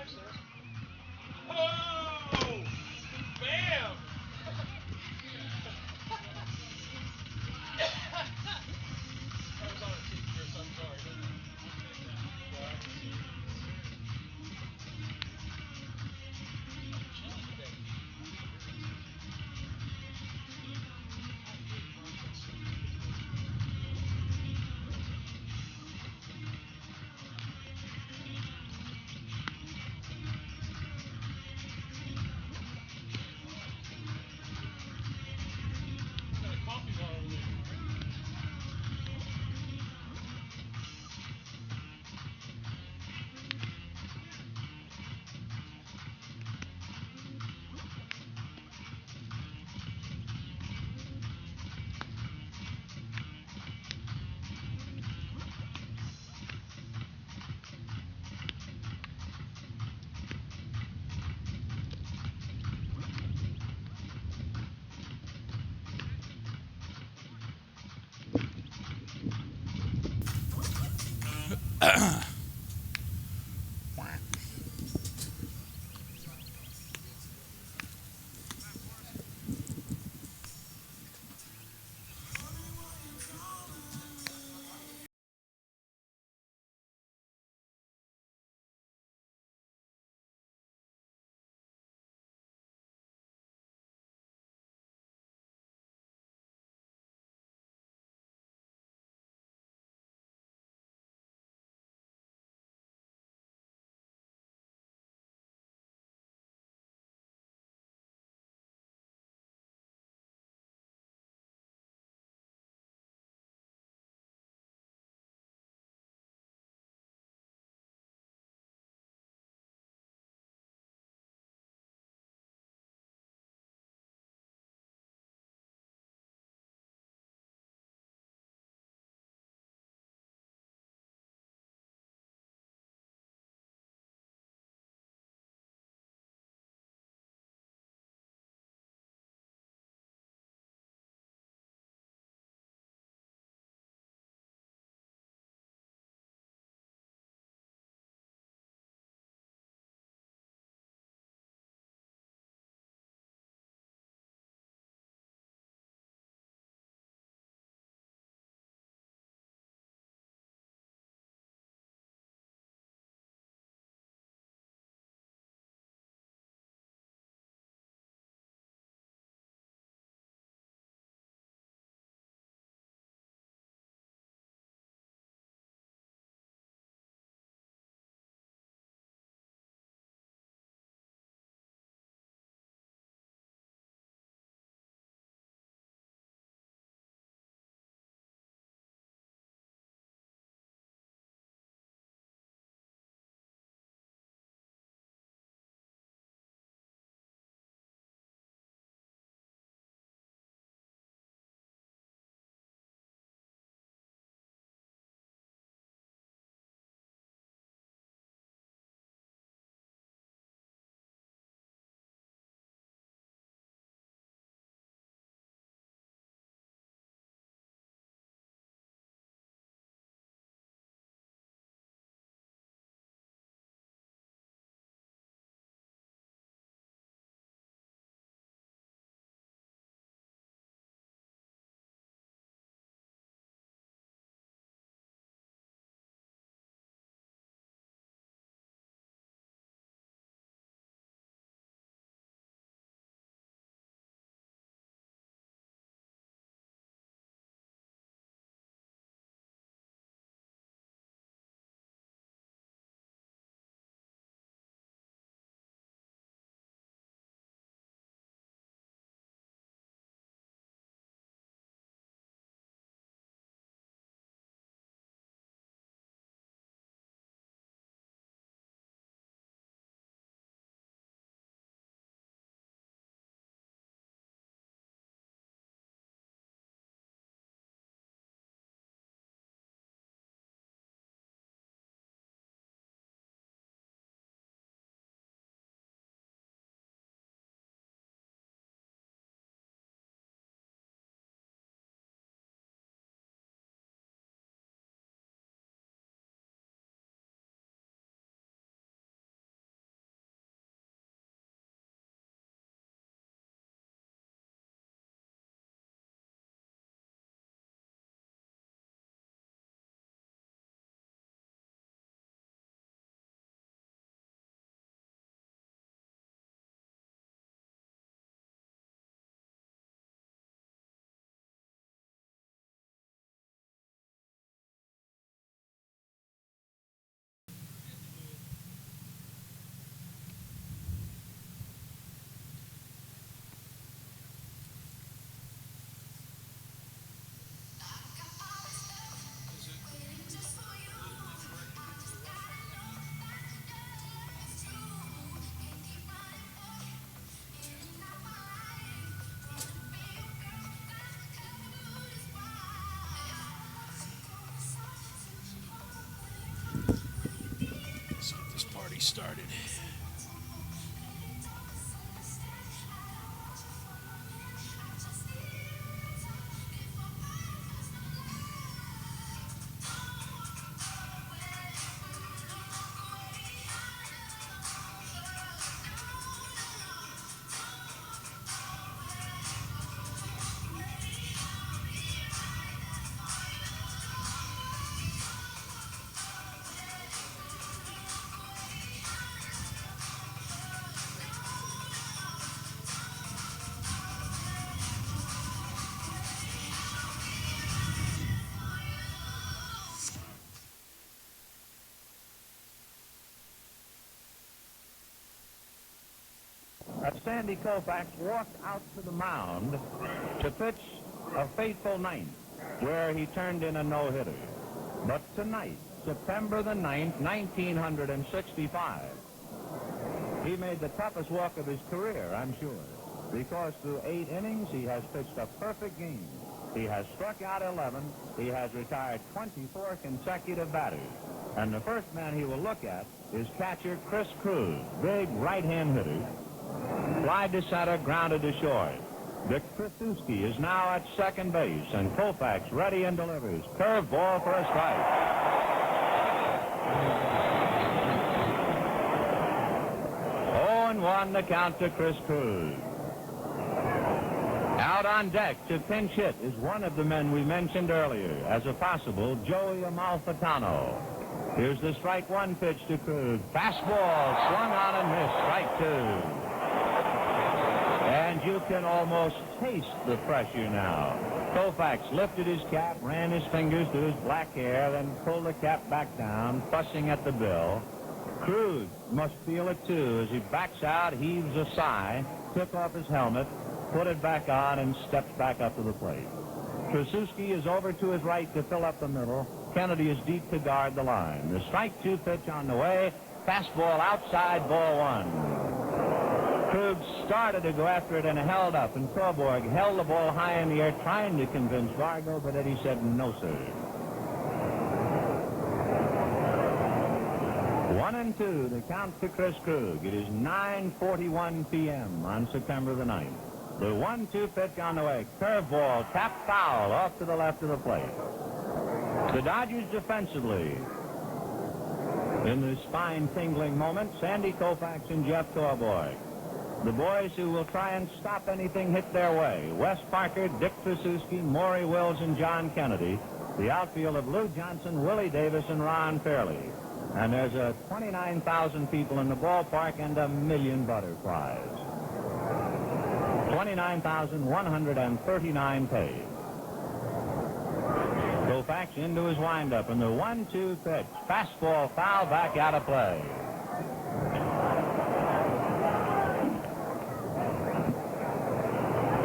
Oh! Bam! I was on a team, Chris. I'm sorry. Chilly today. Got a coffee bar over there. already started. Sandy Koufax walked out to the mound to pitch a fateful ninth, where he turned in a no-hitter. But tonight, September the 9th, 1965, he made the toughest walk of his career, I'm sure, because through 8 innings, he has pitched a perfect game. He has struck out 11. He has retired 24 consecutive batters. And the first man he will look at is catcher Chris Cruz, big right-hand hitter. Fly to center, grounded to short. Dick Tracewski is now at second base, and Koufax ready and delivers. Curve ball for a strike. 0-1 the count to Chris Cruz. Out on deck to pinch hit is one of the men we mentioned earlier as a possible Joey Amalfitano. Here's the strike one pitch to Cruz. Fastball swung on and missed. Strike two. And you can almost taste the pressure now. Koufax lifted his cap, ran his fingers through his black hair, then pulled the cap back down, fussing at the bill. Cruz must feel it too as he backs out, heaves a sigh, took off his helmet, put it back on, and steps back up to the plate. Tracewski is over to his right to fill up the middle. Kennedy is deep to guard the line. The strike two pitch on the way. Fastball outside, ball one. Krug started to go after it and held up, and Torborg held the ball high in the air, trying to convince Vargo, but Eddie said no, sir. 1-2, the count to Chris Krug. It is 9:41 p.m. on September the 9th. The 1-2 pitch on the way. Curveball, tap foul off to the left of the plate. The Dodgers defensively. In this spine-tingling moment, Sandy Koufax and Jeff Torborg. The boys who will try and stop anything hit their way. Wes Parker, Dick Tracewski, Maury Wills, and John Kennedy. The outfield of Lou Johnson, Willie Davis, and Ron Fairley. And there's 29,000 people in the ballpark and 1 million butterflies. 29,139 paid. Koufax into his windup, and the 1-2 pitch. Fastball foul back out of play.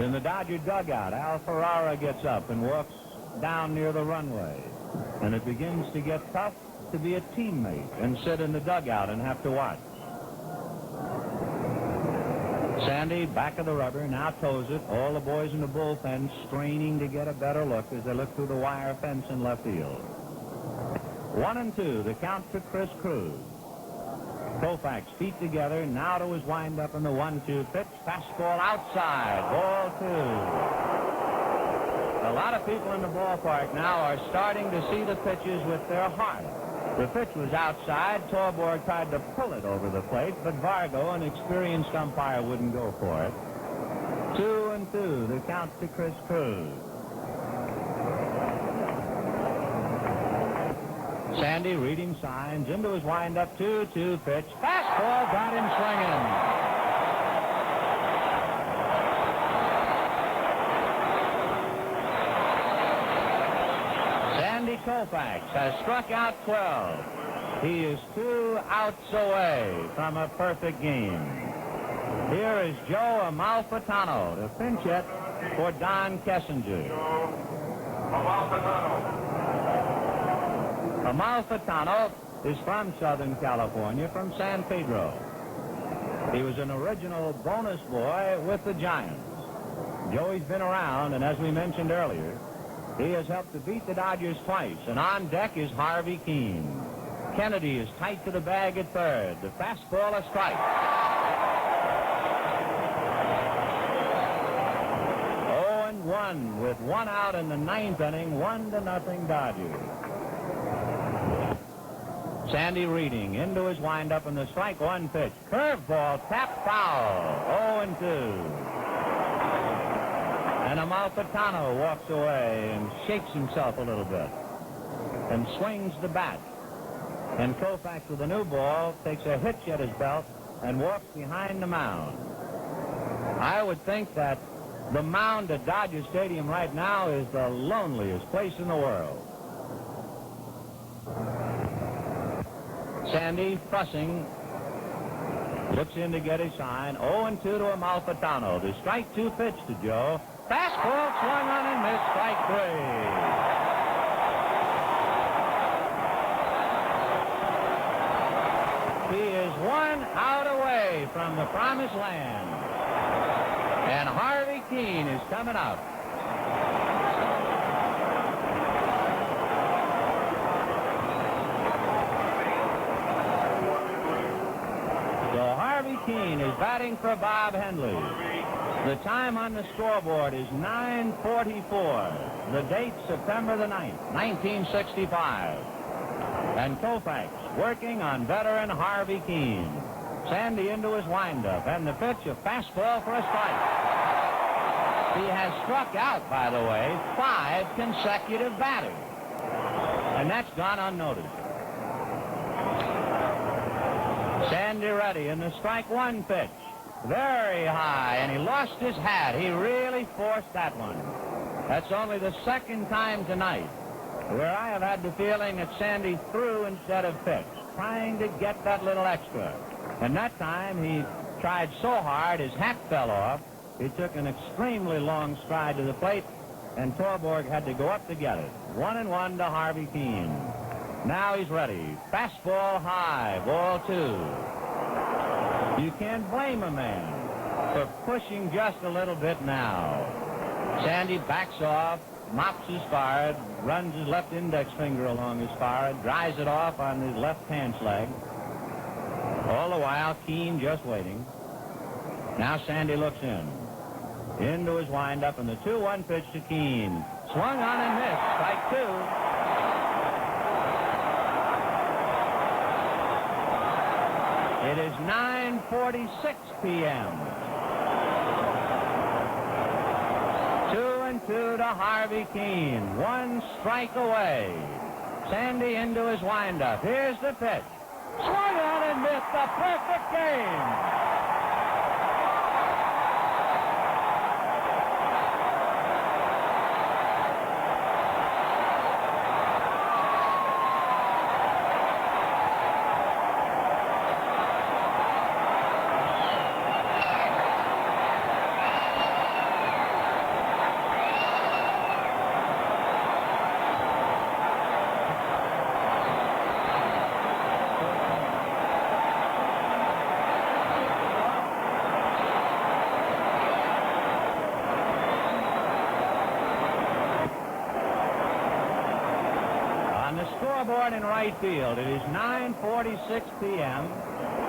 In the Dodger dugout, Al Ferrara gets up and walks down near the runway. And it begins to get tough to be a teammate and sit in the dugout and have to watch. Sandy, back of the rubber, now toes it. All the boys in the bullpen straining to get a better look as they look through the wire fence in left field. 1-2, the count to Chris Cruz. Koufax feet together, now to his windup in the 1-2 pitch. Fastball outside, ball two. A lot of people in the ballpark now are starting to see the pitches with their heart. The pitch was outside. Torborg tried to pull it over the plate, but Vargo, an experienced umpire, wouldn't go for it. 2-2, the count to Chris Cruz. Sandy reading signs, into his windup, 2-2 pitch. Fastball got him swinging. Sandy Koufax has struck out 12. He is 2 outs away from a perfect game. Here is Joe Amalfitano, the pinch hit for Don Kessinger. Amalfitano is from Southern California, from San Pedro. He was an original bonus boy with the Giants. Joey's been around, and as we mentioned earlier, he has helped to beat the Dodgers twice. And on deck is Harvey Keene. Kennedy is tight to the bag at third. The fastball, a strike. 0-1 with one out in the ninth inning, 1-0 Dodgers. Sandy Reading into his windup and the strike one pitch. Curveball, tap foul. 0-2. And Amalfitano walks away and shakes himself a little bit and swings the bat. And Koufax with a new ball takes a hitch at his belt and walks behind the mound. I would think that the mound at Dodger Stadium right now is the loneliest place in the world. Sandy, fussing, looks in to get his sign. 0-2 to Amalfitano. The strike two pitch to Joe. Fastball swung on and missed. Strike three. He is one out away from the promised land. And Harvey Keene is coming up. So Harvey Keene is batting for Bob Henley. The time on the scoreboard is 9:44. The date, September the 9th, 1965. And Koufax working on veteran Harvey Keene. Sandy into his windup, and the pitch, a fastball for a strike. He has struck out, by the way, 5 consecutive batters. And that's gone unnoticed. Sandy ready, and the strike one pitch. Very high, and he lost his hat. He really forced that one. That's only the second time tonight where I have had the feeling that Sandy threw instead of pitched, trying to get that little extra. And that time he tried so hard his hat fell off. He took an extremely long stride to the plate, and Torborg had to go up to get it. 1-1 to Harvey Keene. Now he's ready. Fastball high, ball 2. You can't blame a man for pushing just a little bit now. Sandy backs off, mops his forehead, runs his left index finger along his forehead, dries it off on his left pants leg. All the while, Keene just waiting. Now Sandy looks in. Into his windup, and the 2-1 pitch to Keene. Swung on and missed. Strike 2. It is 9:46 p.m. 2-2 to Harvey Keene. 1 strike away. Sandy into his windup. Here's the pitch. Swung on and missed. A perfect game. Scoreboard in right field. It is 9:46 p.m.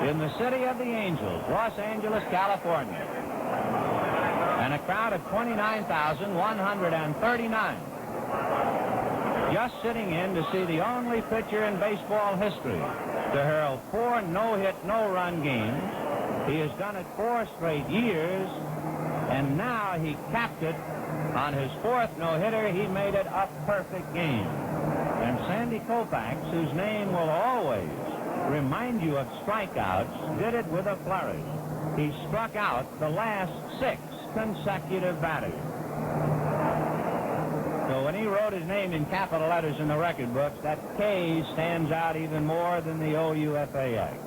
in the city of the Angels, Los Angeles, California. And a crowd of 29,139 just sitting in to see the only pitcher in baseball history to hurl 4 no-hit, no-run games. He has done it 4 straight years, and now he capped it on his 4th no-hitter. He made it a perfect game. And Sandy Koufax, whose name will always remind you of strikeouts, did it with a flourish. He struck out the last 6 consecutive batters. So when he wrote his name in capital letters in the record books, that K stands out even more than the OUFAX.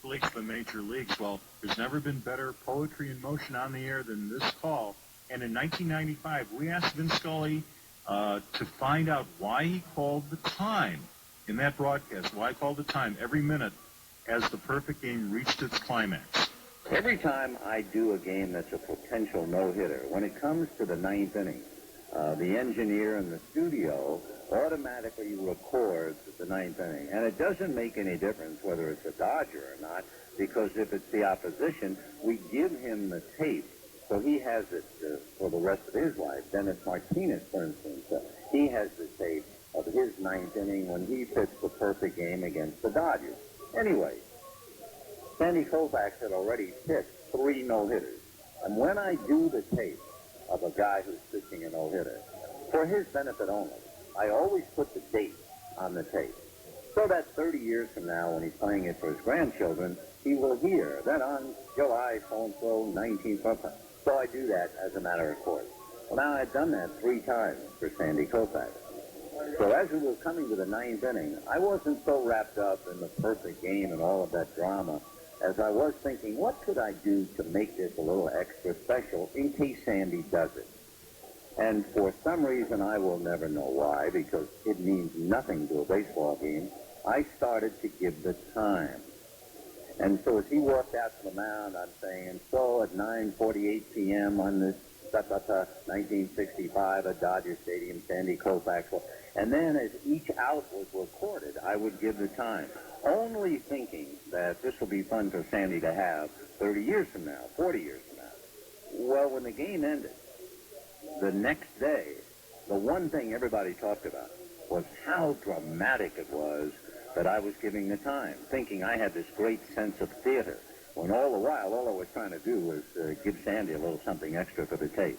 Leagues, the major leagues. Well, there's never been better poetry in motion on the air than this call. And in 1995, we asked Vin Scully to find out why he called the time in that broadcast, why he called the time every minute as the perfect game reached its climax. Every time I do a game that's a potential no-hitter, when it comes to the 9th inning, the engineer in the studio automatically records the ninth inning. And it doesn't make any difference whether it's a Dodger or not, because if it's the opposition, we give him the tape, so he has it for the rest of his life. Dennis Martinez, for instance, he has the tape of his ninth inning when he pitched the perfect game against the Dodgers. Anyway, Sandy Koufax had already pitched 3 no-hitters. And when I do the tape of a guy who's pitching a no-hitter, for his benefit only, I always put the date on the tape, so that 30 years from now, when he's playing it for his grandchildren, he will hear that on July so-and-so, 19th. So I do that as a matter of course. Well, now I've done that 3 times for Sandy Koufax. So as we were coming to the 9th inning, I wasn't so wrapped up in the perfect game and all of that drama as I was thinking, what could I do to make this a little extra special in case Sandy does it? And for some reason, I will never know why, because it means nothing to a baseball game, I started to give the time. And so as he walked out to the mound, I'm saying, so at 9:48 p.m. on this 1965 at Dodger Stadium, Sandy Koufax. And then as each out was recorded, I would give the time, only thinking that this will be fun for Sandy to have 30 years from now, 40 years from now. Well, when the game ended, the next day, the one thing everybody talked about was how dramatic it was that I was giving the time, thinking I had this great sense of theater, when all the while, all I was trying to do was give Sandy a little something extra for the tape.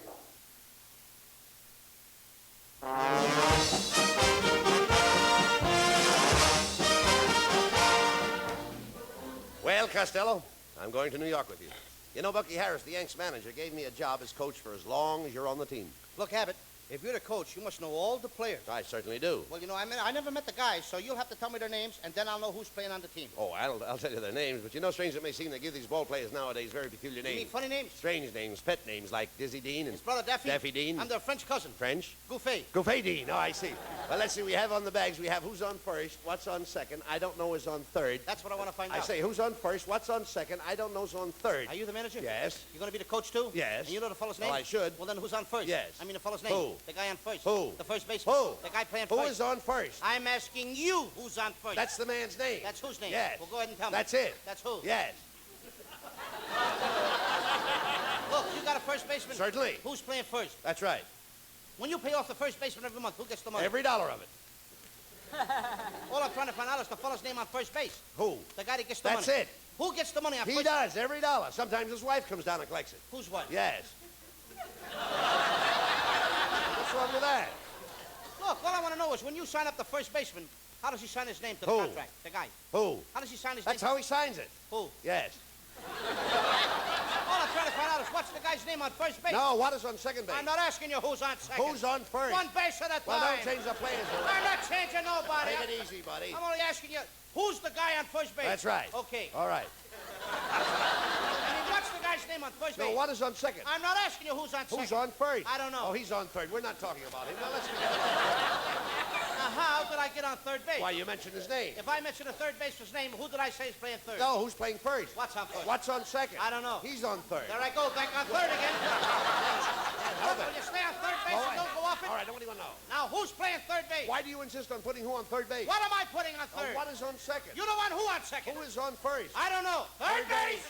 Well, Costello, I'm going to New York with you. You know, Bucky Harris, the Yanks manager, gave me a job as coach for as long as you're on the team. Look, Abbott, if you're the coach, you must know all the players. I certainly do. Well, you know, I never met the guys, so you'll have to tell me their names, and then I'll know who's playing on the team. Oh, I'll tell you their names, but you know, strange it may seem, they give these ball players nowadays very peculiar names. You mean funny names? Strange names, pet names, like Dizzy Dean and... His brother Daffy? Daffy Dean. I'm their French cousin. French? Gouffet. Gouffet Dean, oh, I see. Well, let's see, we have on the bags, we have who's on first, what's on second, I don't know who's on third. That's what I want to find out. I say, who's on first, what's on second, I don't know who's on third. Are you the manager? Yes. You going to be the coach, too? Yes. And you know the fellow's name? Well, I should. Well, then who's on first? Yes. I mean the fellow's name. Who? The guy on first. Who? The first baseman. Who? The guy playing Who first. is on first? I'm asking you who's on first. That's the man's name. That's whose name? Yes. Well, go ahead and tell me. That's it. That's who? Yes. Look, you got a first baseman. Certainly. Who's playing first? That's right. When you pay off the first baseman every month, who gets the money? Every dollar of it. All I'm trying to find out is the fellow's name on first base. Who? The guy that gets the That's money. it. Who gets the money on He first? does, every dollar. Sometimes his wife comes down and collects it. Whose wife? Yes. What's wrong with that? Look, all I want to know is when you sign up the first baseman, how does he sign his name to the Who? contract? The guy. Who? How does he sign his That's name? how he signs it. Who? Yes. All I'm trying to find out is what's the guy's name on first base. No, what is on second base? I'm not asking you who's on second. Who's on first? One base at a time. Well, don't change the players. I'm not changing nobody. Take it easy, buddy. I'm only asking you, who's the guy on first base? That's right. Okay. All right. I mean, what's the guy's name on first base? No, what is on second? I'm not asking you who's on second. Who's on first? I don't know. Oh, he's on third. We're not talking about him. Now, let's forget about that. Now, how did I get on third base? Why, you mentioned his name. If I mention a third baseman's name, who did I say is playing third? No, who's playing first? What's on first? What's on second? I don't know. He's on third. There I go, back on third again. Help Will it. you stay on third base and don't go off it? All right, nobody will know. Now, who's playing third base? Why do you insist on putting who on third base? What am I putting on third? What is on second? You don't want who on second? Who is on first? I don't know. Third base!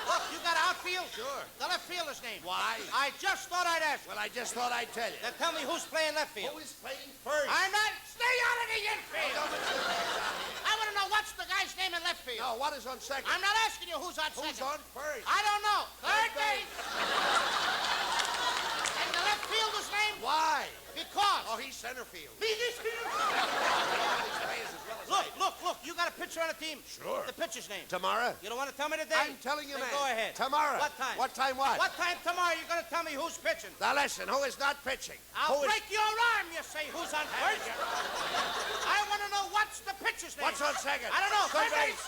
Look, you got outfield? Sure. The left fielder's name. Why? I just thought I'd ask. Well, I just thought I'd tell you. Then tell me who's playing left field. Who is playing first? I'm not. Stay out of the infield. Don't mention the names out here. I want to know what's the guy's name in left field. No, what is on second? I'm not asking you who's on Who's second. on first? I don't know. Third Third base. And the left fielder's name? Why? Because. Oh, he's center field. He's field. Look. You got a pitcher on the team. Sure. The pitcher's name. Tomorrow? You don't want to tell me today? I'm telling you, Then man. go ahead. Tomorrow. What time? What time what? What time tomorrow you're going to tell me who's pitching? Now listen, who is not pitching? I'll Who is- break your arm, you say. Who's on first? I want to know what's the pitcher's name. What's on second? I don't know. Third Third base.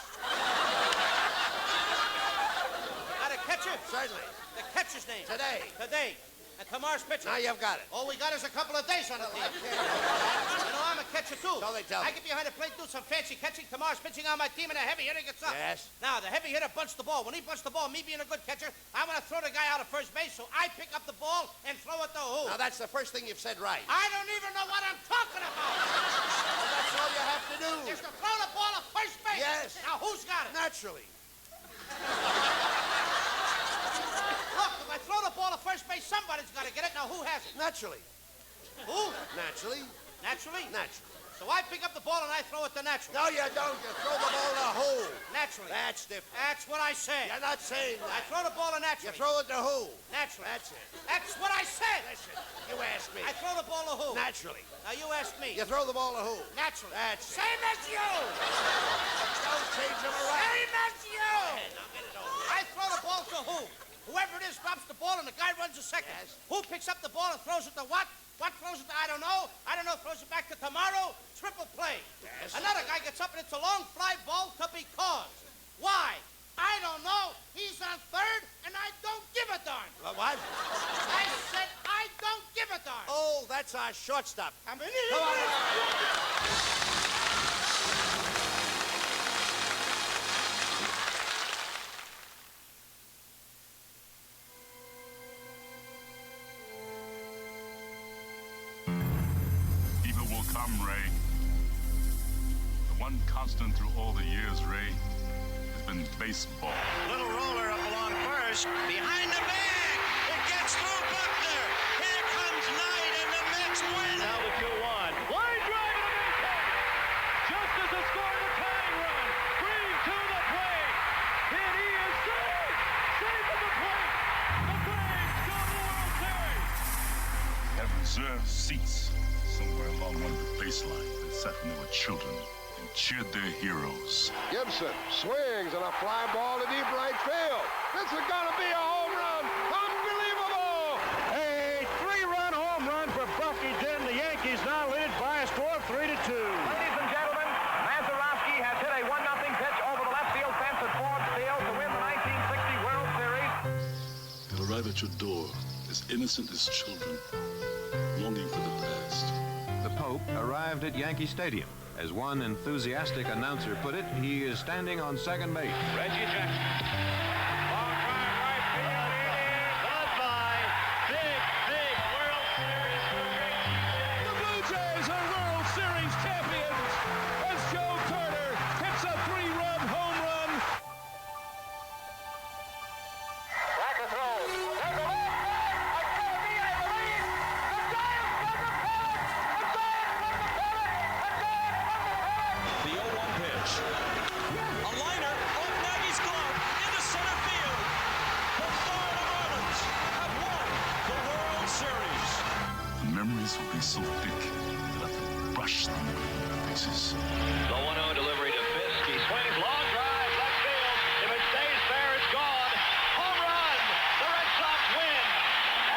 Got a catcher? Certainly. The catcher's name. Today. And tomorrow's pitcher. Now you've got it. All we got is a couple of days on the team. You know, I'm a catcher. catcher, too. So they tell me. I get behind the plate, do some fancy catching. Tomorrow's pitching on my team, and a heavy hitter gets up. Yes? Now, the heavy hitter bunts the ball. When he bunts the ball, me being a good catcher, I want to throw the guy out of first base, so I pick up the ball and throw it to who? Now, that's the first thing you've said right. I don't even know what I'm talking about. Well, that's all you have to do. Is to throw the ball at first base. Yes. Now, who's got it? Naturally. Look, if I throw the ball at first base, somebody's got to get it. Now, who has it? Naturally. Who? Naturally. Naturally? Naturally. So I pick up the ball and I throw it to Naturally. No, you don't. You throw the ball in a hole. Naturally. That's different. That's what I said. You're not saying I that. throw the ball to Naturally. You throw it to who? Naturally. That's it. That's what I said. Listen, you asked me. I throw the ball to who? Naturally. Now you ask me. You throw the ball to who? Naturally. That's it. Same as you. Don't change them around. Same as you. Now get it over. I throw the ball to who? Whoever it is drops the ball and the guy runs a second. Yes. Who picks up the ball and throws it to what? What throws it to? I don't know. I don't know. Throws it back to tomorrow. Triple play. Yes. Another guy gets up and it's a long fly ball to be caught. Why? I don't know. He's on third and I don't give a darn. What? I said I don't give a darn. Oh, that's our shortstop. Come Come on. Evil will come, Ray. The one constant through all the years, Ray, has been baseball. Little roller up along first. Behind the bag. It gets through Buckner. Here comes Knight, and the Mets win. Now the 2-1. Line drive to the base. Just as the score the tying run. Green to the plate. And he is safe. Safe at the plate. The Braves go to the World Series. They have reserved seats somewhere along one of the baselines that sat when they were children and cheered their heroes. Gibson swings and a fly ball to deep right field. This is going to be a home run. Unbelievable! A 3-run home run for Bucky Dent. The Yankees now lead by a score of 3-2. Ladies and gentlemen, Mazeroski has hit a 1-0 pitch over the left field fence at Ford Field to win the 1960 World Series. They'll arrive at your door as innocent as children, longing for the past. The Pope arrived at Yankee Stadium. As one enthusiastic announcer put it, he is standing on second base. Reggie Jackson. Long drive right field. It is goodbye. Big World Series victory. The Blue Jays are World Series champions as Joe Carter hits a 3-run home run. Back to throw. There's a left back. It's going to be, I believe, the Giants from the pennant. The Giants from the pennant. The Giants from the pennant. The 0-1 pitch. A liner off Nagy's glove into center field. The Florida Marlins have won the World Series. The memories will be so thick that I can brush them away from their faces. The 1-0 delivery to Fisk. He swings long drive left field. If it stays fair, it's gone. Home run. The Red Sox win.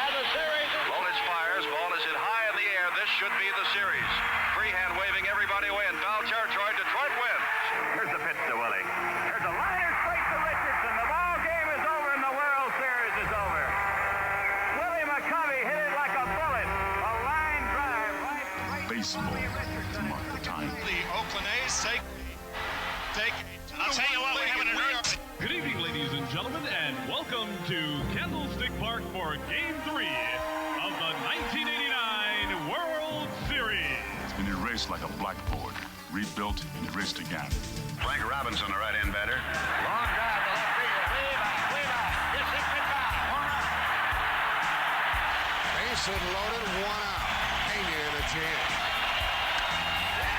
And the series is... Lolich fires. Ball is hit high in the air. This should be the series. Freehand waving everybody away in foul territory. Detroit wins. Here's the pitch to Willie. There's a liner straight to Richardson. The ball game is over and the World Series is over. Willie McCovey hit it like a bullet. A line drive right Baseball to mark the time. The Oakland A's take. I'll tell you what, we're having an earth. Good evening, ladies and gentlemen, and welcome to Candlestick Park for Game 3 of the 1989 World Series. It's been erased like a blackboard, rebuilt and erased again. Frank Robinson, the right-hand batter. Long drive to left field. Way back. This is goodbye. Home run. Base hit loaded, 1 out. Pena in a jam.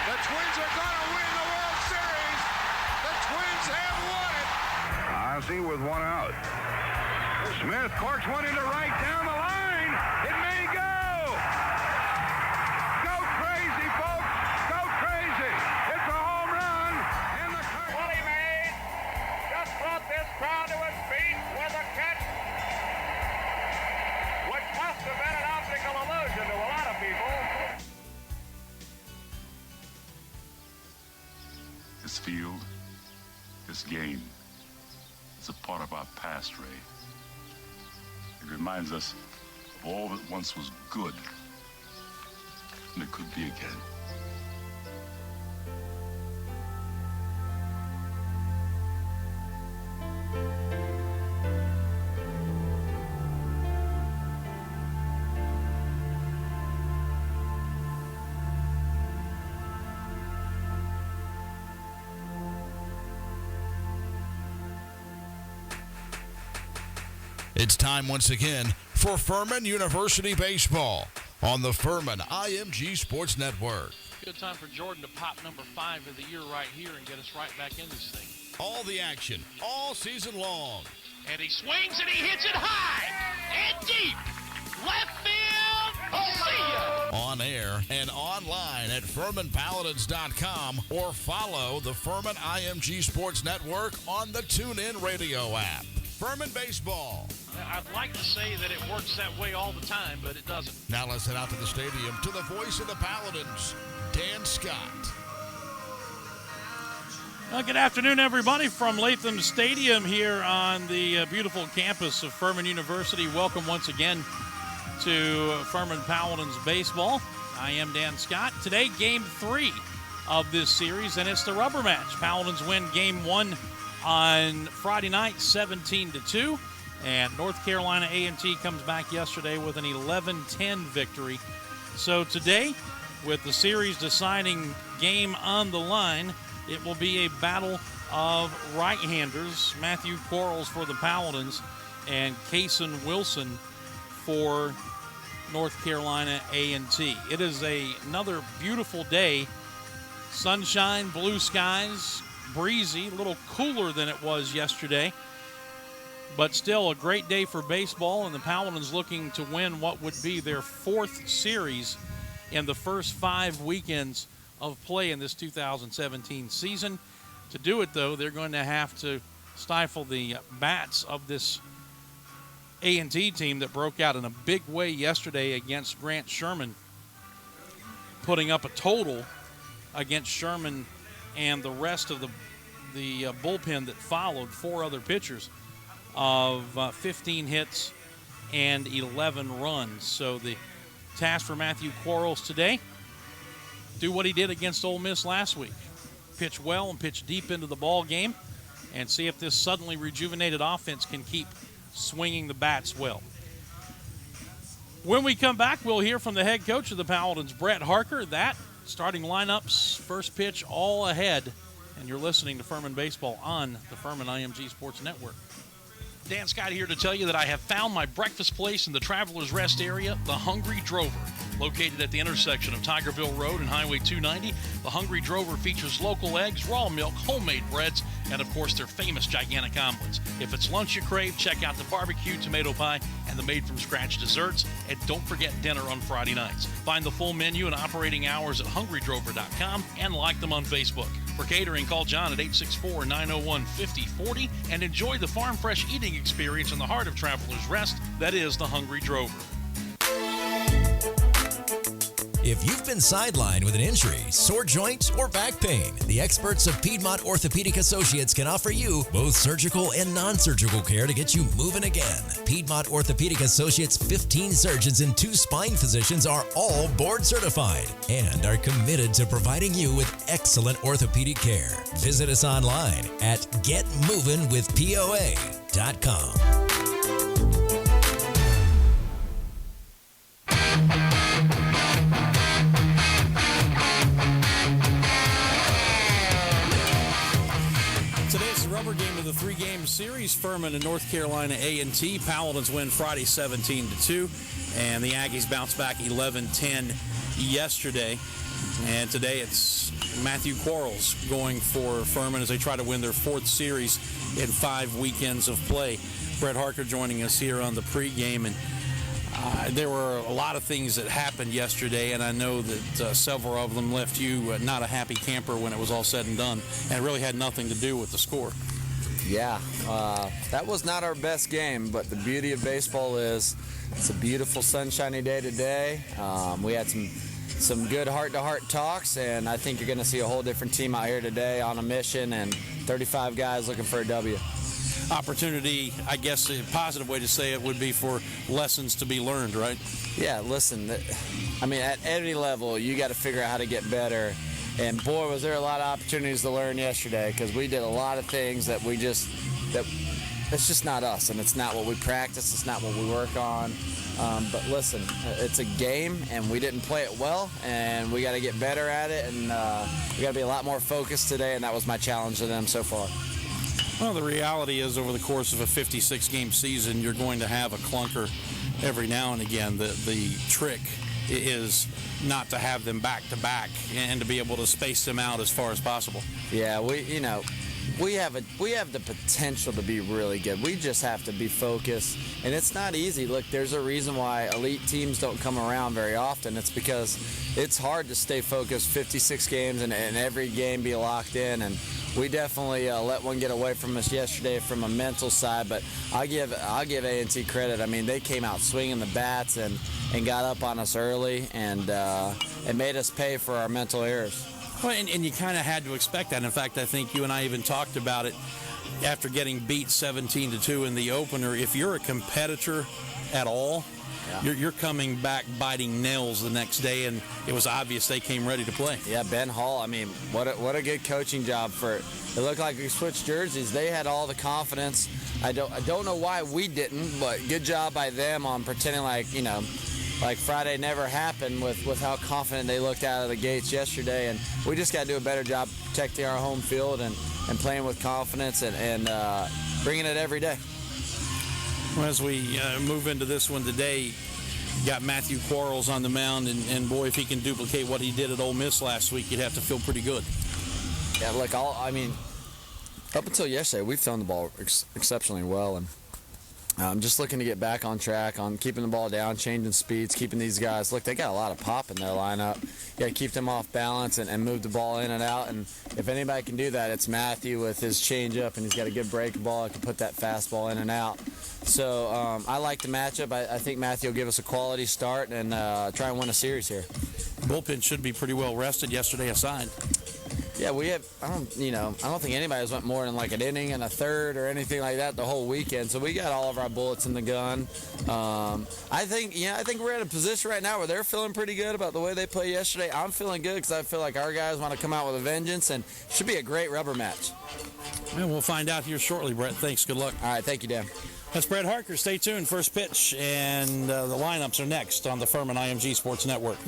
The Twins are going to win the World Series. The Twins have won it. Ozzie with 1 out. Smith corks one into right down the line. It may go. Go crazy, folks. Go crazy. It's a home run. And the What he made just brought this crowd to its feet with a catch, which must have been an optical illusion to a lot of people. This field, this game, is a part of our past, Ray. It reminds us of all that once was good, and it could be again. It's time once again for Furman University Baseball on the Furman IMG Sports Network. Good time for Jordan to pop number 5 of the year right here and get us right back in this thing. All the action, all season long. And he swings and he hits it high and deep. Left field. See ya. On air and online at FurmanPaladins.com or follow the Furman IMG Sports Network on the TuneIn Radio app. Furman Baseball. I'd like to say that it works that way all the time, but it doesn't. Now let's head out to the stadium to the voice of the Paladins, Dan Scott. Well, good afternoon, everybody, from Latham Stadium here on the beautiful campus of Furman University. Welcome once again to Furman Paladins Baseball. I am Dan Scott. Today, Game 3 of this series, and it's the rubber match. Paladins win Game 1 on Friday night, 17-2, and North Carolina A&T comes back yesterday with an 11-10 victory. So today, with the series deciding game on the line, it will be a battle of right-handers. Matthew Quarles for the Paladins and Kason Wilson for North Carolina A&T. It is another beautiful day. Sunshine, blue skies, breezy, a little cooler than it was yesterday, but still a great day for baseball, and the Paladins looking to win what would be their 4th series in the first 5 weekends of play in this 2017 season. To do it, though, they're going to have to stifle the bats of this A&T team that broke out in a big way yesterday against Grant Sherman, putting up a total against Sherman and the rest of the bullpen that followed, 4 other pitchers, of 15 hits and 11 runs. So the task for Matthew Quarles today, do what he did against Ole Miss last week. Pitch well and pitch deep into the ball game and see if this suddenly rejuvenated offense can keep swinging the bats well. When we come back, we'll hear from the head coach of the Paladins, Brett Harker. That starting lineups, first pitch all ahead. And you're listening to Furman Baseball on the Furman IMG Sports Network. Dan Scott here to tell you that I have found my breakfast place in the Travelers Rest area, the Hungry Drover. Located at the intersection of Tigerville Road and Highway 290, the Hungry Drover features local eggs, raw milk, homemade breads, and of course their famous gigantic omelets. If it's lunch you crave, check out the barbecue, tomato pie, and the made-from-scratch desserts. And don't forget dinner on Friday nights. Find the full menu and operating hours at hungrydrover.com and like them on Facebook. For catering, call John at 864-901-5040 and enjoy the farm fresh eating experience in the heart of Travelers Rest. That is the Hungry Drover. If you've been sidelined with an injury, sore joint, or back pain, the experts of Piedmont Orthopedic Associates can offer you both surgical and non-surgical care to get you moving again. Piedmont Orthopedic Associates' 15 surgeons and 2 spine physicians are all board certified and are committed to providing you with excellent orthopedic care. Visit us online at getmovingwithpoa.com. Today's the rubber game of the 3-game series. Furman and North Carolina A&T. Paladins win Friday 17-2, and the Aggies bounce back 11-10 yesterday. And today it's Matthew Quarles going for Furman as they try to win their 4th series in 5 weekends of play. Brett Harker joining us here on the pregame, and there were a lot of things that happened yesterday, and I know that several of them left you not a happy camper when it was all said and done, and it really had nothing to do with the score. Yeah, that was not our best game, but the beauty of baseball is it's a beautiful sunshiny day today. We had some good heart-to-heart talks, and I think you're going to see a whole different team out here today on a mission, and 35 guys looking for a W. Opportunity, I guess a positive way to say it would be for lessons to be learned, right? Yeah, listen, I mean, at any level, you got to figure out how to get better. And boy, was there a lot of opportunities to learn yesterday, because we did a lot of things that it's just not us, and it's not what we practice, it's not what we work on. But listen, it's a game, and we didn't play it well, and we got to get better at it, and we got to be a lot more focused today, and that was my challenge to them so far. Well, the reality is over the course of a 56-game season, you're going to have a clunker every now and again. The trick is not to have them back-to-back and to be able to space them out as far as possible. Yeah, we have the potential to be really good. We just have to be focused, and it's not easy. Look, there's a reason why elite teams don't come around very often. It's because it's hard to stay focused 56 games and every game be locked in, and we definitely let one get away from us yesterday from a mental side, but I'll give A&T credit. I mean, they came out swinging the bats and got up on us early, and it made us pay for our mental errors. Well, and you kind of had to expect that. In fact, I think you and I even talked about it after getting beat 17-2 in the opener. If you're a competitor at all, you're coming back biting nails the next day, and it was obvious they came ready to play. Yeah, Ben Hall, I mean, what a good coaching job for it. It looked like we switched jerseys. They had all the confidence. I don't know why we didn't, but good job by them on pretending like Friday never happened with how confident they looked out of the gates yesterday. And we just got to do a better job protecting our home field and playing with confidence and bringing it every day. Well, as we move into this one today, got Matthew Quarles on the mound, and boy, if he can duplicate what he did at Ole Miss last week, you'd have to feel pretty good. Yeah, look, up until yesterday, we've thrown the ball exceptionally well, and I'm just looking to get back on track on keeping the ball down, changing speeds, keeping these guys. Look, they got a lot of pop in their lineup. You got to keep them off balance and move the ball in and out. And if anybody can do that, it's Matthew with his changeup, and he's got a good break ball. He can put that fastball in and out. So I like the matchup. I think Matthew will give us a quality start and try and win a series here. Bullpen should be pretty well rested yesterday aside. Yeah, we have. I don't think anybody's went more than like an inning and a third or anything like that the whole weekend. So we got all of our bullets in the gun. I think we're at a position right now where they're feeling pretty good about the way they played yesterday. I'm feeling good because I feel like our guys want to come out with a vengeance, and it should be a great rubber match. And we'll find out here shortly, Brett. Thanks. Good luck. All right, thank you, Dan. That's Brett Harker. Stay tuned. First pitch, and the lineups are next on the Furman IMG Sports Network.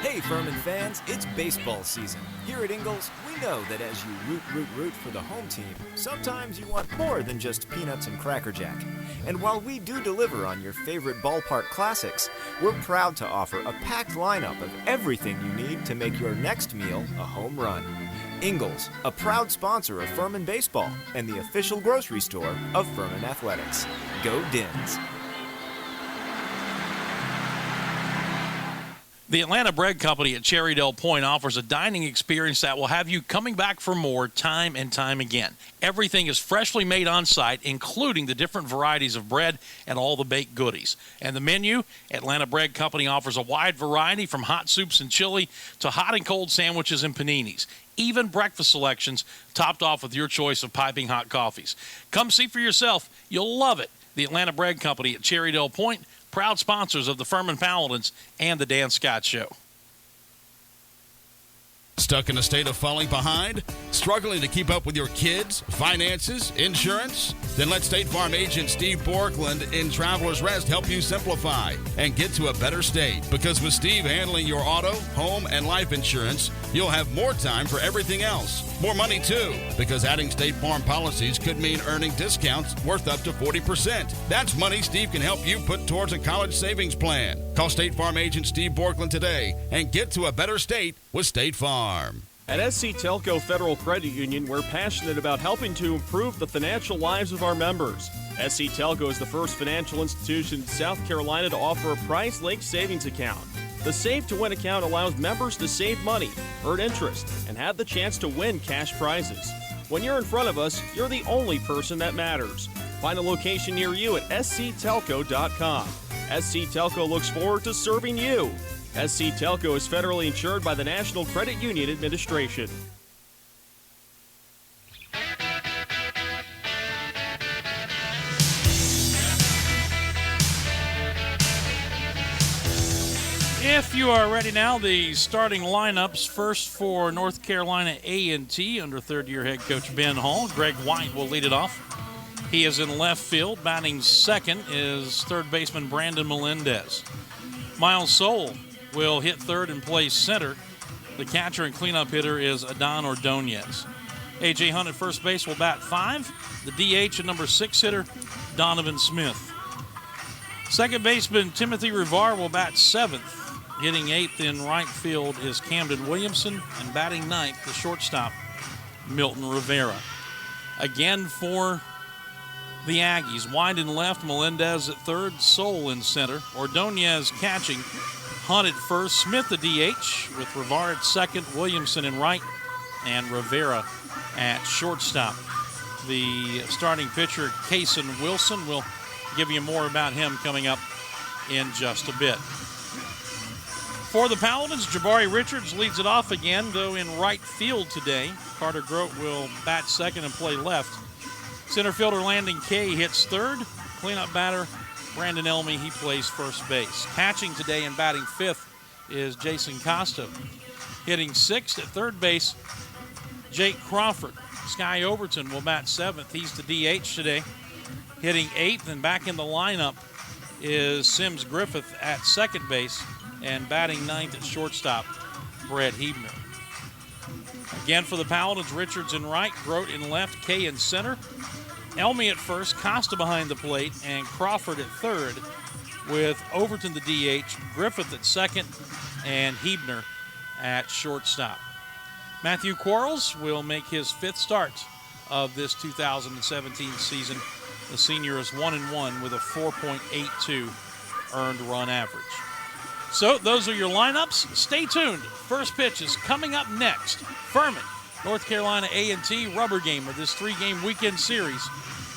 Hey Furman fans, it's baseball season. Here at Ingalls, we know that as you root for the home team, sometimes you want more than just peanuts and Cracker Jack. And while we do deliver on your favorite ballpark classics, we're proud to offer a packed lineup of everything you need to make your next meal a home run. Ingalls, a proud sponsor of Furman Baseball and the official grocery store of Furman Athletics. Go Dins! The Atlanta Bread Company at Cherrydale Point offers a dining experience that will have you coming back for more time and time again. Everything is freshly made on site, including the different varieties of bread and all the baked goodies. And the menu, Atlanta Bread Company offers a wide variety from hot soups and chili to hot and cold sandwiches and paninis. Even breakfast selections topped off with your choice of piping hot coffees. Come see for yourself. You'll love it. The Atlanta Bread Company at Cherrydale Point, proud sponsors of the Furman Paladins and the Dan Scott Show. Stuck in a state of falling behind? Struggling to keep up with your kids, finances, insurance? Then let State Farm agent Steve Borkland in Travelers Rest help you simplify and get to a better state. Because with Steve handling your auto, home, and life insurance, you'll have more time for everything else. More money, too, because adding State Farm policies could mean earning discounts worth up to 40%. That's money Steve can help you put towards a college savings plan. Call State Farm agent Steve Borkland today and get to a better state with State Farm. At SC Telco Federal Credit Union, we're passionate about helping to improve the financial lives of our members. SC Telco is the first financial institution in South Carolina to offer a price-linked savings account. The Save to Win account allows members to save money, earn interest, and have the chance to win cash prizes. When you're in front of us, you're the only person that matters. Find a location near you at sctelco.com. SC Telco looks forward to serving you. SC Telco is federally insured by the National Credit Union Administration. If you are ready now, the starting lineups. First for North Carolina A&T under third-year head coach Ben Hall. Greg White will lead it off. He is in left field. Batting second is third baseman Brandon Melendez. Miles Soule will hit third and play center. The catcher and cleanup hitter is Adon Ordonez. A.J. Hunt at first base will bat 5. The DH and number 6 hitter, Donovan Smith. Second baseman Timothy Rivar will bat 7th. Hitting 8th in right field is Camden Williamson, and batting 9th, the shortstop, Milton Rivera. Again for the Aggies, Wind in left, Melendez at third, Soul in center, Ordonez catching, Hunt at first, Smith at DH, with Rivar at second, Williamson in right, and Rivera at shortstop. The starting pitcher, Kason Wilson, will give you more about him coming up in just a bit. For the Paladins, Jabari Richards leads it off again, though in right field today. Carter Grote will bat second and play left. Center fielder Landon Kay hits third. Cleanup batter Brandon Elmy, he plays first base. Catching today and batting 5th is Jason Costa. Hitting 6th at third base, Jake Crawford. Sky Overton will bat 7th. He's the DH today. Hitting 8th and back in the lineup is Sims Griffith at second base. And batting 9th at shortstop, Brett Hebner. Again for the Paladins, Richards in right, Grote in left, Kay in center. Elmy at first, Costa behind the plate, and Crawford at third, with Overton the DH, Griffith at second, and Hebner at shortstop. Matthew Quarles will make his 5th start of this 2017 season. The senior is 1-1 with a 4.82 earned run average. So those are your lineups. Stay tuned. First pitch is coming up next. Furman, North Carolina A&T rubber game of this 3-game weekend series.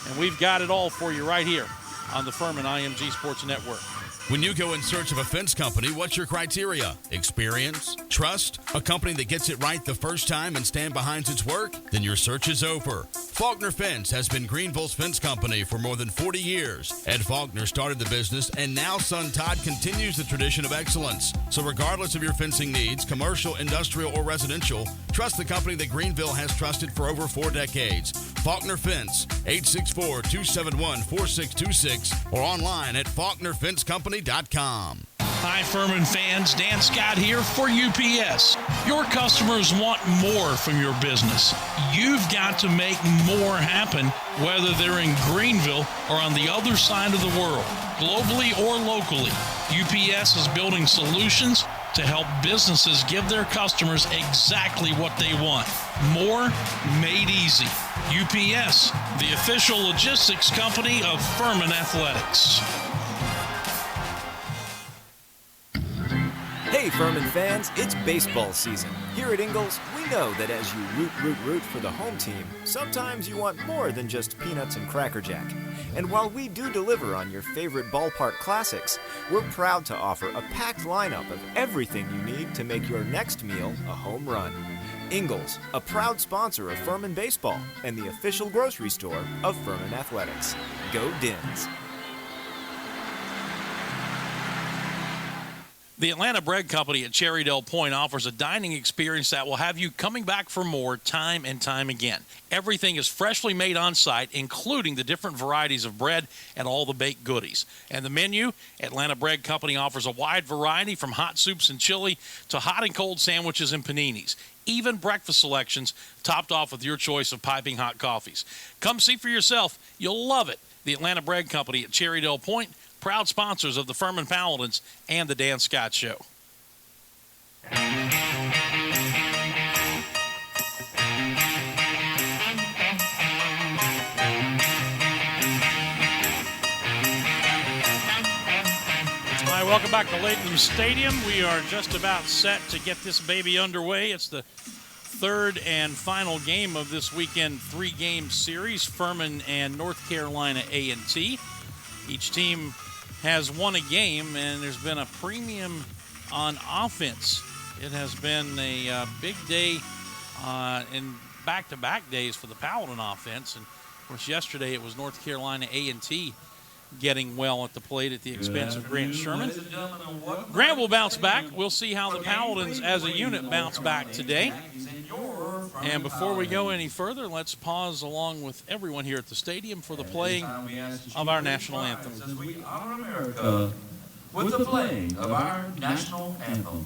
And we've got it all for you right here on the Furman IMG Sports Network. When you go in search of a fence company, what's your criteria? Experience? Trust? A company that gets it right the first time and stand behind its work? Then your search is over. Faulkner Fence has been Greenville's fence company for more than 40 years. Ed Faulkner started the business, and now son Todd continues the tradition of excellence. So regardless of your fencing needs, commercial, industrial, or residential, trust the company that Greenville has trusted for over 4 decades. Faulkner Fence, 864-271-4626, or online at faulknerfencecompany.com. Hi, Furman fans. Dan Scott here for UPS. Your customers want more from your business. You've got to make more happen, whether they're in Greenville or on the other side of the world, globally or locally. UPS is building solutions to help businesses give their customers exactly what they want. More made easy. UPS, the official logistics company of Furman Athletics. Hey, Furman fans, it's baseball season. Here at Ingalls, we know that as you root for the home team, sometimes you want more than just peanuts and Cracker Jack. And while we do deliver on your favorite ballpark classics, we're proud to offer a packed lineup of everything you need to make your next meal a home run. Ingalls, a proud sponsor of Furman Baseball and the official grocery store of Furman Athletics. Go Dins! The Atlanta Bread Company at Cherrydale Point offers a dining experience that will have you coming back for more time and time again. Everything is freshly made on site, including the different varieties of bread and all the baked goodies. And the menu, Atlanta Bread Company offers a wide variety from hot soups and chili to hot and cold sandwiches and paninis. Even breakfast selections topped off with your choice of piping hot coffees. Come see for yourself. You'll love it. The Atlanta Bread Company at Cherrydale Point, proud sponsors of the Furman Paladins and the Dan Scott Show. Hi, welcome back to Latham Stadium. We are just about set to get this baby underway. It's the third and final game of this weekend 3-game series, Furman and North Carolina A&T. Each team has won a game, and there's been a premium on offense. It has been a big day in back-to-back days for the Paladin offense. And, of course, yesterday it was North Carolina A&T getting well at the plate at the expense of Grant Sherman. Grant will bounce back. We'll see how the Paladins as a unit bounce back today. And before we go any further, let's pause along with everyone here at the stadium for the playing of our national anthem. As we honor America with the playing of our national anthem.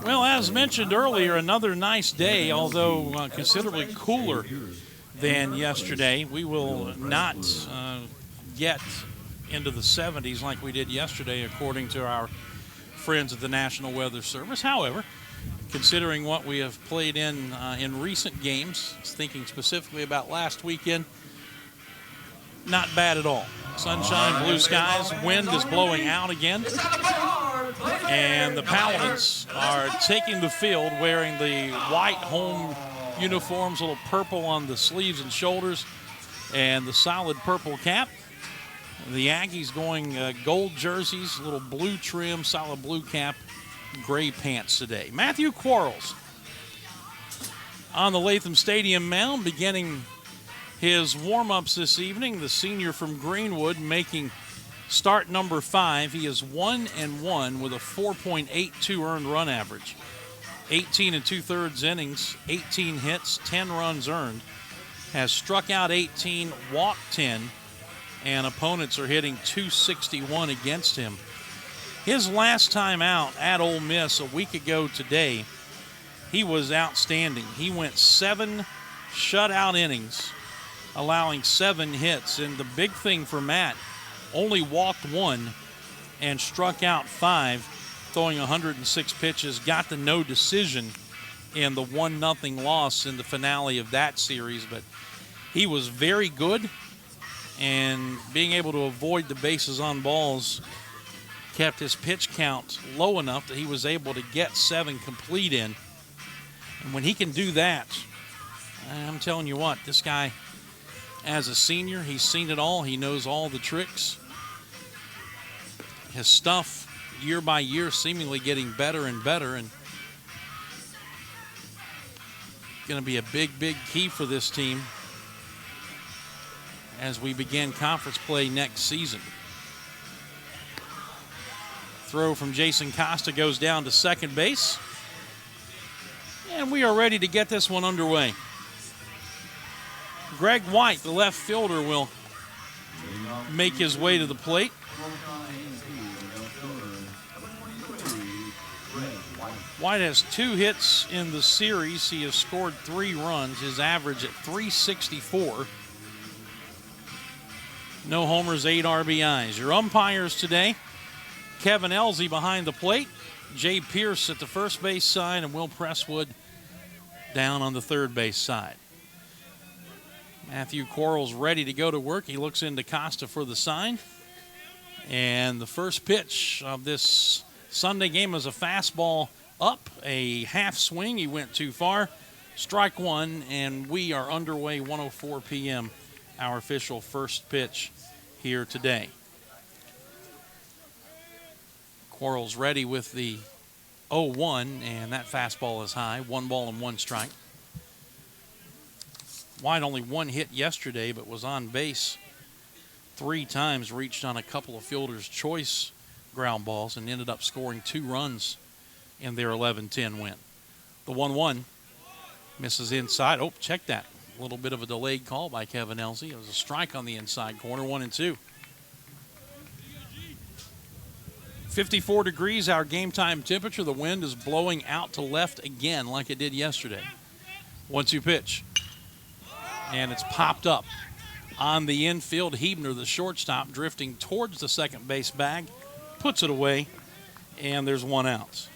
Well, as mentioned earlier, another nice day, although considerably cooler than yesterday. We will not get into the 70s like we did yesterday, according to our friends at the National Weather Service. However, considering what we have played in recent games, thinking specifically about last weekend, not bad at all. Sunshine, blue skies, wind is blowing out again. And the Paladins are taking the field wearing the white home uniforms, a little purple on the sleeves and shoulders, and the solid purple cap. The Aggies going gold jerseys, little blue trim, solid blue cap, gray pants today. Matthew Quarles on the Latham Stadium mound, beginning his warm-ups this evening. The senior from Greenwood making start number 5. He is 1-1 with a 4.82 earned run average. 18 2/3 innings, 18 hits, 10 runs earned. Has struck out 18, walked 10, and opponents are hitting .261 against him. His last time out at Ole Miss a week ago today, he was outstanding. He went 7 shutout innings, allowing 7 hits. And the big thing for Matt, only walked 1 and struck out 5, throwing 106 pitches, got the no decision in the 1-0 loss in the finale of that series. But he was very good, and being able to avoid the bases on balls kept his pitch count low enough that he was able to get 7 complete in. And when he can do that, I'm telling you what, this guy, as a senior, he's seen it all. He knows all the tricks. His stuff, year by year, seemingly getting better and better, and going to be a big, big key for this team as we begin conference play next season. Throw from Jason Costa goes down to second base. And we are ready to get this one underway. Greg White, the left fielder, will make his way to the plate. White has 2 hits in the series. He has scored 3 runs. His average at .364. No homers, 8 RBIs. Your umpires today, Kevin Elsey behind the plate, Jay Pierce at the first base side, and Will Presswood down on the third base side. Matthew Quarles ready to go to work. He looks into Costa for the sign. And the first pitch of this Sunday game is a fastball up, a half swing. He went too far. Strike 1, and we are underway, 1:04 p.m., our official first pitch here today. Quarles ready with the 0-1, and that fastball is high. 1 ball and 1 strike. White only 1 hit yesterday, but was on base 3 times, reached on a couple of fielders' choice ground balls, and ended up scoring 2 runs in their 11-10 win. The 1-1 misses inside. Oh, check that. A little bit of a delayed call by Kevin Elsey. It was a strike on the inside corner, 1-2. 54 degrees, our game time temperature. The wind is blowing out to left again like it did yesterday. 1-2 pitch. And it's popped up on the infield. Hebner, the shortstop, drifting towards the second base bag, puts it away, and there's 1 out.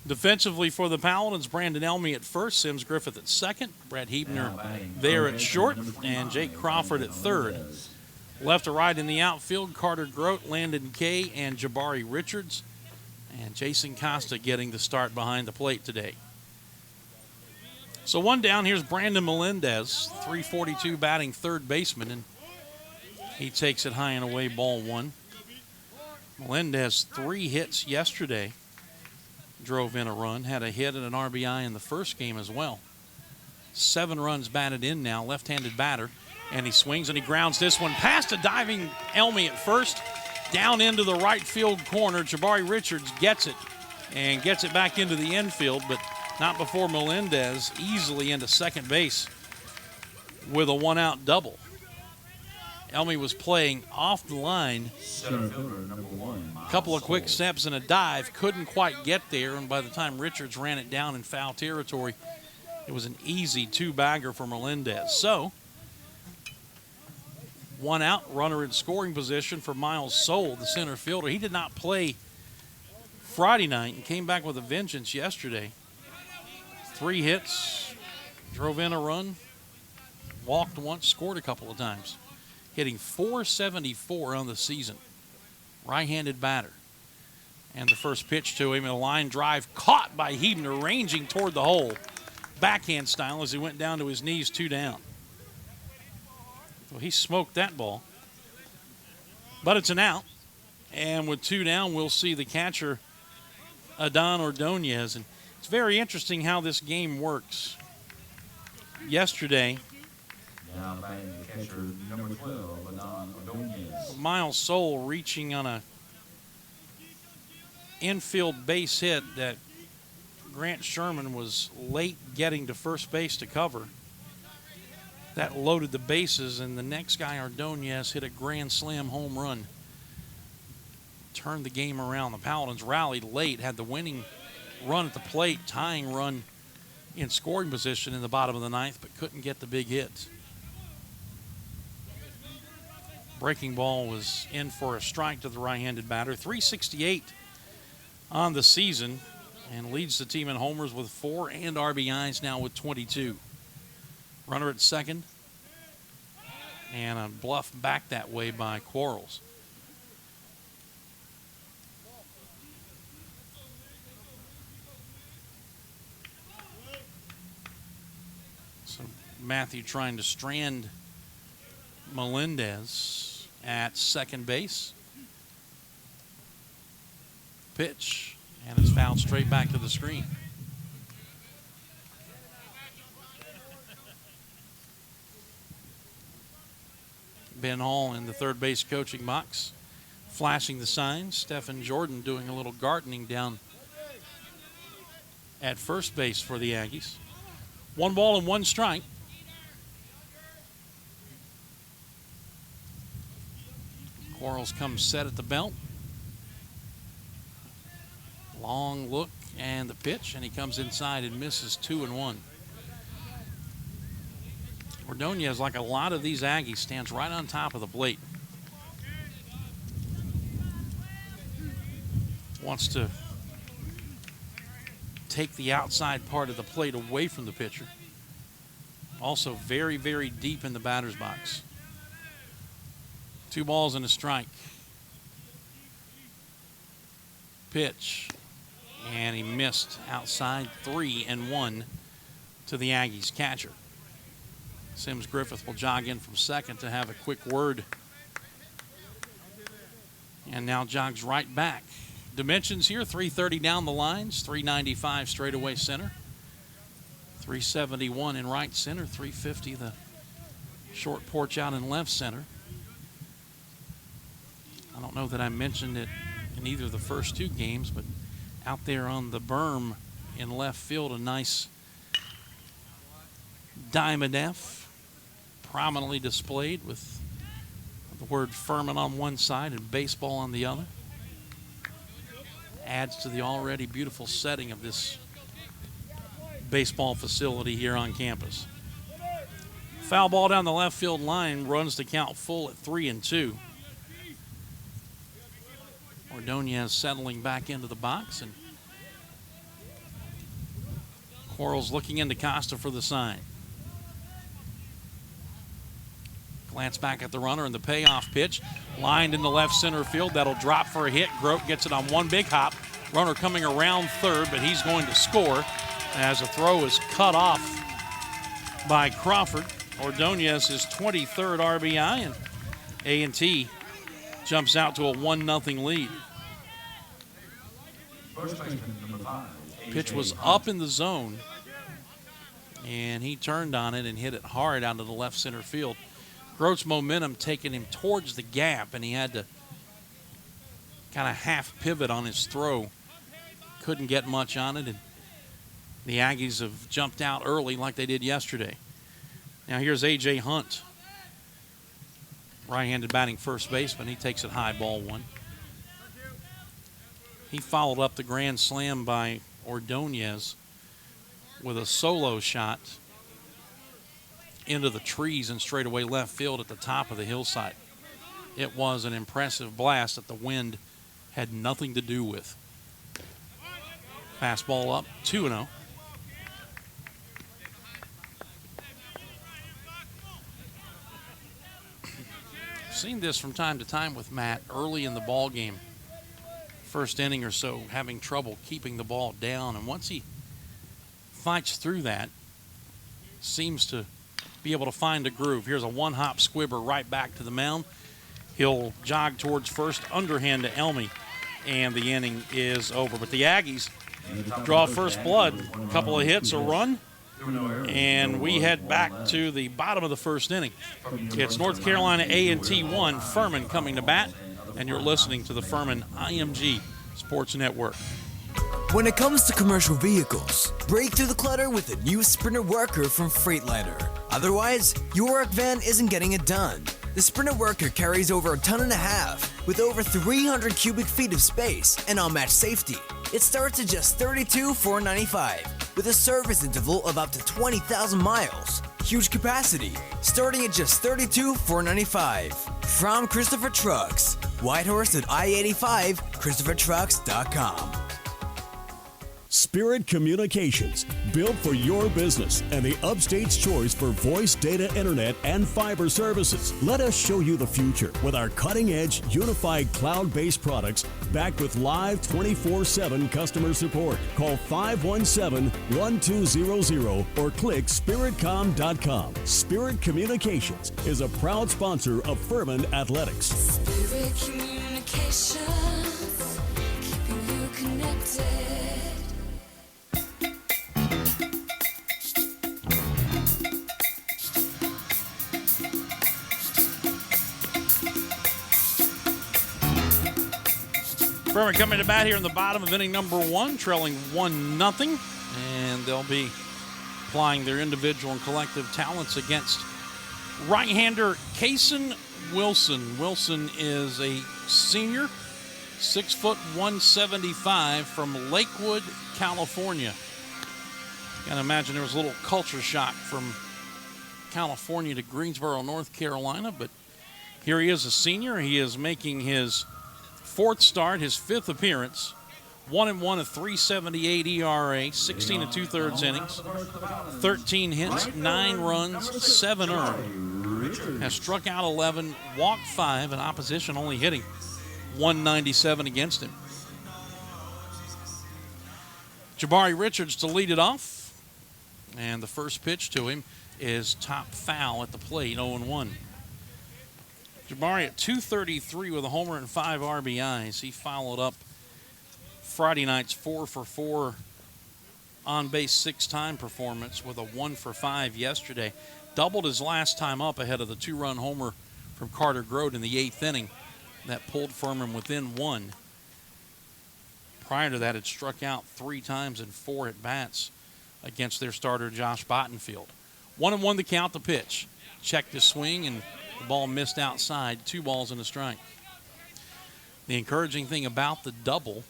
Defensively for the Paladins, Brandon Elmy at first, Sims Griffith at second, Brett Hebner there at short, and Jake Crawford at third. Left to right in the outfield, Carter Grote, Landon Kay, and Jabari Richards. And Jason Costa getting the start behind the plate today. So 1 down, here's Brandon Melendez, .342 batting third baseman, and he takes it high and away, ball 1. Melendez 3 hits yesterday, drove in a run, had a hit and an RBI in the first game as well. 7 runs batted in now, left-handed batter, and he swings and he grounds this one past a diving Elmy at first, down into the right field corner. Jabari Richards gets it and gets it back into the infield, but not before Melendez easily into second base with a 1-out double. Elmy was playing off the line. Center fielder, number 1. A couple of quick steps and a dive. Couldn't quite get there, and by the time Richards ran it down in foul territory, it was an easy 2-bagger for Melendez. So, 1 out, runner in scoring position for Miles Soul, the center fielder. He did not play Friday night and came back with a vengeance yesterday. 3 hits, drove in a run, walked once, scored a couple of times. Hitting .474 on the season. Right-handed batter. And the first pitch to him, a line drive caught by Hebner, ranging toward the hole. Backhand style as he went down to his knees, 2 down. So he smoked that ball. But it's an out. And with 2 down, we'll see the catcher, Adon Ordonez. And it's very interesting how this game works. Yesterday, Now batting the catcher, number 12, Adon Ordonez. Miles Soul reaching on a infield base hit that Grant Sherman was late getting to first base to cover. That loaded the bases, and the next guy, Ordonez, hit a grand slam home run. Turned the game around. The Paladins rallied late, had the winning run at the plate, tying run in scoring position in the bottom of the 9th, but couldn't get the big hit. Breaking ball was in for a strike to the right-handed batter. .368 on the season, and leads the team in homers with 4 and RBIs now with 22. Runner at second, and a bluff back that way by Quarles. So Matthew trying to strand Melendez at second base. Pitch, and it's fouled straight back to the screen. Ben Hall in the third base coaching box, flashing the signs. Stephen Jordan doing a little gardening down at first base for the Aggies. 1 ball and 1 strike. Quarles comes set at the belt. Long look and the pitch, and he comes inside and misses 2-1. Ordonez, like a lot of these Aggies, stands right on top of the plate. Wants to take the outside part of the plate away from the pitcher. Also very, very deep in the batter's box. 2 balls and a strike. Pitch. And he missed outside, 3-1 to the Aggies catcher. Sims Griffith will jog in from second to have a quick word. And now jogs right back. Dimensions here, 330 down the lines, 395 straightaway center, 371 in right center, 350 the short porch out in left center. I don't know that I mentioned it in either of the first 2 games, but out there on the berm in left field, a nice Diamond F, prominently displayed with the word Furman on one side and baseball on the other. Adds to the already beautiful setting of this baseball facility here on campus. Foul ball down the left field line, runs the count full at 3-2. Ordonez settling back into the box, and Quarles looking into Costa for the sign. Glance back at the runner and the payoff pitch. Lined in the left center field. That'll drop for a hit. Grote gets it on one big hop. Runner coming around third, but he's going to score as a throw is cut off by Crawford. Ordonez his 23rd RBI, and A&T jumps out to a 1-0 lead. First baseman, number 5. Pitch was up in the zone, and he turned on it and hit it hard out of the left center field. Grote's momentum taking him towards the gap, and he had to kind of half pivot on his throw. Couldn't get much on it, and the Aggies have jumped out early like they did yesterday. Now here's A.J. Hunt. right-handed batting first baseman. He takes it high, ball one. He followed up the grand slam by Ordonez with a solo shot into the trees and straightaway left field at the top of the hillside. It was an impressive blast that the wind had nothing to do with. Fastball up, 2-0. Seen this from time to time with Matt early in the ball game. First inning or so, having trouble keeping the ball down, and once he fights through that, seems to be able to find a groove. Here's a one-hop squibber right back to the mound. He'll jog towards first, underhand to Elmy, and the inning is over. But the Aggies draw first blood. A couple of hits, a run, and we head back to the bottom of the first inning. It's North Carolina A&T 1, Furman coming to bat, and you're listening to the Furman IMG Sports Network. When it comes to commercial vehicles, break through the clutter with the new Sprinter Worker from Freightliner. Otherwise, your work van isn't getting it done. The Sprinter Worker carries over 1.5 tons with over 300 cubic feet of space and unmatched safety. It starts at just $32,495 with a service interval of up to 20,000 miles. Huge capacity, starting at just $32,495. From Christopher Trucks, Whitehorse at I-85, ChristopherTrucks.com. Spirit Communications, built for your business and the upstate's choice for voice, data, internet, and fiber services. Let us show you the future with our cutting-edge, unified cloud-based products backed with live 24/7 customer support. Call 517-1200 or click spiritcom.com. Spirit Communications is a proud sponsor of Furman Athletics. Spirit Communications, keeping you connected. Furman coming to bat here in the bottom of inning number one, trailing 1-0, and they'll be applying their individual and collective talents against right-hander Kason Wilson. Wilson is a senior, 6'175" from Lakewood, California. Can't imagine there was a little culture shock from California to Greensboro, North Carolina, but here he is, a senior. He is making his fourth start, his fifth appearance. 1-1, a 3.78 ERA, 16 2/3 innings, 13 hits, 9 runs, 7 earned. Has struck out 11, walked 5, and opposition only hitting 197 against him. Jabari Richards to lead it off, and the first pitch to him is top foul at the plate, 0-1. Jabari at .233 with a homer and 5 RBIs. He followed up Friday night's 4-for-4 on-base 6-time performance with a 1-for-5 yesterday. Doubled his last time up ahead of the 2-run homer from Carter Grote in the 8th inning that pulled Furman within 1. Prior to that, had struck out 3 times in 4 at-bats against their starter Josh Bottenfield. 1-1 the count, the pitch. Checked his swing, and the ball missed outside, 2 balls and a strike. The encouraging thing about the double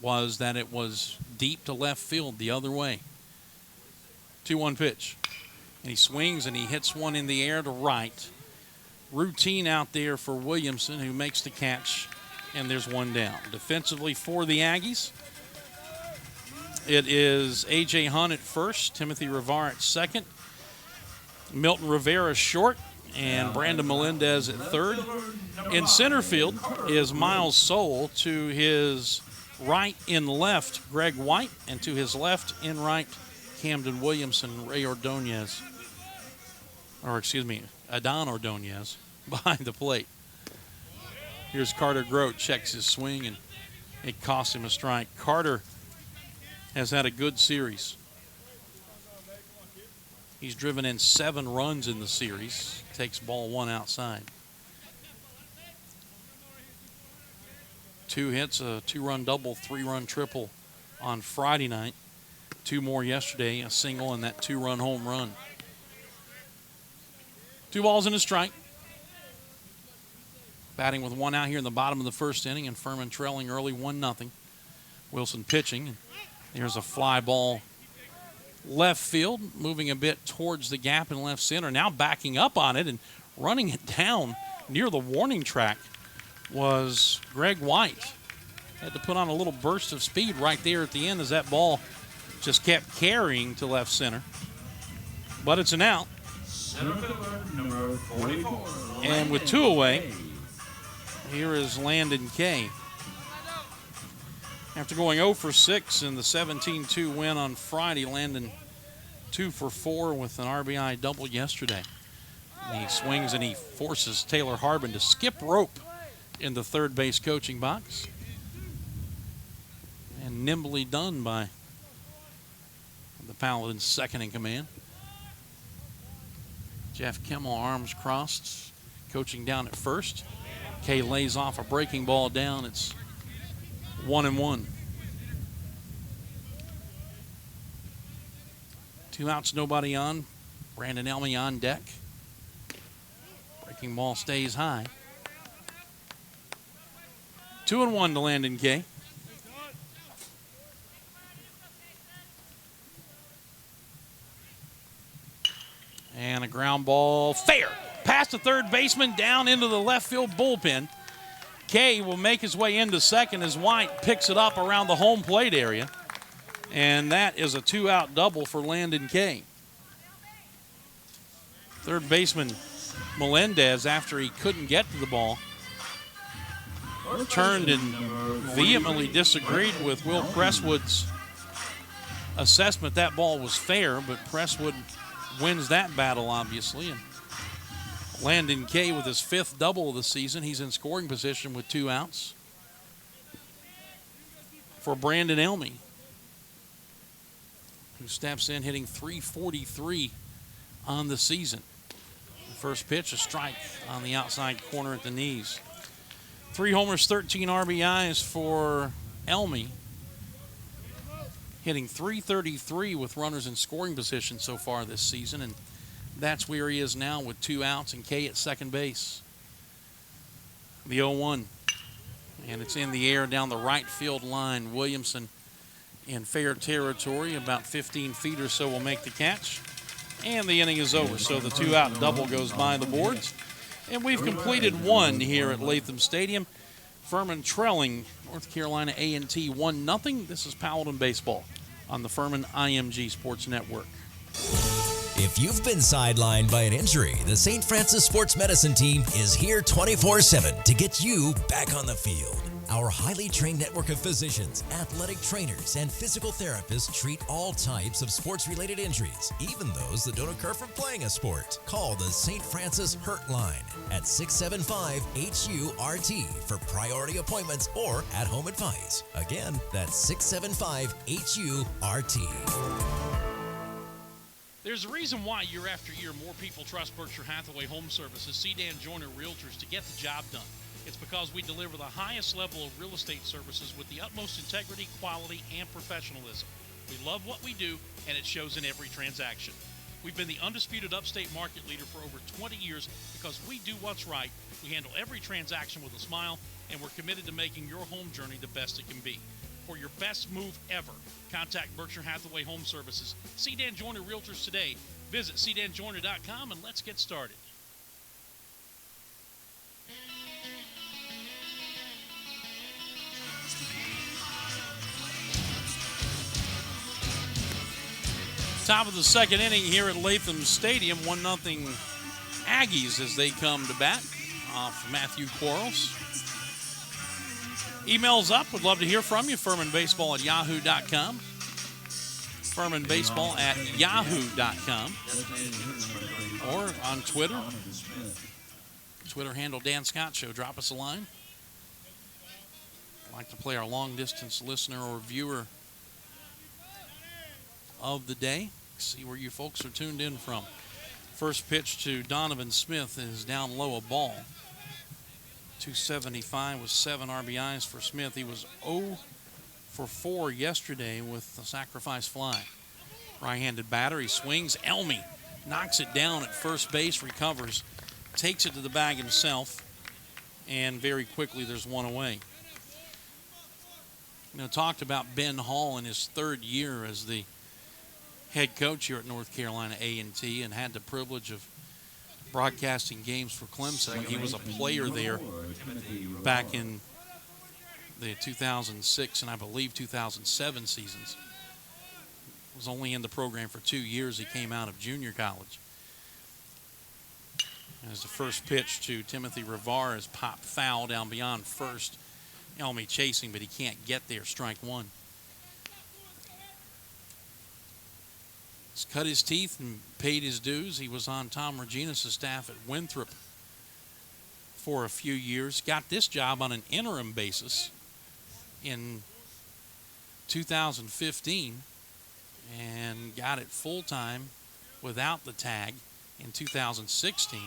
was that it was deep to left field the other way. 2-1 pitch. And he swings and he hits one in the air to right. Routine out there for Williamson, who makes the catch, and there's one down. Defensively for the Aggies, it is A.J. Hunt at first, Timothy Rivar at second, Milton Rivera short, and Brandon Melendez at third. In center field is Miles Sowell. To his right and left, Greg White, and to his left and right, Camden Williamson, Ray Ordonez, Adon Ordonez behind the plate. Here's Carter Grote, checks his swing, and it costs him a strike. Carter has had a good series. He's driven in 7 runs in the series. Takes ball 1 outside. 2 hits, a 2-run double, 3-run triple on Friday night. 2 more yesterday, a single and that 2-run home run. 2 balls and a strike. Batting with one out here in the bottom of the first inning, and Furman trailing early 1-0. Wilson pitching. There's a fly ball left field, moving a bit towards the gap in left center. Now backing up on it and running it down near the warning track was Greg White. Had to put on a little burst of speed right there at the end as that ball just kept carrying to left center. But it's an out. Center fielder, number 44. And with two away, here is Landon Kay. After going 0 for 6 in the 17-2 win on Friday, Landon 2 for 4 with an RBI double yesterday. He swings and he forces Taylor Harbin to skip rope in the third base coaching box. And nimbly done by the Paladins' second in command. Jeff Kimmel, arms crossed, coaching down at first. Kay lays off a breaking ball down. It's 1-1. 2 outs, nobody on. Brandon Elmy on deck. Breaking ball stays high. 2-1 to Landon Kay. And a ground ball, fair. Past the third baseman, down into the left field bullpen. Kay will make his way into second as White picks it up around the home plate area. And that is a 2-out double for Landon Kay. Third baseman Melendez, after he couldn't get to the ball, turned and vehemently disagreed with Will Presswood's assessment that ball was fair, but Presswood wins that battle, obviously. And Landon Kay with his 5th double of the season. He's in scoring position with 2 outs. For Brandon Elmy, who steps in hitting .343 on the season. The first pitch, a strike on the outside corner at the knees. 3 homers, 13 RBIs for Elmy. Hitting .333 with runners in scoring position so far this season, and that's where he is now with 2 outs and Kay at second base. The 0-1, and it's in the air down the right field line. Williamson in fair territory, about 15 feet or so will make the catch, and the inning is over. So the 2-out double goes by the boards, and we've completed one here at Latham Stadium. Furman trailing North Carolina A&T 1-0. This is Paladin Baseball on the Furman IMG Sports Network. If you've been sidelined by an injury, the St. Francis Sports Medicine team is here 24/7 to get you back on the field. Our highly trained network of physicians, athletic trainers, and physical therapists treat all types of sports-related injuries, even those that don't occur from playing a sport. Call the St. Francis Hurt Line at 675-HU-RT for priority appointments or at-home advice. Again, that's 675-HU-RT. There's a reason why year after year more people trust Berkshire Hathaway Home Services, Sedan Joyner Realtors, to get the job done. It's because we deliver the highest level of real estate services with the utmost integrity, quality, and professionalism. We love what we do, and it shows in every transaction. We've been the undisputed upstate market leader for over 20 years because we do what's right. We handle every transaction with a smile, and we're committed to making your home journey the best it can be. For your best move ever, contact Berkshire Hathaway Home Services, Sedan Joyner Realtors today. Visit sedanjoyner.com and let's get started. Top of the second inning here at Latham Stadium. 1-0 Aggies as they come to bat off Matthew Quarles. Emails up. Would love to hear from you. FurmanBaseball@yahoo.com. FurmanBaseball@yahoo.com. Or on Twitter. Twitter handle Dan Scott Show. Drop us a line. I'd like to play our long-distance listener or viewer of the day. See where you folks are tuned in from. First pitch to Donovan Smith is down low, a ball. 275 with 7 RBIs for Smith. He was 0 for 4 yesterday with the sacrifice fly. Right-handed batter, he swings. Elmy knocks it down at first base, recovers, takes it to the bag himself. and very quickly there's one away. Talked about Ben Hall in his third year as the head coach here at North Carolina A&T, and had the privilege of broadcasting games for Clemson when he was a player there back in the 2006 and I believe 2007 seasons. Was only in the program for 2 years. He came out of junior college. As the first pitch to Timothy Rivar is popped foul down beyond first. Elmy chasing, but he can't get there. Strike one. He's cut his teeth and paid his dues. He was on Tom Regina's staff at Winthrop for a few years. Got this job on an interim basis in 2015 and got it full-time without the tag in 2016.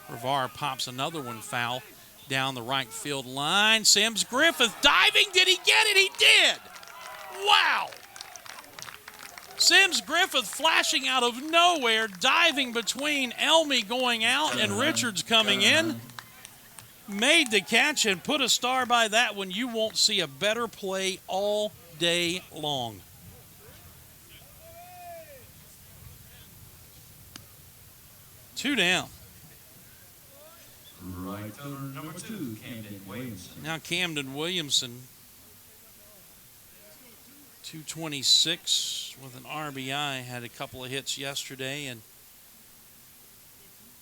Rivar pops another one foul down the right field line. Sims Griffith diving. Did he get it? He did. Wow. Sims Griffith flashing out of nowhere, diving between Elmy going out and Richards coming in. Made the catch and put a star by that one. You won't see a better play all day long. Two down. Right fielder number 2, Camden Williamson. Now Camden Williamson, 226 with an RBI, had a couple of hits yesterday and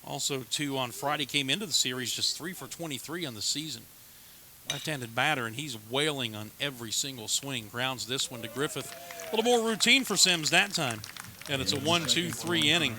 also 2 on Friday. Came into the series just 3 for 23 on the season. Left-handed batter, and he's wailing on every single swing. Grounds this one to Griffith. A little more routine for Sims that time. And it's a 1-2-3 inning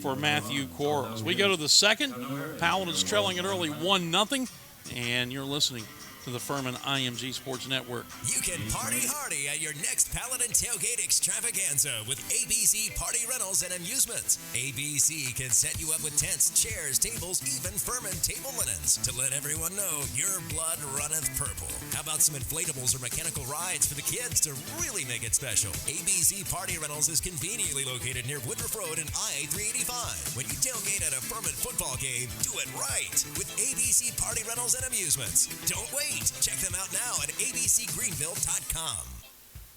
for Matthew Quarles. We go to the second. Paladins trailing it early 1-0. And you're listening to the Furman IMG Sports Network. You can party hardy at your next Paladin Tailgate Extravaganza with ABC Party Rentals and Amusements. ABC can set you up with tents, chairs, tables, even Furman table linens to let everyone know your blood runneth purple. How about some inflatables or mechanical rides for the kids to really make it special? ABC Party Rentals is conveniently located near Woodruff Road and I-385. When you tailgate at a Furman football game, do it right with ABC Party Rentals and Amusements. Don't wait. Check them out now at abcgreenville.com.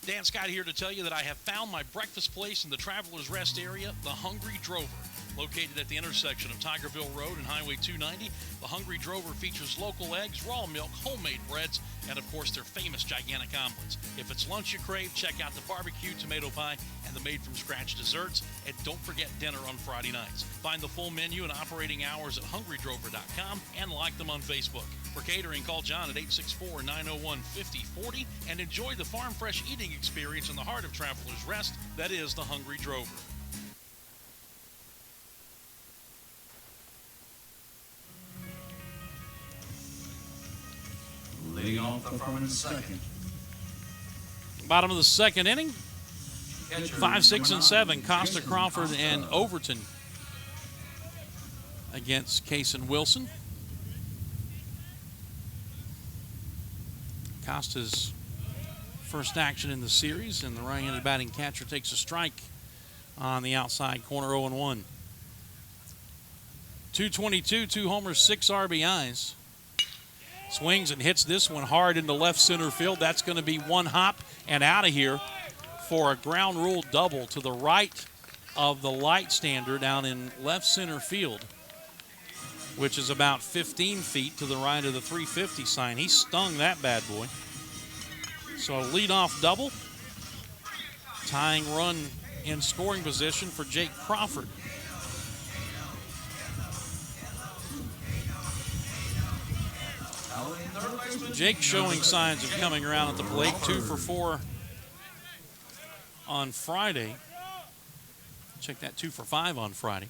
Dan Scott here to tell you that I have found my breakfast place in the Travelers Rest area, the Hungry Drover. Located at the intersection of Tigerville Road and Highway 290, the Hungry Drover features local eggs, raw milk, homemade breads, and of course their famous gigantic omelets. If it's lunch you crave, check out the barbecue, tomato pie, and the made-from-scratch desserts. And don't forget dinner on Friday nights. Find the full menu and operating hours at hungrydrover.com and like them on Facebook. For catering, call John at 864-901-5040 and enjoy the farm fresh eating experience in the heart of Travelers Rest. That is the Hungry Drover. Leading off the Furman second. Bottom of the second inning. 5, 6, and 7. Costa, Crawford, and Overton against Case and Wilson. Costa's first action in the series, and the right-handed batting catcher takes a strike on the outside corner, 0-1. 222, 2 homers, 6 RBIs. Swings and hits this one hard into left center field. That's going to be one hop and out of here for a ground rule double to the right of the light stander down in left center field, which is about 15 feet to the right of the 350 sign. He stung that bad boy. So a leadoff double. Tying run in scoring position for Jake Crawford. Jake showing signs of coming around at the plate. 2 for 4 on Friday. Check that, 2 for 5 on Friday.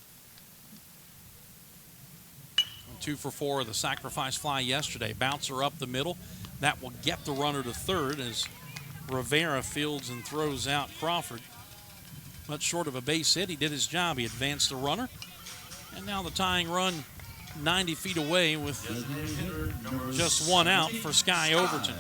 2 for 4 of the sacrifice fly yesterday. Bouncer up the middle. That will get the runner to third as Rivera fields and throws out Crawford. Much short of a base hit. He did his job. He advanced the runner. And now the tying run 90 feet away with just one out for Sky Overton.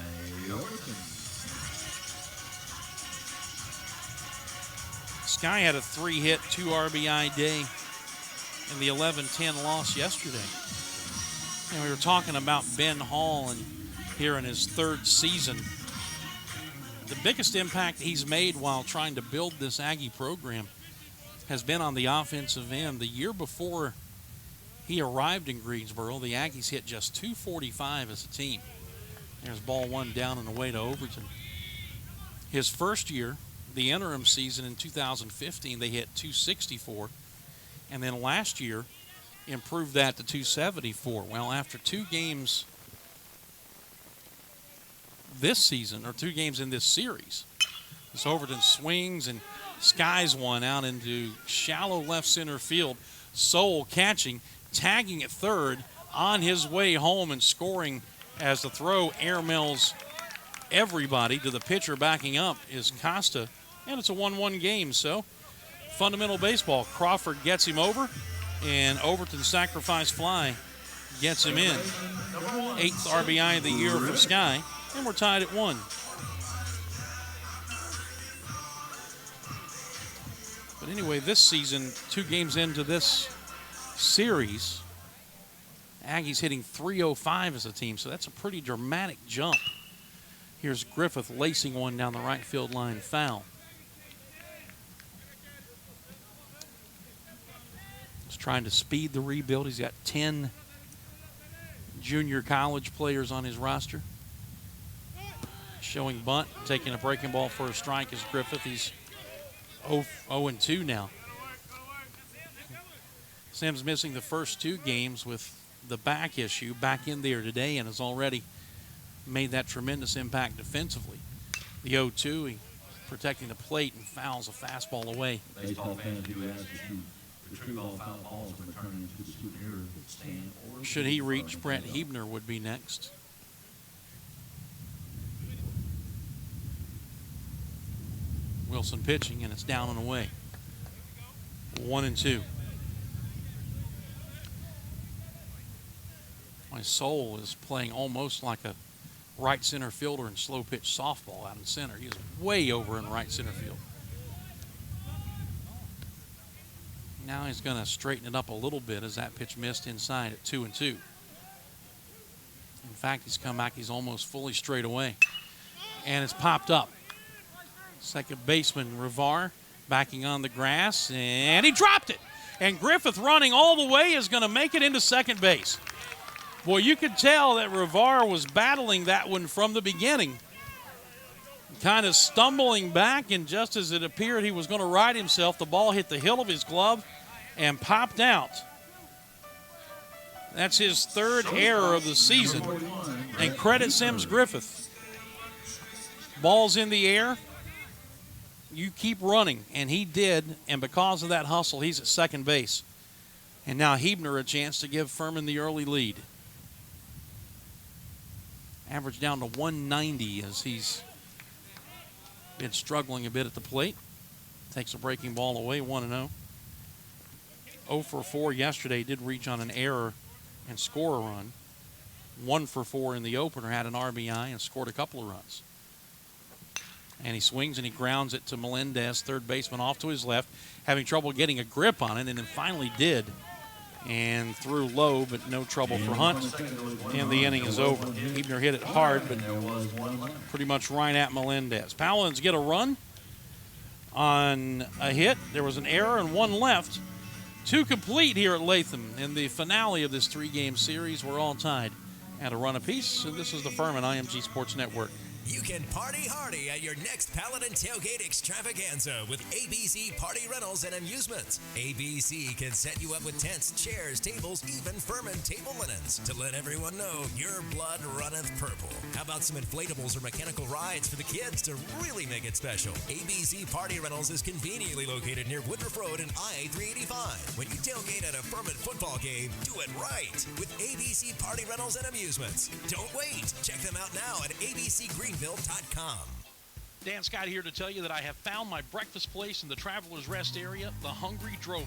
Sky had a 3-hit, 2 RBI day in the 11-10 loss yesterday. And we were talking about Ben Hall and here in his third season. The biggest impact he's made while trying to build this Aggie program has been on the offensive end. The year before he arrived in Greensboro, the Aggies hit just .245 as a team. There's ball one down and away to Overton. His first year, the interim season in 2015, they hit .264. And then last year, improved that to .274. Well, after 2 games this season, or 2 games in this series, this Overton swings and skies one out into shallow left center field. Soule catching, tagging at third, on his way home and scoring as the throw airmails everybody to the pitcher backing up is Costa, and it's a 1-1 game. So fundamental baseball. Crawford gets him over, and Overton's sacrifice fly gets him in. 8th RBI of the year for Sky, and we're tied at 1. But anyway, this season, 2 games into this series, Aggies hitting .305 as a team, so that's a pretty dramatic jump. Here's Griffith lacing one down the right field line, foul. He's trying to speed the rebuild. He's got 10 junior college players on his roster. Showing bunt, taking a breaking ball for a strike is Griffith. He's 0-2 now. Sims missing the first 2 games with the back issue, back in there today, and has already made that tremendous impact defensively. The 0-2, he protecting the plate and fouls a fastball away. Baseball fans do ask if you retrieve all foul balls and return them to the student error stand. Should he reach, Brent Hebner would be next. Wilson pitching, and it's down and away. 1-2. My Soule is playing almost like a right center fielder in slow pitch softball out in center. He's way over in right center field. Now he's going to straighten it up a little bit as that pitch missed inside at 2-2. In fact, he's come back. He's almost fully straight away. And it's popped up. Second baseman Rivar backing on the grass, and he dropped it. And Griffith, running all the way, is going to make it into second base. Boy, you could tell that Rivar was battling that one from the beginning. Kind of stumbling back, and just as it appeared he was going to right himself, the ball hit the hilt of his glove and popped out. That's his 3rd error of the season. And credit Sims Griffith. Ball's in the air. You keep running, and he did, and because of that hustle, he's at second base. And now Hebner a chance to give Furman the early lead. Average down to 190 as he's been struggling a bit at the plate. Takes a breaking ball away, 1-0. 0 for 4 yesterday, did reach on an error and score a run. 1 for 4 in the opener, had an RBI and scored a couple of runs. And he swings and he grounds it to Melendez, third baseman off to his left, having trouble getting a grip on it, and then finally did. And threw low, but no trouble for Hunt. And the inning is over. Hebner hit it hard, but pretty much right at Melendez. Paladins get a run on a hit. There was an error and 1 left. 2 complete here at Latham. In the finale of this 3-game series, we're all tied at a run apiece. And this is the Furman IMG Sports Network. You can party hardy at your next Paladin Tailgate Extravaganza with ABC Party Rentals and Amusements. ABC can set you up with tents, chairs, tables, even Furman table linens to let everyone know your blood runneth purple. How about some inflatables or mechanical rides for the kids to really make it special? ABC Party Rentals is conveniently located near Woodruff Road and I-385. When you tailgate at a Furman football game, do it right with ABC Party Rentals and Amusements. Don't wait. Check them out now at abcgreenville.com. Dan Scott here to tell you that I have found my breakfast place in the Travelers Rest area, the Hungry Drover.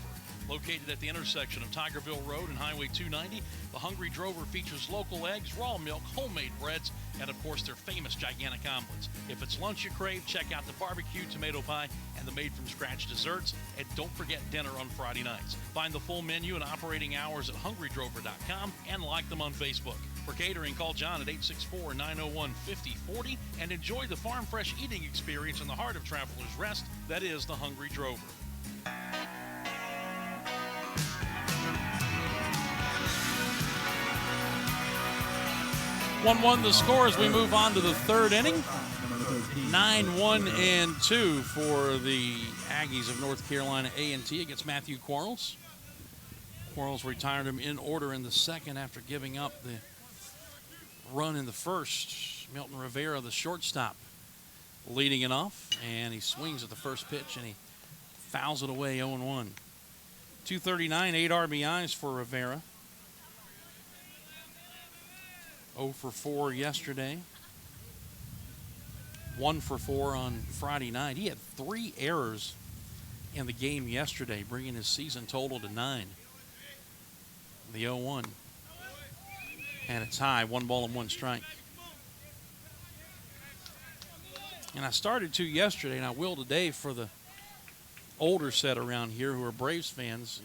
Located at the intersection of Tigerville Road and Highway 290, the Hungry Drover features local eggs, raw milk, homemade breads, and of course their famous gigantic omelets. If it's lunch you crave, check out the barbecue, tomato pie, and the made-from-scratch desserts. And don't forget dinner on Friday nights. Find the full menu and operating hours at hungrydrover.com and like them on Facebook. For catering, call John at 864-901-5040 and enjoy the farm fresh eating experience in the heart of Travelers Rest. That is the Hungry Drover. 1-1 the score as we move on to the third inning. 9-1-2 for the Aggies of North Carolina A&T against Matthew Quarles. Quarles retired him in order in the second after giving up the run in the first. Milton Rivera, the shortstop, leading it off, and he swings at the first pitch and he fouls it away 0-1. 239, 8 RBIs for Rivera. 0 for 4 yesterday. 1 for 4 on Friday night. He had 3 errors in the game yesterday, bringing his season total to 9. The 0-1. And it's high, 1 ball and 1 strike. And I started to yesterday, and I will today for the older set around here who are Braves fans.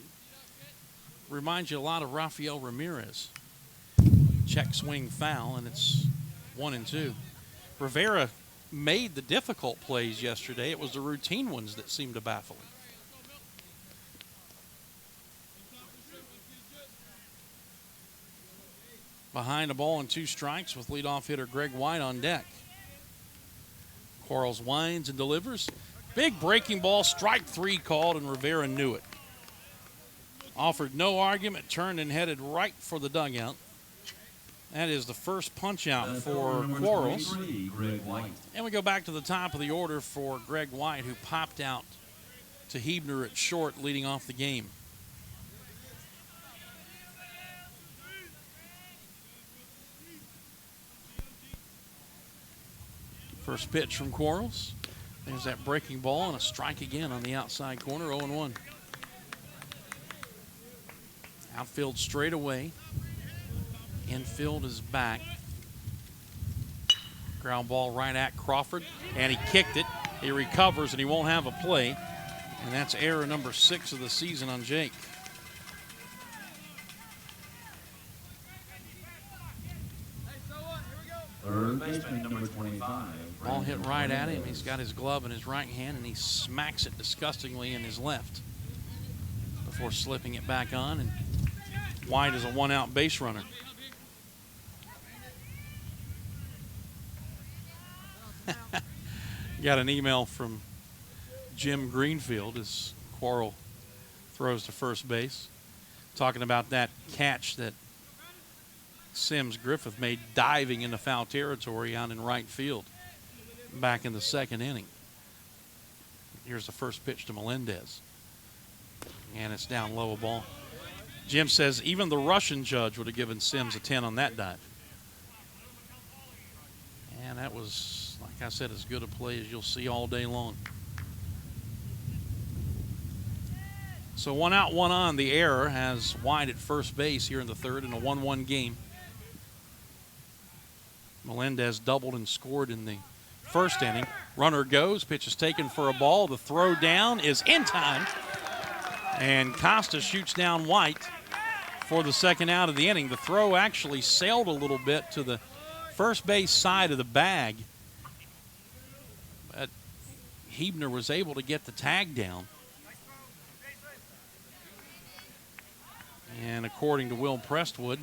Reminds you a lot of Rafael Ramirez. Check swing foul, and it's 1-2. Rivera made the difficult plays yesterday. It was the routine ones that seemed to baffle him. Behind a ball and 2 strikes with leadoff hitter Greg White on deck. Quarles winds and delivers. Big breaking ball, strike 3 called, and Rivera knew it. Offered no argument, turned and headed right for the dugout. That is the first punch out for Quarles. And we go back to the top of the order for Greg White, who popped out to Hebner at short, leading off the game. First pitch from Quarles. There's that breaking ball and a strike again on the outside corner, 0-1. Outfield straight away. Infield is back. Ground ball right at Crawford, and he kicked it. He recovers, and he won't have a play. And that's error number 6 of the season on Jake. Third baseman, number 25. Ball hit right at him. He's got his glove in his right hand, and he smacks it disgustingly in his left before slipping it back on. And White is a 1-out base runner. Got an email from Jim Greenfield as Quarles throws to first base, talking about that catch that Sims Griffith made diving into foul territory out in right field back in the second inning. Here's the first pitch to Melendez, and it's down low, a ball. Jim says even the Russian judge would have given Sims a 10 on that dive. And that was, like I said, as good a play as you'll see all day long. So 1 out, 1 on. The error has White at first base here in the third in a 1-1 game. Melendez doubled and scored in the first inning. Runner goes, pitch is taken for a ball. The throw down is in time. And Costa shoots down White for the second out of the inning. The throw actually sailed a little bit to the first base side of the bag. But Hebner was able to get the tag down. And according to Will Prestwood,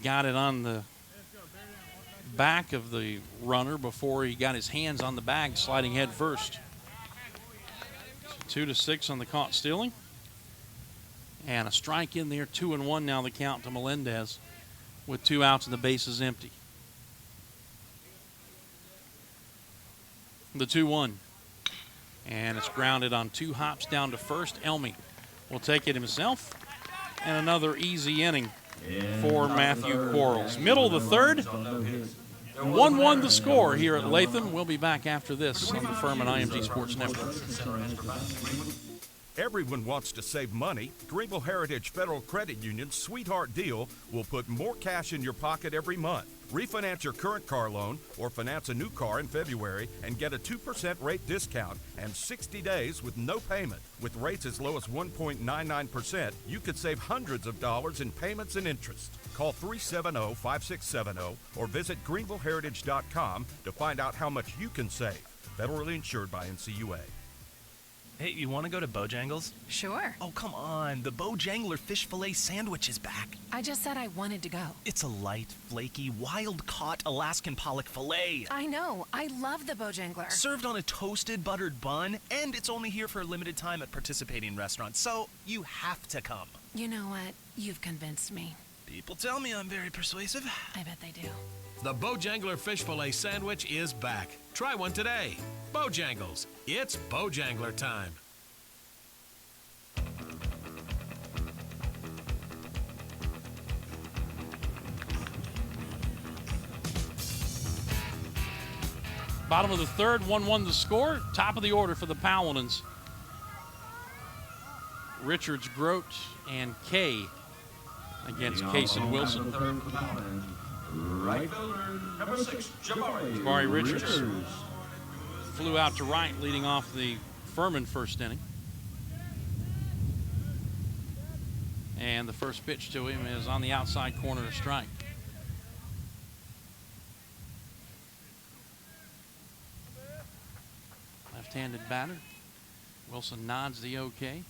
got it on the back of the runner before he got his hands on the bag, sliding head first. 2-6 on the caught stealing. And a strike in there, 2-1 now the count to Melendez with 2 outs and the bases empty. The 2-1. And it's grounded on 2 hops down to first. Elmy will take it himself. And another easy inning for Matthew Quarles. Middle of the third. 1-1 the score here at Latham. We'll be back after this on the Furman IMG Sports Network. Everyone wants to save money. Greenville Heritage Federal Credit Union's Sweetheart Deal will put more cash in your pocket every month. Refinance your current car loan or finance a new car in February and get a 2% rate discount and 60 days with no payment. With rates as low as 1.99%, you could save hundreds of dollars in payments and interest. Call 370-5670 or visit greenvilleheritage.com to find out how much you can save. Federally insured by NCUA. Hey, you want to go to Bojangles? Sure. Oh, come on. The Bojangler fish fillet sandwich is back. I just said I wanted to go. It's a light, flaky, wild-caught Alaskan pollock fillet. I know. I love the Bojangler. Served on a toasted, buttered bun, and it's only here for a limited time at participating restaurants, so you have to come. You know what? You've convinced me. People tell me I'm very persuasive. I bet they do. The Bojangler fish fillet sandwich is back. Try one today. Bojangles. It's Bojangler time. Bottom of the third, 1-1 the score. Top of the order for the Paladins. Richards, Grote, and Kay against Case and Wilson. Right fielder, number 6, Jabari Richards flew out to right, leading off the Furman first inning. And the first pitch to him is on the outside corner, a strike. Left-handed batter. Wilson nods the okay.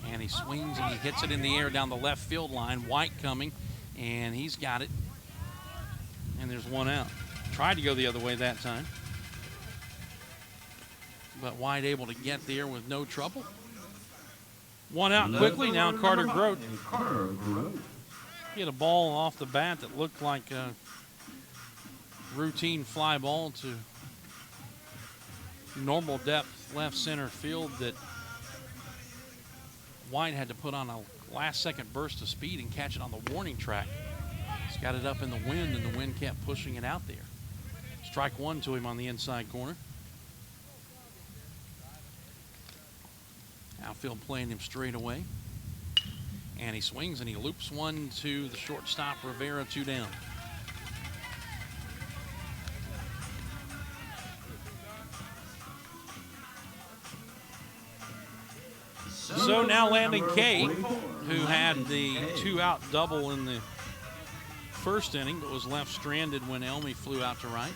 And he swings and he hits it in the air down the left field line. White coming, and he's got it. And there's one out. Tried to go the other way that time. But White able to get there with no trouble. One out quickly. Now Carter Grote. He had a ball off the bat that looked like a routine fly ball to normal depth left center field that White had to put on a last-second burst of speed and catch it on the warning track. He's got it up in the wind, and the wind kept pushing it out there. Strike one to him on the inside corner. Outfield playing him straight away. And he swings and he loops one to the shortstop, Rivera, 2 down. So now Landon Kay, who had the 2-out double in the first inning, but was left stranded when Elmy flew out to right.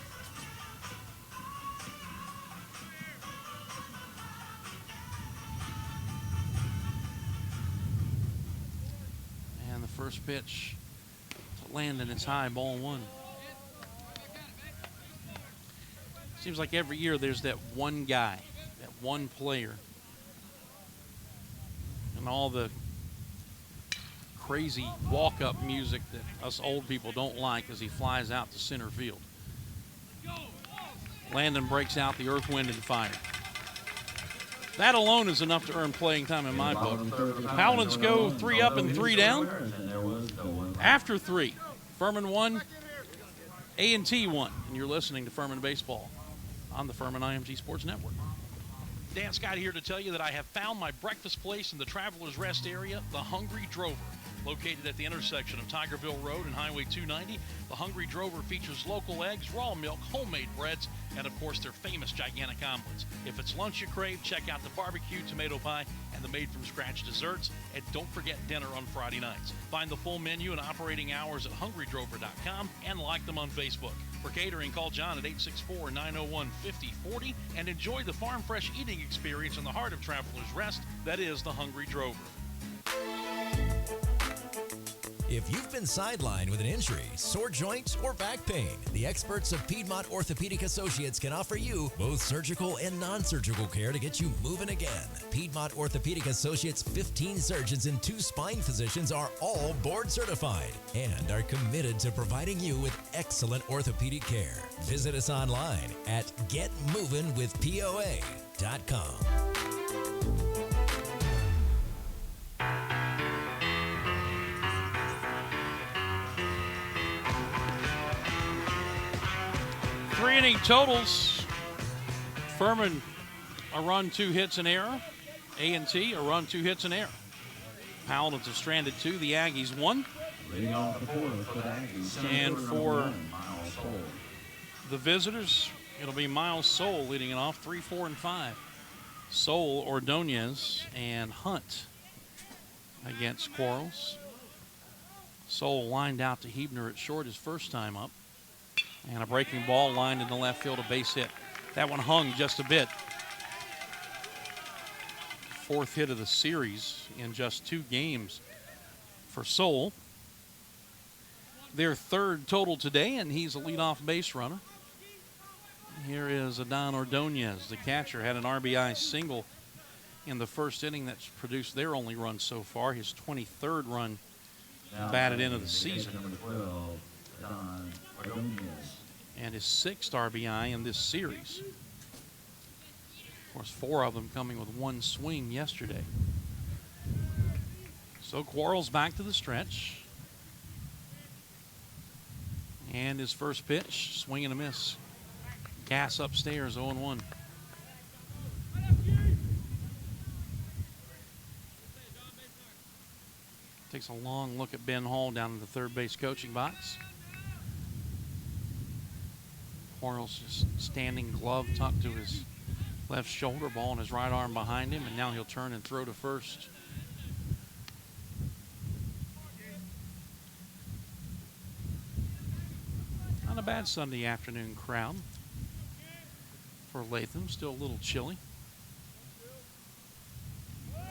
And the first pitch to Landon, it's high, ball one. Seems like every year there's that one guy, that one player, and all the crazy walk-up music that us old people don't like as he flies out to center field. Landon breaks out the earth, wind, and fire. That alone is enough to earn playing time in my book. Paladins go 3 up and 3 down. After 3, Furman 1, A&T 1. And you're listening to Furman Baseball on the Furman IMG Sports Network. Dan Scott here to tell you that I have found my breakfast place in the Travelers Rest area, the Hungry Drover. Located at the intersection of Tigerville Road and Highway 290, the Hungry Drover features local eggs, raw milk, homemade breads, and of course their famous gigantic omelets. If it's lunch you crave, check out the barbecue, tomato pie, and the made-from-scratch desserts. And don't forget dinner on Friday nights. Find the full menu and operating hours at hungrydrover.com and like them on Facebook. For catering, call John at 864-901-5040 and enjoy the farm fresh eating experience in the heart of Travelers Rest. That is the Hungry Drover. If you've been sidelined with an injury, sore joint, or back pain, the experts of Piedmont Orthopedic Associates can offer you both surgical and non-surgical care to get you moving again. Piedmont Orthopedic Associates' 15 surgeons and 2 spine physicians are all board certified and are committed to providing you with excellent orthopedic care. Visit us online at getmovingwithpoa.com. Three-inning totals. Furman, a run, 2 hits, an error. A&T, a run, 2 hits, and error. Paladins have stranded 2. The Aggies 1. Leading off the fourth for the Aggies. And for Miles Cole. the visitors, it'll be Miles Soul leading it off, 3, 4, and 5. Soul, Ordonez, and Hunt against Quarles. Soul lined out to Hebner at short his first time up. And a breaking ball lined in the left field, a base hit. That one hung just a bit. 4th hit of the series in just 2 games for Soul. Their 3rd total today, and he's a leadoff base runner. Here is Adon Ordonez, the catcher, had an RBI single in the first inning that's produced their only run so far, his 23rd run batted into the season. Number 12, Adon Ordonez. And his 6th RBI in this series. Of course, 4 of them coming with 1 swing yesterday. So Quarles back to the stretch. And his first pitch, swing and a miss. Gas upstairs, 0-1. Takes a long look at Ben Hall down in the third base coaching box. Quarles just standing, glove tucked to his left shoulder, ball in his right arm behind him, and now he'll turn and throw to first. Not a bad Sunday afternoon crowd for Latham, still a little chilly.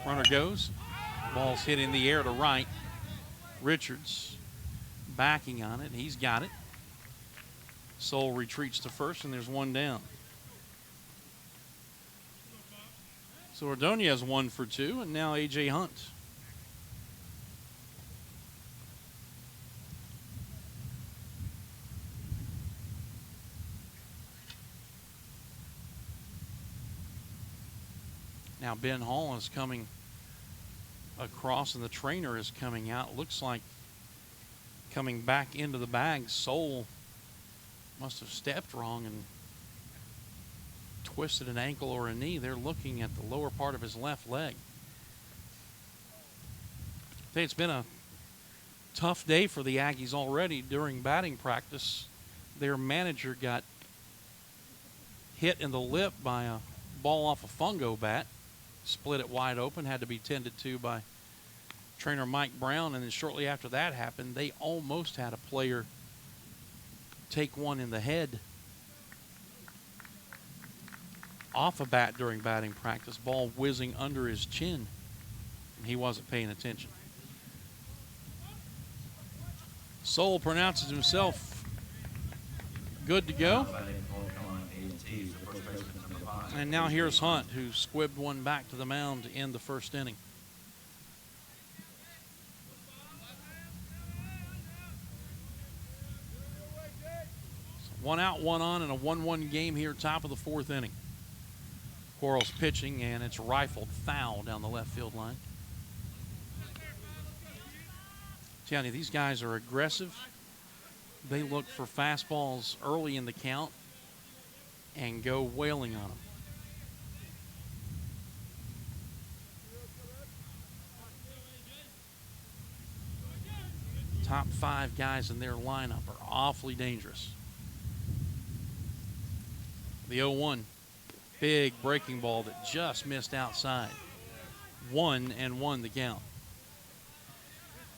Runner goes, ball's hit in the air to right. Richards backing on it, and he's got it. Soul retreats to first, and there's 1 down. So Ordonez 1 for 2, and now A.J. Hunt. Now Ben Hall is coming across, and the trainer is coming out. Looks like coming back into the bag. Soul must have stepped wrong and twisted an ankle or a knee. They're looking at the lower part of his left leg. It's been a tough day for the Aggies already during batting practice. Their manager got hit in the lip by a ball off a fungo bat, split it wide open, had to be tended to by trainer Mike Brown, and then shortly after that happened, they almost had a player take one in the head off a bat during batting practice, ball whizzing under his chin, and he wasn't paying attention. Soul pronounces himself good to go. And now here's Hunt, who squibbed one back to the mound in the first inning. So 1 out, 1 on, and a 1-1 game here, top of the 4th inning. Quarles pitching, and it's rifled foul down the left field line. Tell you, these guys are aggressive. They look for fastballs early in the count and go wailing on them. Top 5 guys in their lineup are awfully dangerous. The 0-1. Big breaking ball that just missed outside. 1-1 the count.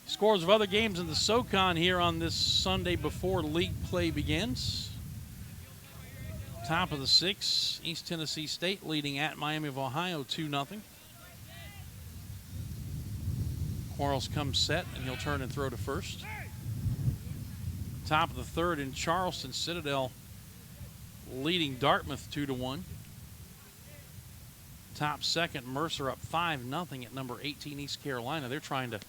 Scores of other games in the SoCon here on this Sunday before league play begins. Top of the 6th, East Tennessee State leading at Miami of Ohio 2-0. Quarles comes set, and he'll turn and throw to first. Top of the 3rd in Charleston, Citadel leading Dartmouth 2-1. Top 2nd, Mercer up 5-0 at number 18, East Carolina. They're trying to,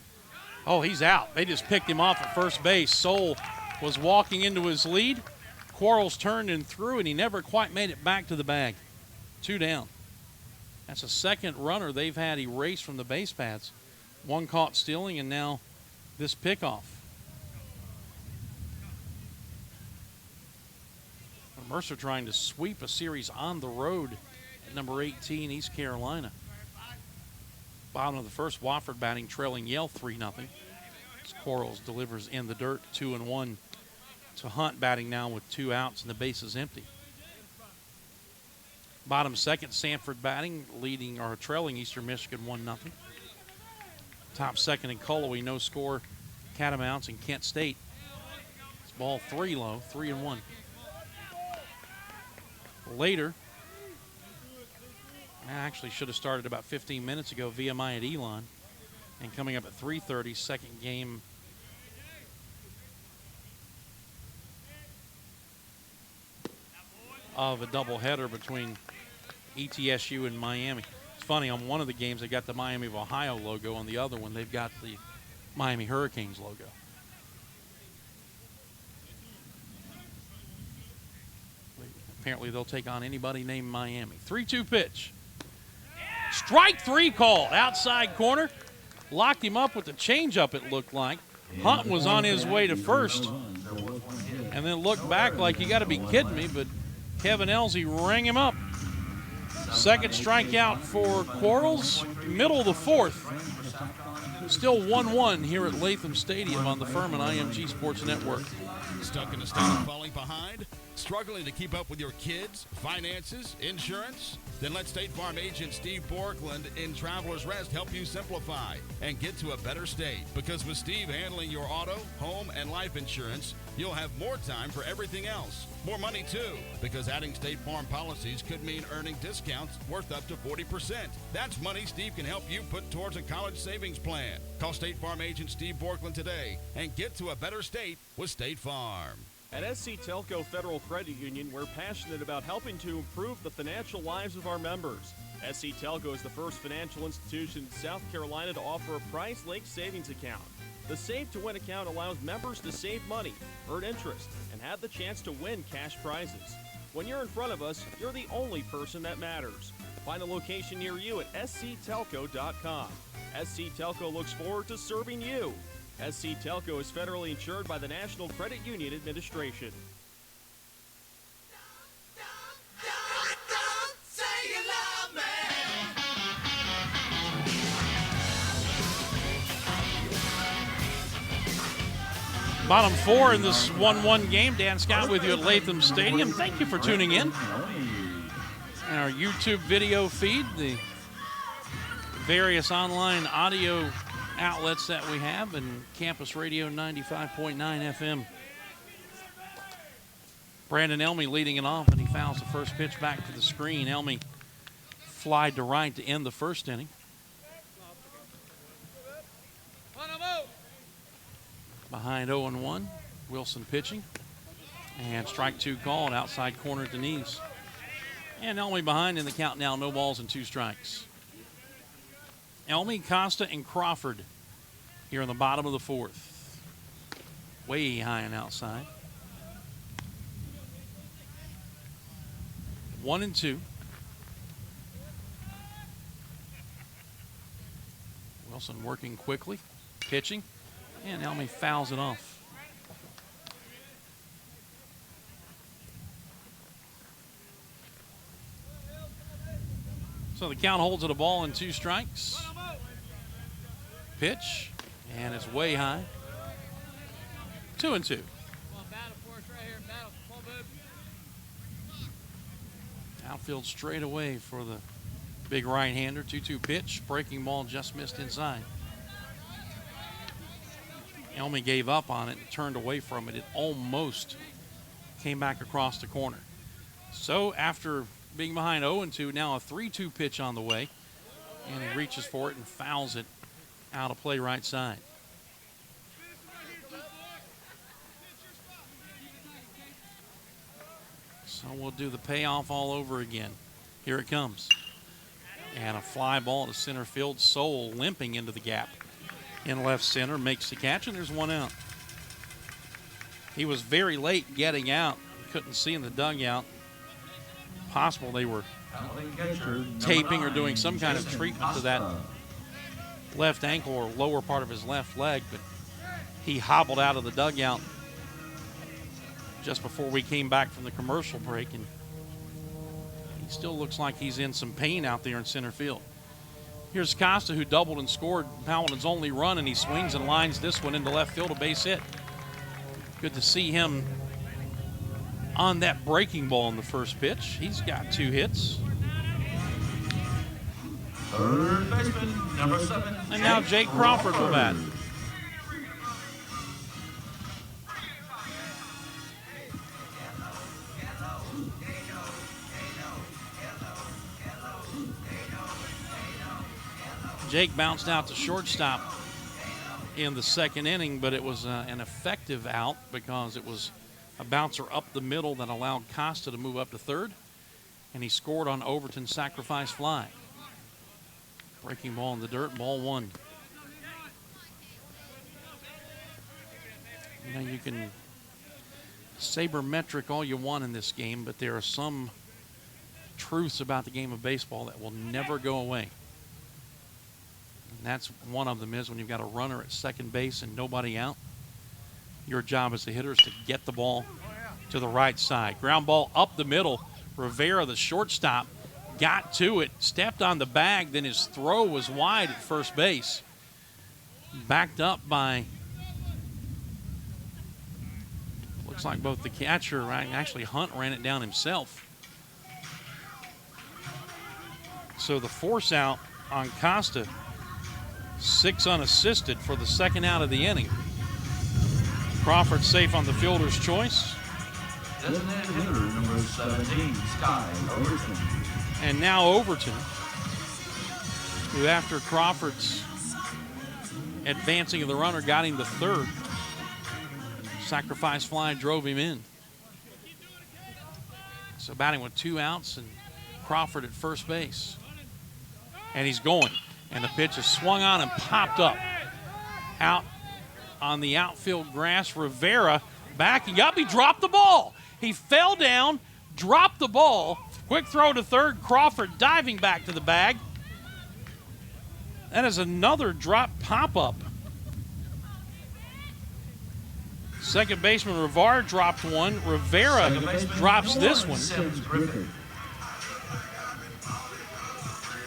oh, he's out. They just picked him off at first base. Soul was walking into his lead. Quarles turned and threw, and he never quite made it back to the bag. 2 down. That's a 2nd runner they've had erased from the base paths. 1 caught stealing, and now this pickoff. Mercer trying to sweep a series on the road at number 18, East Carolina. Bottom of the first, Wofford batting, trailing Yale 3-0. Quarles delivers in the dirt, 2-1 to Hunt, batting now with 2 outs and the bases empty. Bottom second, Sanford batting, leading or trailing Eastern Michigan 1-0. Top second in Cullowhee, no score, Catamounts and Kent State. It's ball 3 low, 3-1. Later, actually should have started about 15 minutes ago, VMI at Elon. And coming up at 3:30, second game of a doubleheader between ETSU and Miami. It's funny, on one of the games they got the Miami of Ohio logo, on the other one they've got the Miami Hurricanes logo. Apparently they'll take on anybody named Miami. 3-2 pitch. Strike 3 called, outside corner. Locked him up with the changeup, it looked like. Hunt was on his way to first and then looked back like, you got to be kidding me, but Kevin Elsey rang him up. Second strikeout for Quarles, middle of the fourth. Still 1-1 here at Latham Stadium on the Furman IMG Sports Network. Stuck in a state of falling behind? Struggling to keep up with your kids, finances, insurance? Then let State Farm agent Steve Borkland in Travelers Rest help you simplify and get to a better state. Because with Steve handling your auto, home, and life insurance, you'll have more time for everything else. More money, too, because adding State Farm policies could mean earning discounts worth up to 40%. That's money Steve can help you put towards a college savings plan. Call State Farm agent Steve Borkland today and get to a better state with State Farm. At SC Telco Federal Credit Union, we're passionate about helping to improve the financial lives of our members. SC Telco is the first financial institution in South Carolina to offer a Price Link savings account. The Save to Win account allows members to save money, earn interest, and have the chance to win cash prizes. When you're in front of us, you're the only person that matters. Find a location near you at sctelco.com. SC Telco looks forward to serving you. SC Telco is federally insured by the National Credit Union Administration. Bottom 4 in this 1-1 game. Dan Scott with you at Latham Stadium. Thank you for tuning in. And our YouTube video feed, the various online audio outlets that we have, and Campus Radio 95.9 FM. Brandon Elmy leading it off, and he fouls the first pitch back to the screen. Elmy flied to right to end the first inning. Behind 0-1, Wilson pitching. And strike 2 called, outside corner to knees. And Elmy behind in the count now, no balls and 2 strikes. Elmy, Costa, and Crawford here in the bottom of the fourth. Way high and outside. 1-2. Wilson working quickly, pitching, and Elmy fouls it off. So the count holds at a ball and 2 strikes. Pitch, and it's way high. 2-2. Outfield straight away for the big right-hander. 2-2 pitch, breaking ball just missed inside. Elmy gave up on it and turned away from it. It almost came back across the corner. So after being behind 0-2, now a 3-2 pitch on the way. And he reaches for it and fouls it out of play right side. So we'll do the payoff all over again. Here it comes. And a fly ball to center field. Soul limping into the gap in left center, makes the catch, and there's 1 out. He was very late getting out. Couldn't see in the dugout. Possible they were taping or doing some kind of treatment to that left ankle or lower part of his left leg, but he hobbled out of the dugout just before we came back from the commercial break, and he still looks like he's in some pain out there in center field. Here's Costa, who doubled and scored Paladins' only run, and he swings and lines this one into left field, a base hit. Good to see him on that breaking ball in the first pitch. He's got 2 hits. Third baseman, number 7. And now Jake Crawford will bat. Jake bounced out to shortstop in the second inning, but it was an effective out because it was a bouncer up the middle that allowed Costa to move up to third, and he scored on Overton's sacrifice fly. Breaking ball in the dirt, ball 1. You know, you can sabermetric all you want in this game, but there are some truths about the game of baseball that will never go away. And that's one of them is when you've got a runner at second base and nobody out, your job as a hitter is to get the ball to the right side. Ground ball up the middle. Rivera, the shortstop, got to it, stepped on the bag, then his throw was wide at first base. Backed up by, looks like both the catcher, actually Hunt ran it down himself. So the force out on Costa, 6 unassisted for the second out of the inning. Crawford safe on the fielder's choice. Designated hitter, number 17, Sky Overton. And now Overton, who after Crawford's advancing of the runner got him to third. Sacrifice fly drove him in. So batting with 2 outs and Crawford at first base. And he's going. And the pitch is swung on and popped up. Out on the outfield grass. Rivera backing up. He dropped the ball. He fell down, dropped the ball. Quick throw to third. Crawford diving back to the bag. That is another drop pop-up. Second baseman Rivard dropped one. Rivera drops this one.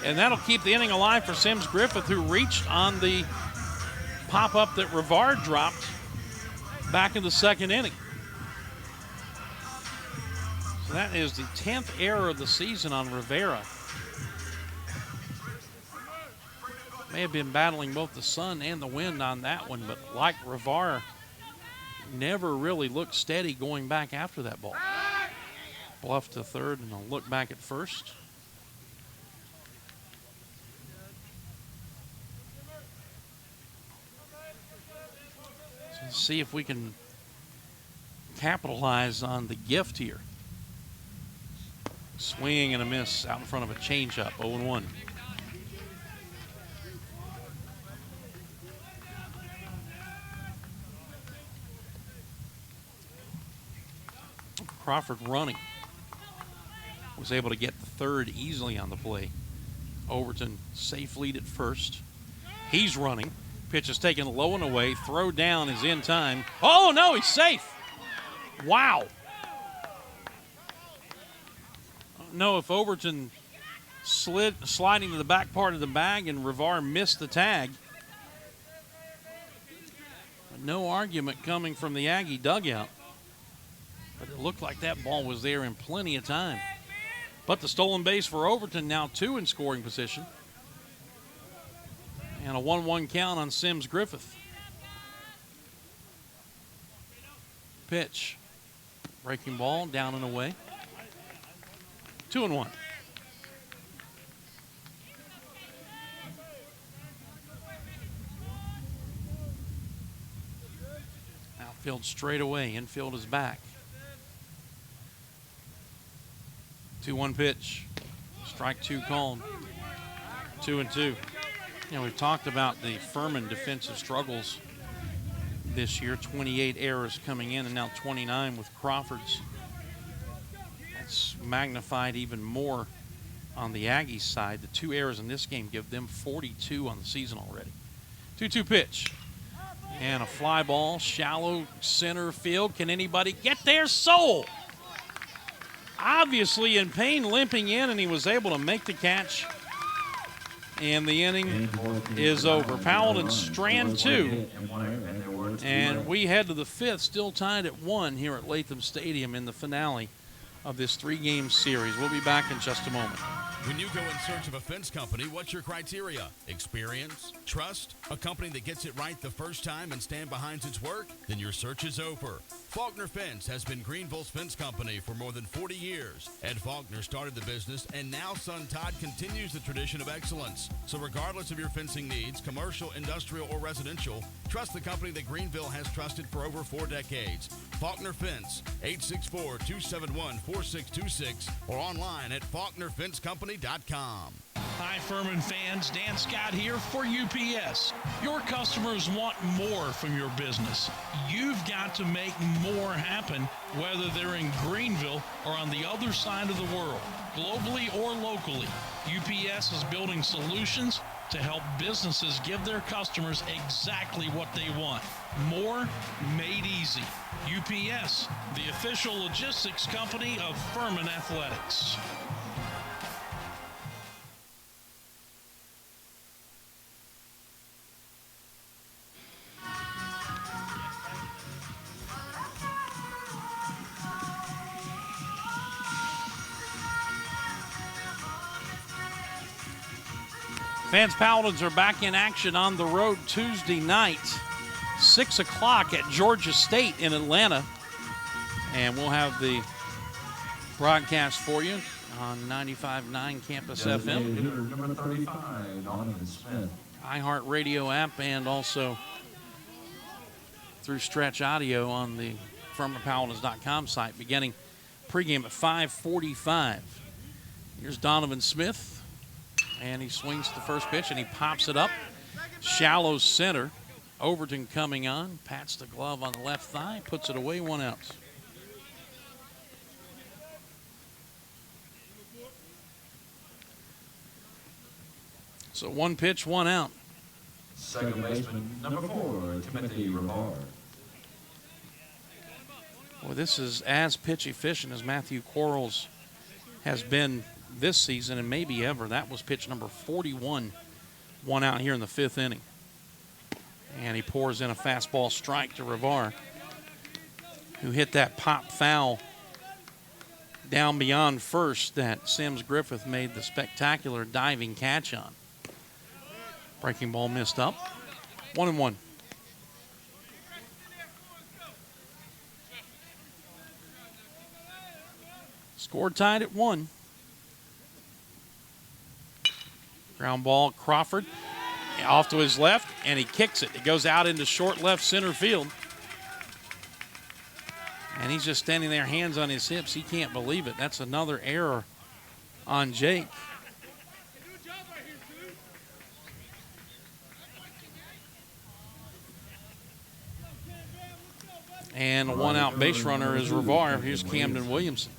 And that'll keep the inning alive for Sims Griffith, who reached on the pop-up that Rivard dropped back in the second inning. So that is the 10th error of the season on Rivera. May have been battling both the sun and the wind on that one, but like Rivard, never really looked steady going back after that ball. Bluff to third and a look back at first. So let's see if we can capitalize on the gift here. Swing and a miss out in front of a changeup, 0-1. Crawford running. Was able to get the third easily on the play. Overton safe lead at first. He's running. Pitch is taken low and away. Throw down is in time. Oh, no, he's safe. Wow. No, if Overton sliding to the back part of the bag and Rivard missed the tag. No argument coming from the Aggie dugout. But it looked like that ball was there in plenty of time. But the stolen base for Overton, now 2 in scoring position. And a 1-1 count on Sims Griffith. Pitch. Breaking ball, down and away. 2-1. Outfield straight away. Infield is back. 2-1 pitch. Strike 2 called. 2-2. You know, we've talked about the Furman defensive struggles this year. 28 errors coming in and now 29 with Crawford's. That's magnified even more on the Aggies side. The 2 errors in this game give them 42 on the season already. 2-2 pitch. And a fly ball, shallow center field. Can anybody get there? Soul! Obviously in pain, limping in, and he was able to make the catch And the inning is over. Paladins strand 2. And we head to the 5th, still tied at 1 here at Latham Stadium in the finale of this 3-game series. We'll be back in just a moment. When you go in search of a fence company, what's your criteria? Experience? Trust? A company that gets it right the first time and stand behind its work? Then your search is over. Faulkner Fence has been Greenville's fence company for more than 40 years. Ed Faulkner started the business, and now son Todd continues the tradition of excellence. So regardless of your fencing needs, commercial, industrial, or residential, trust the company that Greenville has trusted for over 4 decades. Faulkner Fence, 864-271-4626, or online at faulknerfencecompany.com. Hi, Furman fans. Dan Scott here for UPS. Your customers want more from your business. You've got to make more happen, whether they're in Greenville or on the other side of the world, globally or locally. UPS is building solutions to help businesses give their customers exactly what they want. More made easy. UPS, the official logistics company of Furman Athletics. Fans, Paladins are back in action on the road Tuesday night, 6 o'clock at Georgia State in Atlanta. And we'll have the broadcast for you on 95.9 Campus FM, Number 35, Donovan Smith. iHeartRadio app, and also through Stretch Audio on the FurmanPaladins.com site, beginning pregame at 5:45. Here's Donovan Smith. And he swings the first pitch, and he pops it up. Shallow center. Overton coming on. Pats the glove on the left thigh. Puts it away, 1 out. So 1 pitch, 1 out. Second baseman, number 4, Timothy Rivard. Well, this is as pitch efficient as Matthew Quarles has been this season and maybe ever. That was pitch number 41, 1 out here in the 5th inning. And he pours in a fastball strike to Rivar, who hit that pop foul down beyond first that Sims Griffith made the spectacular diving catch on. Breaking ball missed up. 1-1. Score tied at 1. Ground ball, Crawford off to his left, and he kicks it. It goes out into short left center field. And he's just standing there, hands on his hips. He can't believe it. That's another error on Jake. And a 1-out base runner is Rivar. Here's Camden Williamson.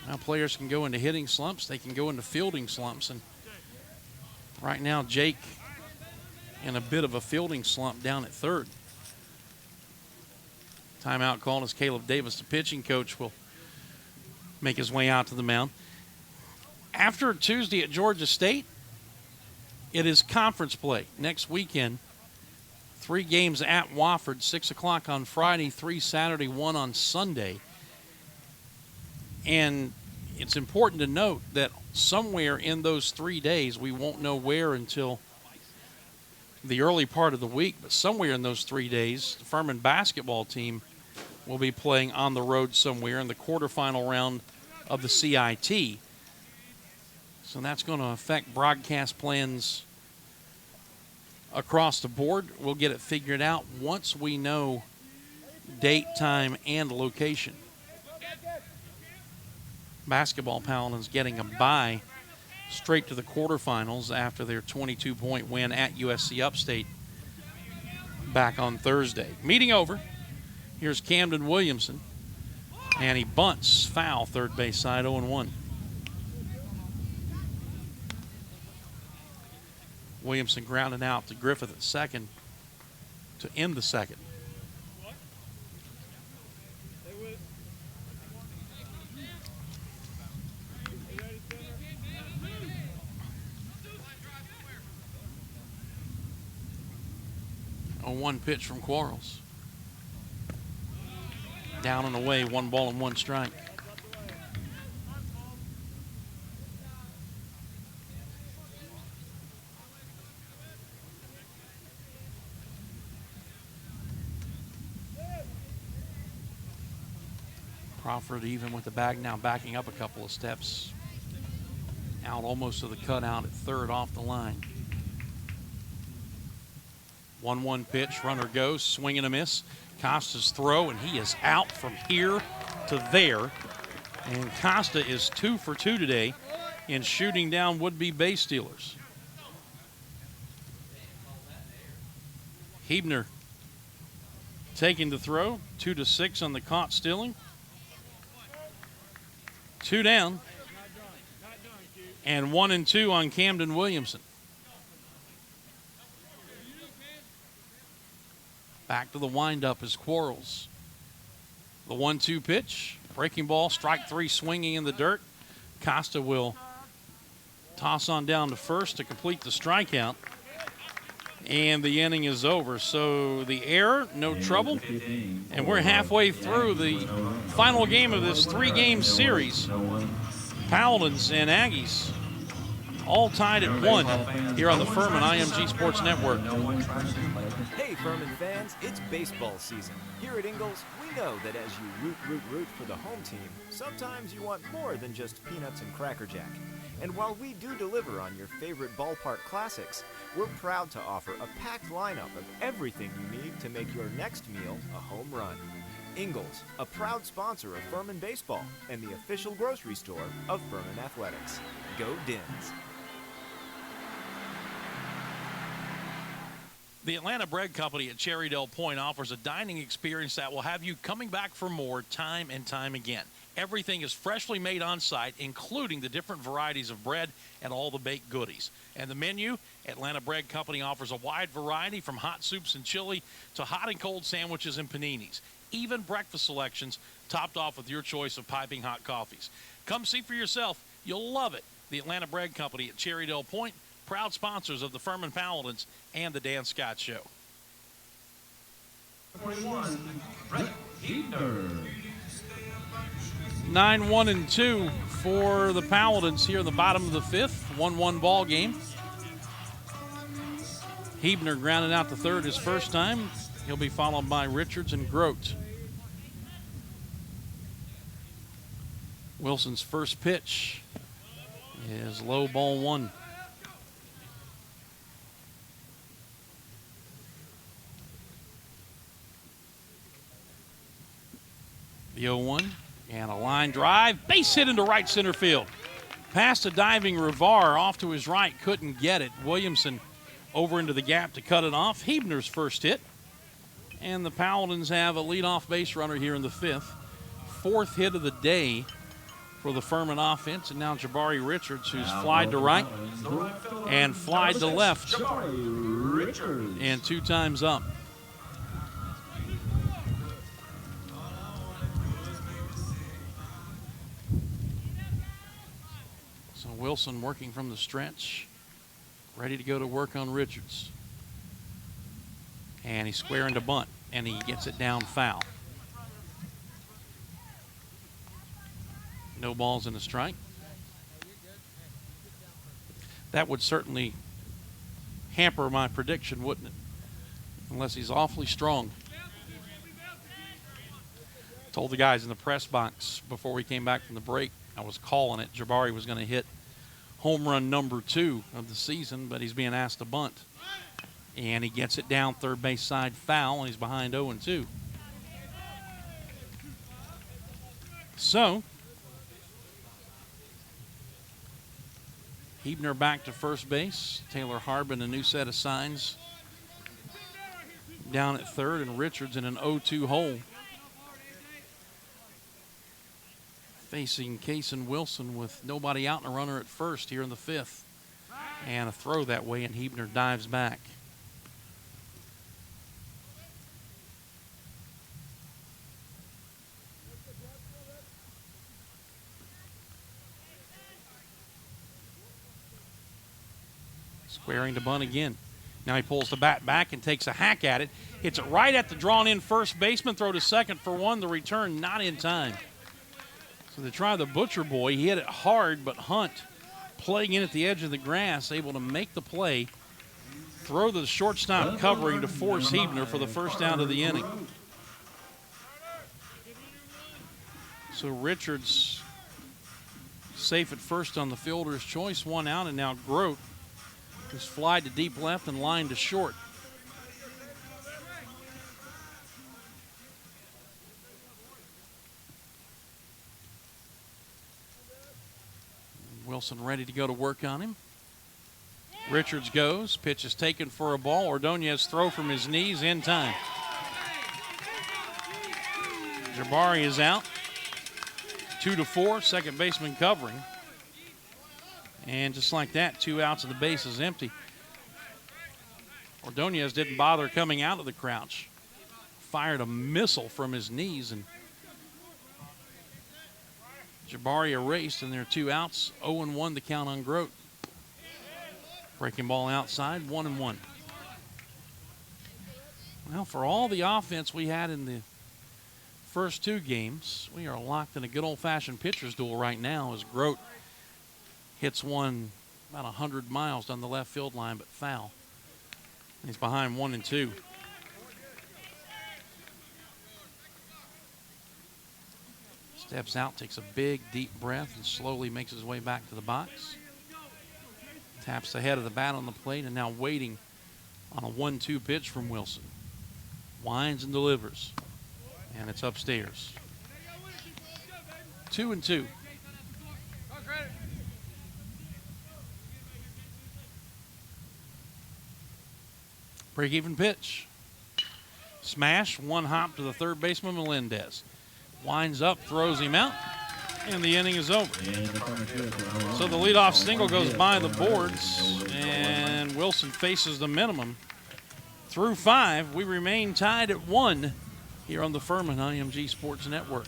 Now players can go into hitting slumps. They can go into fielding slumps. And right now, Jake in a bit of a fielding slump down at third. Timeout called as Caleb Davis, the pitching coach, will make his way out to the mound. After Tuesday at Georgia State, it is conference play next weekend. 3 games at Wofford, 6 o'clock on Friday, 3 Saturday, 1 on Sunday. And it's important to note that somewhere in those 3 days, we won't know where until the early part of the week, but somewhere in those 3 days, the Furman basketball team will be playing on the road somewhere in the quarterfinal round of the CIT. So that's going to affect broadcast plans across the board. We'll get it figured out once we know date, time, and location. Basketball Paladins getting a bye straight to the quarterfinals after their 22-point win at USC Upstate back on Thursday. Meeting over. Here's Camden Williamson, and he bunts foul third base side, 0-1. Williamson grounded out to Griffith at second to end the second. 0-1 pitch from Quarles. Down and away, 1 ball and 1 strike. Crawford even with the bag now, backing up a couple of steps. Out almost to the cutout at third off the line. 1-1 pitch, runner goes, swing and a miss. Costa's throw, and he is out from here to there. And Costa is 2 for 2 today in shooting down would-be base stealers. Hebner taking the throw, 2-6 on the caught stealing. 2 down, and 1-2 on Camden Williamson. Back to the windup is Quarles. The 1-2 pitch, breaking ball, strike 3, swinging in the dirt. Costa will toss on down to first to complete the strikeout. And the inning is over. So the error, no trouble. And we're halfway through the final game of this 3-game series. Paladins and Aggies all tied at 1 here on the Furman IMG Sports Network. Hey, Furman fans, it's baseball season. Here at Ingalls, we know that as you root for the home team, sometimes you want more than just peanuts and Cracker Jack. And while we do deliver on your favorite ballpark classics, we're proud to offer a packed lineup of everything you need to make your next meal a home run. Ingalls, a proud sponsor of Furman Baseball and the official grocery store of Furman Athletics. Go Dins! The Atlanta Bread Company at Cherrydale Point offers a dining experience that will have you coming back for more time and time again. Everything is freshly made on site, including the different varieties of bread and all the baked goodies. And the menu, Atlanta Bread Company offers a wide variety from hot soups and chili to hot and cold sandwiches and paninis. Even breakfast selections topped off with your choice of piping hot coffees. Come see for yourself. You'll love it. The Atlanta Bread Company at Cherrydale Point, proud sponsors of the Furman Paladins and the Dan Scott Show. 9-1-2 for the Paladins here in the bottom of the 5th. 1-1 ball game. Hebner grounded out to third his first time. He'll be followed by Richards and Grote. Wilson's first pitch is low, ball 1. The 0-1 and a line drive, base hit into right center field. Past a diving Rivar off to his right, couldn't get it. Williamson over into the gap to cut it off. Hebner's first hit. And the Paladins have a leadoff base runner here in the 5th. 4th hit of the day for the Furman offense. And now Jabari Richards, who's flied to right and flied to left. And 2 times up. So Wilson working from the stretch, ready to go to work on Richards. And he's squaring to bunt, and he gets it down foul. No balls and a strike. That would certainly hamper my prediction, wouldn't it? Unless he's awfully strong. Told the guys in the press box before we came back from the break, I was calling it. Jabari was going to hit home run number 2 of the season, but he's being asked to bunt. And he gets it down third base side foul, and he's behind 0-2. So, Hebner back to first base. Taylor Harbin, a new set of signs down at third, and Richards in an 0-2 hole. Facing Cason Wilson with nobody out and a runner at first here in the 5th. And a throw that way, and Hebner dives back. Squaring to bunt again. Now he pulls the bat back and takes a hack at it. Hits it right at the drawn-in first baseman. Throw to second for one. The return not in time. So they try the Butcher Boy. He hit it hard, but Hunt, playing in at the edge of the grass, able to make the play. Throw to the shortstop covering to force Hebner for the first out of the inning. So Richards safe at first on the fielder's choice. One out, and now Grote is flied to deep left and lined to short. Wilson ready to go to work on him. Richards goes. Pitch is taken for a ball. Ordonez throw from his knees in time. Jabari is out. 2-4, second baseman covering. And just like that, 2 outs and the base is empty. Ordonez didn't bother coming out of the crouch. Fired a missile from his knees, and Jabari erased, and there are 2 outs. 0-1 the count on Grote. Breaking ball outside, 1-1. Well, for all the offense we had in the first 2 games, we are locked in a good old-fashioned pitcher's duel right now as Grote hits one about 100 miles down the left field line, but foul. And he's behind 1-2. Steps out, takes a big, deep breath, and slowly makes his way back to the box. Taps the head of the bat on the plate, and now waiting on a 1-2 pitch from Wilson. Winds and delivers, and it's upstairs. 2-2. Break-even pitch. Smash, one hop to the third baseman, Melendez. Winds up, throws him out, and the inning is over. So the leadoff single goes by the boards, and Wilson faces the minimum. Through 5, we remain tied at 1 here on the Furman IMG Sports Network.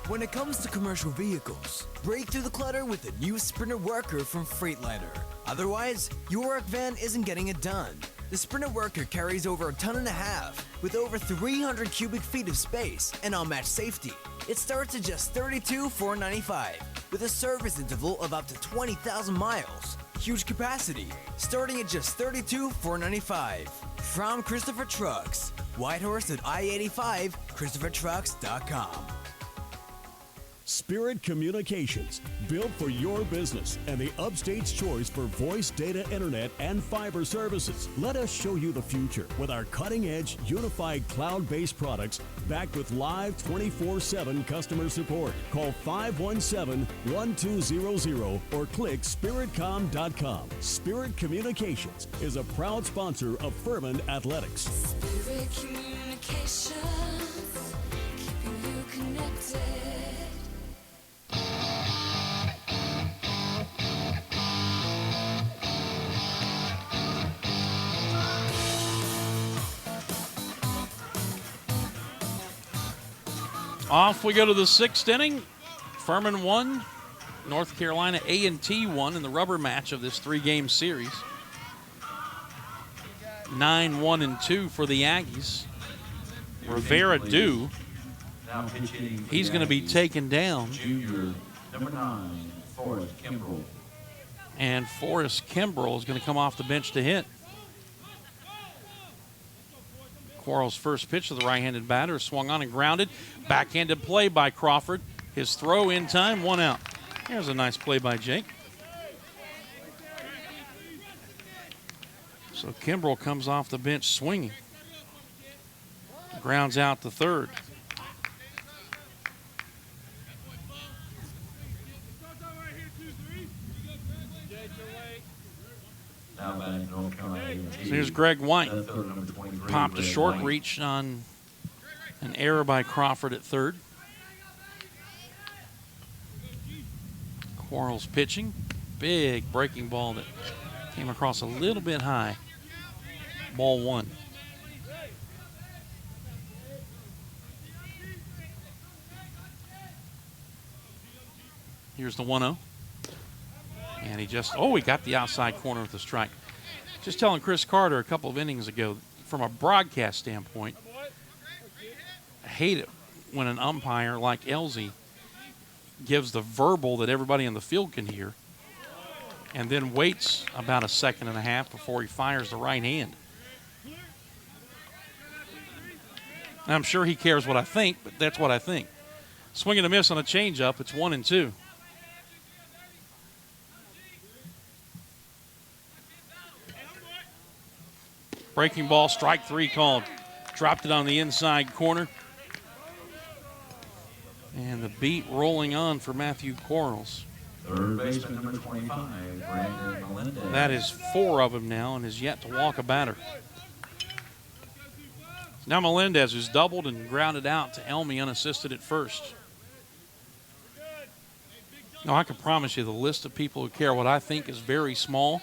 When it comes to commercial vehicles, break through the clutter with a new Sprinter Worker from Freightliner. Otherwise, your work van isn't getting it done. The Sprinter Worker carries over 1.5 tons with over 300 cubic feet of space and unmatched safety. It starts at just $32,495 with a service interval of up to 20,000 miles. Huge capacity, starting at just $32,495. From Christopher Trucks, Whitehorse at I-85, ChristopherTrucks.com. Spirit Communications, built for your business and the upstate's choice for voice, data, internet, and fiber services. Let us show you the future with our cutting-edge, unified cloud-based products backed with live 24/7 customer support. Call 517-1200 or click spiritcom.com. Spirit Communications is a proud sponsor of Furman Athletics. Spirit Communications, keeping you connected. Off we go to the 6th inning. Furman 1, North Carolina A&T 1 in the rubber match of this 3-game series. 9-1-2 for the Aggies. Rivera due. He's going to be taken down. Junior, number 9, Forrest Kimbrell. And Forrest Kimbrell is going to come off the bench to hit. Quarles' first pitch to the right-handed batter swung on and grounded. Backhanded play by Crawford. His throw in time, 1 out. Here's a nice play by Jake. So Kimbrell comes off the bench swinging. Grounds out to third. So here's Greg White. Popped a short reach on an error by Crawford at third. Quarles pitching. Big breaking ball that came across a little bit high. Ball 1. Here's the 1-0. And he just, he got the outside corner with the strike. Just telling Chris Carter a couple of innings ago, from a broadcast standpoint, I hate it when an umpire like Elsie gives the verbal that everybody in the field can hear and then waits about a second and a half before he fires the right hand. And I'm sure he cares what I think, but that's what I think. Swing and a miss on a changeup. It's 1-2. Breaking ball, strike three called. Dropped it on the inside corner. And the beat rolling on for Matthew Quarles. Third baseman, number 25, Brandon Melendez. That is 4 of them now and has yet to walk a batter. Now Melendez, who's doubled and grounded out to Elmy unassisted at first. Now, I can promise you the list of people who care what I think is very small.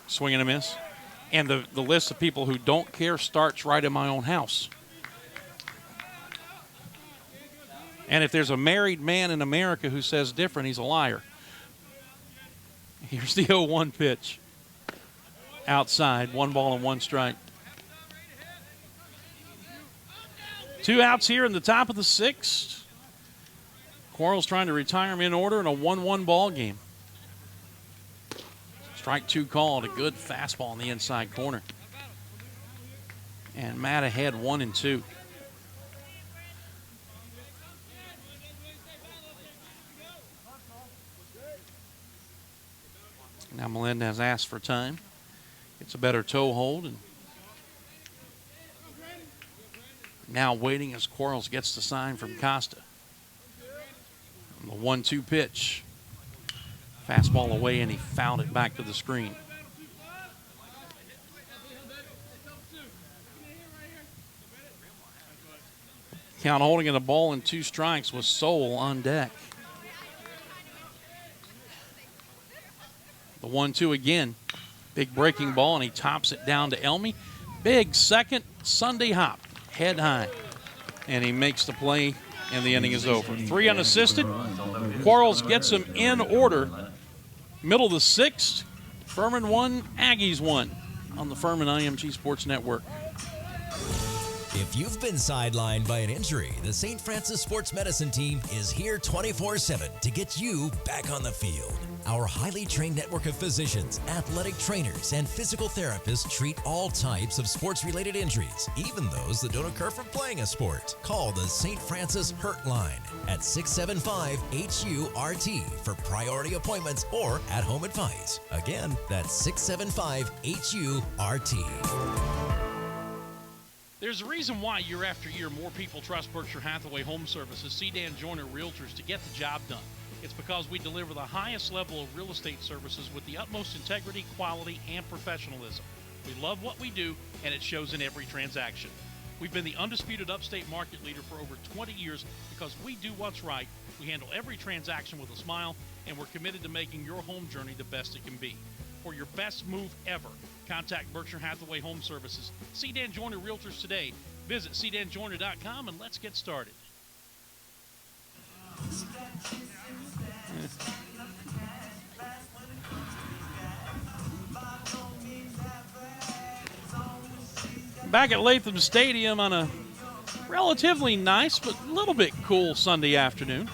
Swing and a miss. And the list of people who don't care starts right in my own house. And if there's a married man in America who says different, he's a liar. Here's the 0-1 pitch. Outside, 1 ball and 1 strike. 2 outs here in the top of the 6th. Quarles trying to retire him in order in a 1-1 ball game. Strike 2 called, a good fastball in the inside corner. And Matt ahead 1-2. Now Melendez asked for time. It's a better toe hold. And now waiting as Quarles gets the sign from Costa. And the 1-2 pitch. Fastball away, and he fouled it back to the screen. Count holding it, a ball and 2 strikes with Soul on deck. The 1-2 again. Big breaking ball, and he tops it down to Elmy. Big second Sunday hop, head high. And he makes the play, and the inning is over. 3 unassisted. Quarles gets him in order. Middle of the 6th. Furman 1, Aggies 1 on the Furman IMG Sports Network. If you've been sidelined by an injury, the St. Francis Sports Medicine team is here 24/7 to get you back on the field. Our highly trained network of physicians, athletic trainers, and physical therapists treat all types of sports-related injuries, even those that don't occur from playing a sport. Call the St. Francis Hurt Line at 675-HURT for priority appointments or at-home advice. Again, that's 675-HURT. There's a reason why year after year more people trust Berkshire Hathaway Home Services, Sedan Joyner Realtors to get the job done. It's because we deliver the highest level of real estate services with the utmost integrity, quality, and professionalism. We love what we do, and it shows in every transaction. We've been the undisputed upstate market leader for over 20 years because we do what's right. We handle every transaction with a smile, and we're committed to making your home journey the best it can be. For your best move ever, contact Berkshire Hathaway Home Services, Sedan Joyner Realtors today. Visit sedanjoyner.com and let's get started. Back at Latham Stadium on a relatively nice but a little bit cool Sunday afternoon.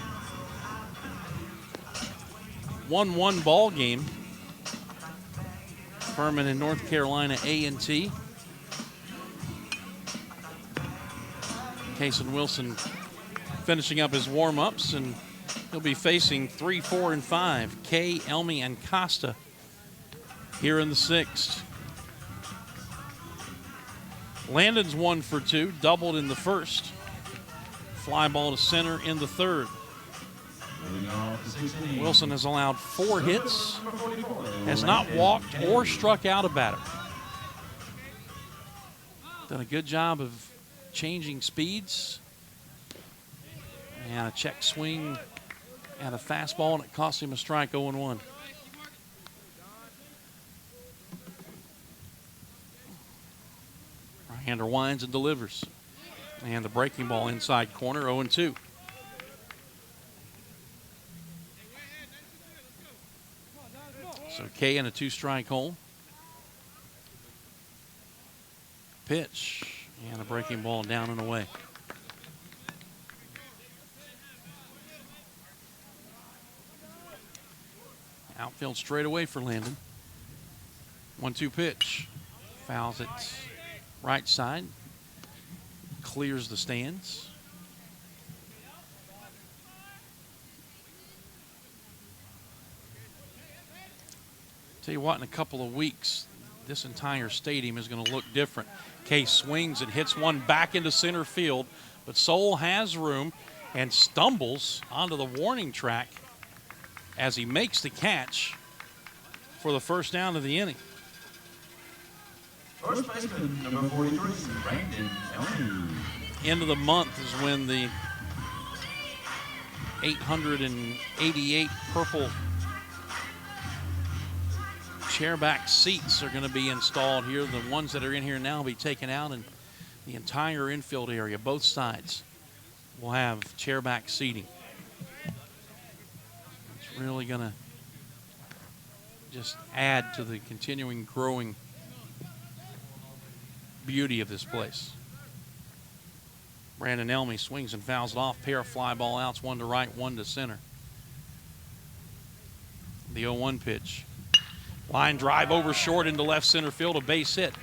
1-1 ball game. Furman and North Carolina A&T. Cason Wilson finishing up his warm-ups, and he'll be facing 3, 4, and 5. Kay, Elmy, and Costa here in the 6th. Landon's 1 for 2, doubled in the 1st. Fly ball to center in the 3rd. Wilson has allowed 4 hits, has not walked or struck out a batter. Done a good job of changing speeds. And a check swing and a fastball, and it cost him a strike, 0-1. Right-hander winds and delivers. And the breaking ball inside corner, 0-2. So K in a 2-strike hole. Pitch and a breaking ball down and away. Outfield straight away for Landon. 1-2 pitch. Fouls it right side. Clears the stands. Tell you what, in a couple of weeks, this entire stadium is going to look different. Case swings and hits one back into center field, but Soule has room and stumbles onto the warning track as he makes the catch for the first down of the inning. First baseman, number 43, Brandon Elmy. End of the month is when the 888 purple chairback seats are going to be installed here. The ones that are in here now will be taken out, and the entire infield area, both sides, will have chairback seating. It's really going to just add to the continuing growing beauty of this place. Brandon Elmy swings and fouls it off. Pair of fly ball outs, one to right, one to center. The 0-1 pitch. Line drive over short into left center field, a base hit.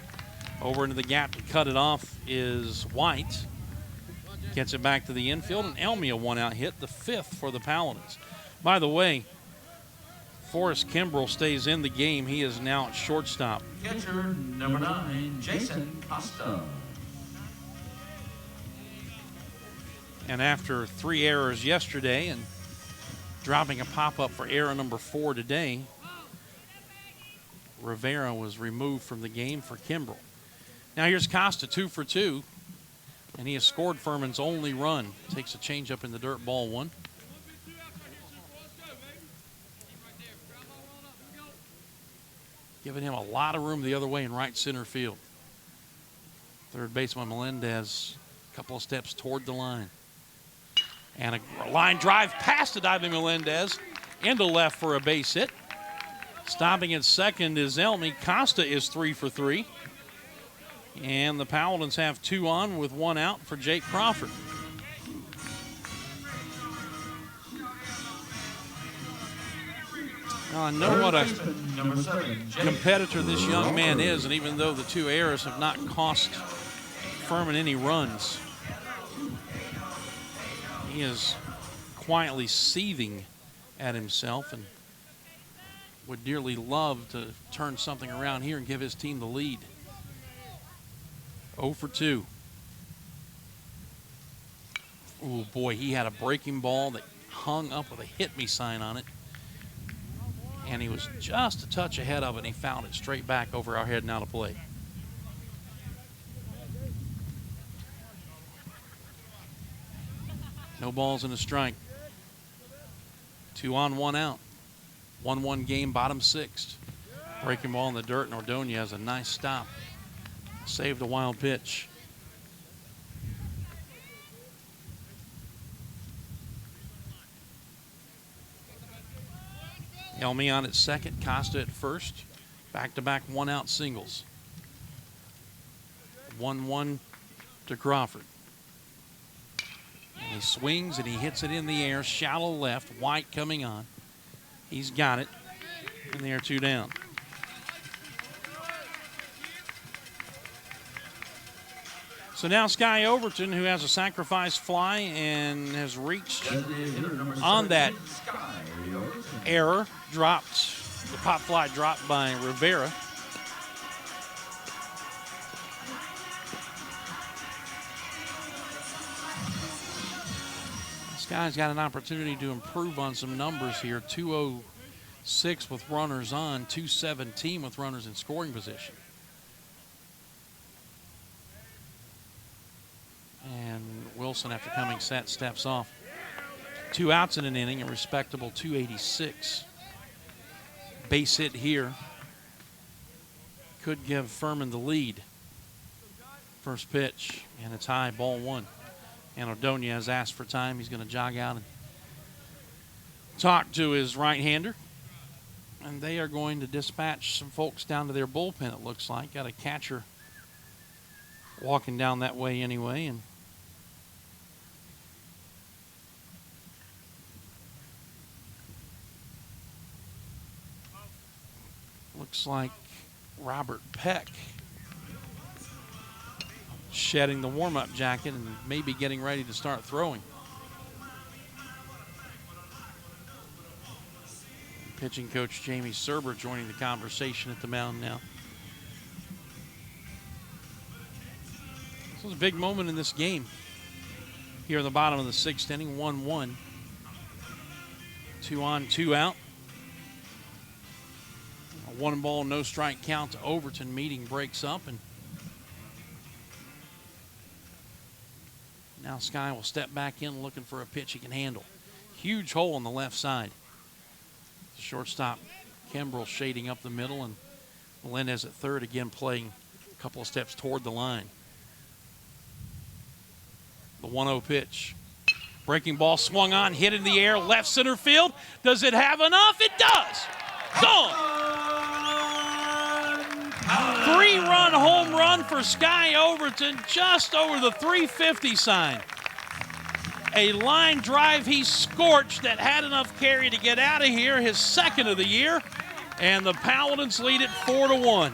Over into the gap to cut it off is White. Gets it back to the infield, and Elmy a one-out hit, the 5th for the Paladins. By the way, Forrest Kimbrell stays in the game. He is now at shortstop. Catcher, number 9, Jason Costa. And after 3 errors yesterday and dropping a pop-up for error number 4 today, Rivera was removed from the game for Kimbrell. Now here's Costa, 2 for 2, and he has scored Furman's only run. Takes a changeup in the dirt, ball 1. Giving him a lot of room the other way in right center field. Third baseman Melendez, a couple of steps toward the line. And a line drive past the diving Melendez into left for a base hit. Stopping at second is Elmy. Costa is 3 for 3. And the Paladins have 2 on with 1 out for Jake Crawford. Now, I know what a competitor this young man is, and even though the 2 errors have not cost Furman any runs, he is quietly seething at himself and would dearly love to turn something around here and give his team the lead. 0 for 2. Oh boy, he had a breaking ball that hung up with a hit me sign on it. And he was just a touch ahead of it, and he fouled it straight back over our head and out of play. No balls and a strike. 2 on, 1 out. 1-1 game, bottom 6th. Breaking ball in the dirt, and Ordonez has a nice stop. Saved a wild pitch. Elmy on at second, Costa at first. Back-to-back 1-out singles. 1-1 to Crawford. And he swings and he hits it in the air, shallow left, White coming on. He's got it, and they are 2 down. So now Sky Overton, who has a sacrifice fly and has reached on that error, dropped, the pop fly dropped by Rivera. Sky's got an opportunity to improve on some numbers here. 206 with runners on, 217 with runners in scoring position. And Wilson, after coming set, steps off. 2 outs in an inning, a respectable 286. Base hit here could give Furman the lead. First pitch, and it's high, ball 1. And Ordonez asked for time. He's going to jog out and talk to his right-hander. And they are going to dispatch some folks down to their bullpen, it looks like. Got a catcher walking down that way anyway. And looks like Robert Peck shedding the warm-up jacket and maybe getting ready to start throwing. Pitching coach Jamie Serber joining the conversation at the mound now. This was a big moment in this game. Here in the bottom of the 6th inning, 1-1. 2 on, 2 out. A 1-ball, no strike count to Overton. Meeting breaks up, and now Sky will step back in looking for a pitch he can handle. Huge hole on the left side. The shortstop, Kimbrell, shading up the middle, and Melendez at third, again playing a couple of steps toward the line. The 1-0 pitch. Breaking ball swung on, hit in the air, left center field. Does it have enough? It does. Gone. 3-run home run for Sky Overton, just over the 350 sign. A line drive he scorched that had enough carry to get out of here, his second of the year, and the Paladins lead it 4-1.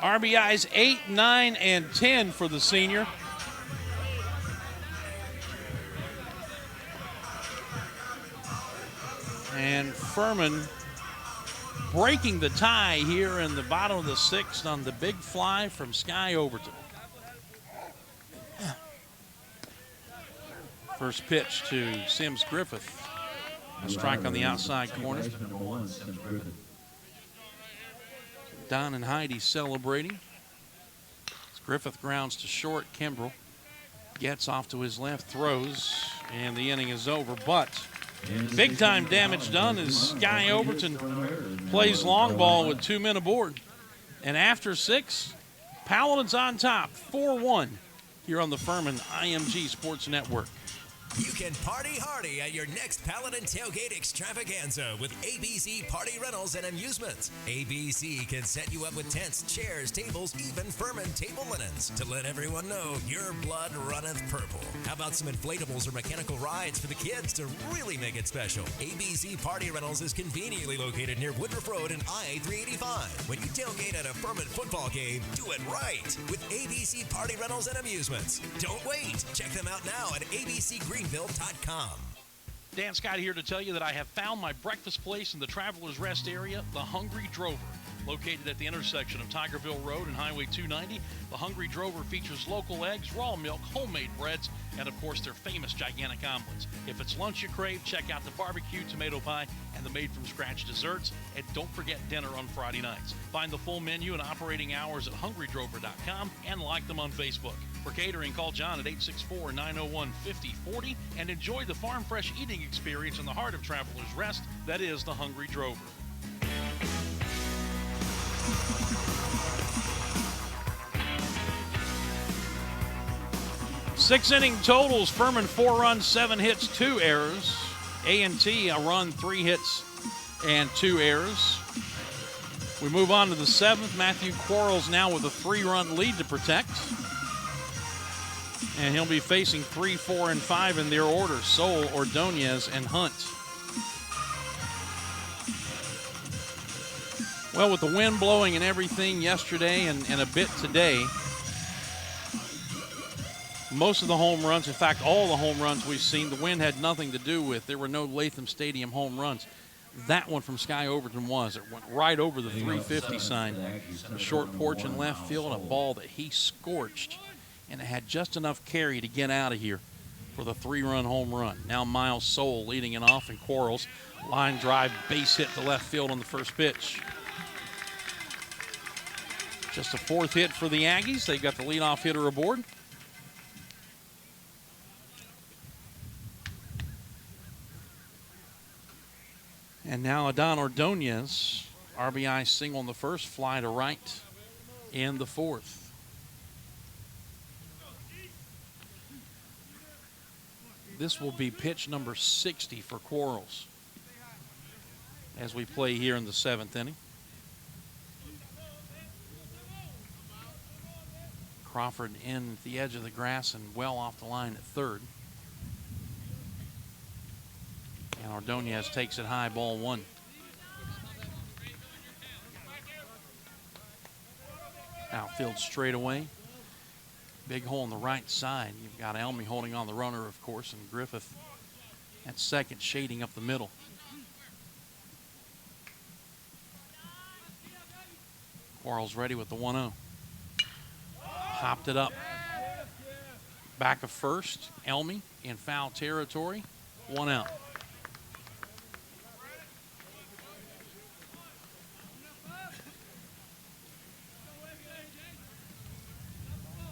RBIs 8, 9, and 10 for the senior. And Furman breaking the tie here in the bottom of the 6th on the big fly from Sky Overton. First pitch to Sims Griffith. A strike on the outside corner. Don and Heidi celebrating. As Griffith grounds to short, Kimbrell gets off to his left, throws, and the inning is over. But big time damage done as Sky Overton plays long ball with 2 men aboard. And after 6, Paladins on top, 4-1 here on the Furman IMG Sports Network. You can party hardy at your next Paladin Tailgate Extravaganza with ABC Party Rentals and Amusements. ABC can set you up with tents, chairs, tables, even Furman table linens to let everyone know your blood runneth purple. How about some inflatables or mechanical rides for the kids to really make it special? ABC Party Rentals is conveniently located near Woodruff Road and I-385. When you tailgate at a Furman football game, do it right with ABC Party Rentals and Amusements. Don't wait. Check them out now at abcgreenville.com. Dan Scott here to tell you that I have found my breakfast place in the Travelers Rest area, the Hungry Drover. Located at the intersection of Tigerville Road and Highway 290, the Hungry Drover features local eggs, raw milk, homemade breads, and of course their famous gigantic omelets. If it's lunch you crave, check out the barbecue, tomato pie, and the made-from-scratch desserts. And don't forget dinner on Friday nights. Find the full menu and operating hours at hungrydrover.com and like them on Facebook. For catering, call John at 864-901-5040 and enjoy the farm fresh eating experience in the heart of Travelers Rest. That is the Hungry Drover. 6 inning totals. Furman 4 runs, 7 hits, 2 errors. A&T a run, 3 hits, and 2 errors. We move on to the 7th. Matthew Quarles now with a 3-run lead to protect. And he'll be facing 3, 4, and 5 in their order. Soul, Ordonez, and Hunt. Well, with the wind blowing and everything yesterday and a bit today, most of the home runs, in fact, all the home runs we've seen, the wind had nothing to do with. There were no Latham Stadium home runs. That one from Sky Overton was. It went right over the 350 sign. A short porch in left field, a ball that he scorched, and it had just enough carry to get out of here for the 3-run home run. Now Miles Soul leading it off, and Quarles line drive, base hit to left field on the first pitch. Just a 4th hit for the Aggies. They got the leadoff hitter aboard. And now Adon Ordonez, RBI single in the first, fly to right in the 4th. This will be pitch number 60 for Quarles as we play here in the 7th inning. Crawford in at the edge of the grass and well off the line at third. And Ordonez takes it high, ball 1. Outfield straight away. Big hole on the right side. You've got Elmy holding on the runner, of course, and Griffith at second, shading up the middle. Quarles ready with the 1-0. Hopped it up. Back of first. Elmy in foul territory. 1 out.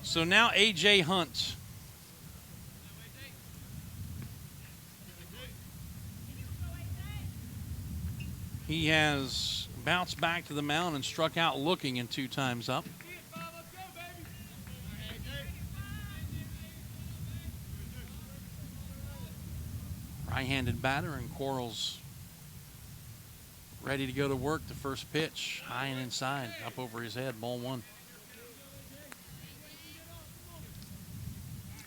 So now A.J. Hunt. He has bounced back to the mound and struck out looking in 2 times up. Right-handed batter, and Quarles ready to go to work. The first pitch, high and inside, up over his head, ball 1.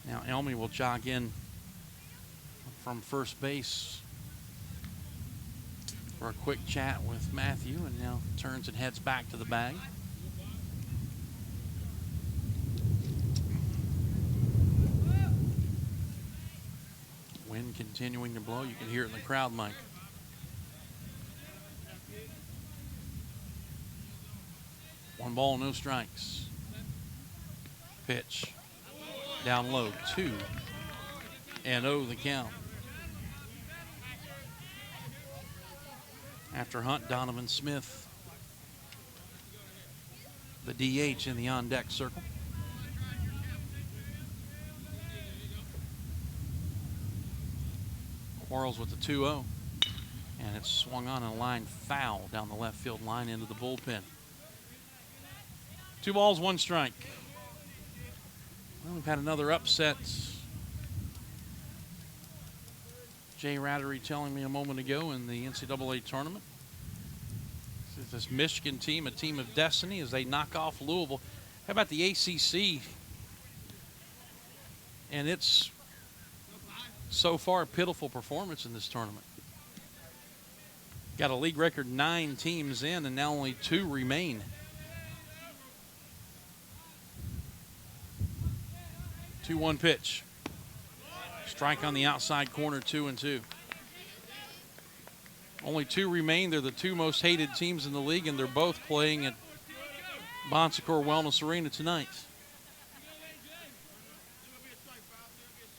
Now Elmy will jog in from first base for a quick chat with Matthew, and now turns and heads back to the bag. Wind continuing to blow. You can hear it in the crowd mic. One ball, no strikes. Pitch. Down low, 2-0 the count. After Hunt, Donovan Smith, the DH in the on-deck circle. Quarles with the 2-0. And it's swung on a line foul down the left field line into the bullpen. 2 balls, 1 strike. Well, we've had another upset. Jay Rattery telling me a moment ago in the NCAA tournament. This Michigan team, a team of destiny, as they knock off Louisville. How about the ACC? And it's so far a pitiful performance in this tournament. Got a league record 9 teams in, and now only 2 remain. Two-one pitch. Strike on the outside corner, 2-2. Only 2 remain. They're the 2 most hated teams in the league, and they're both playing at Bon Secours Wellness Arena tonight.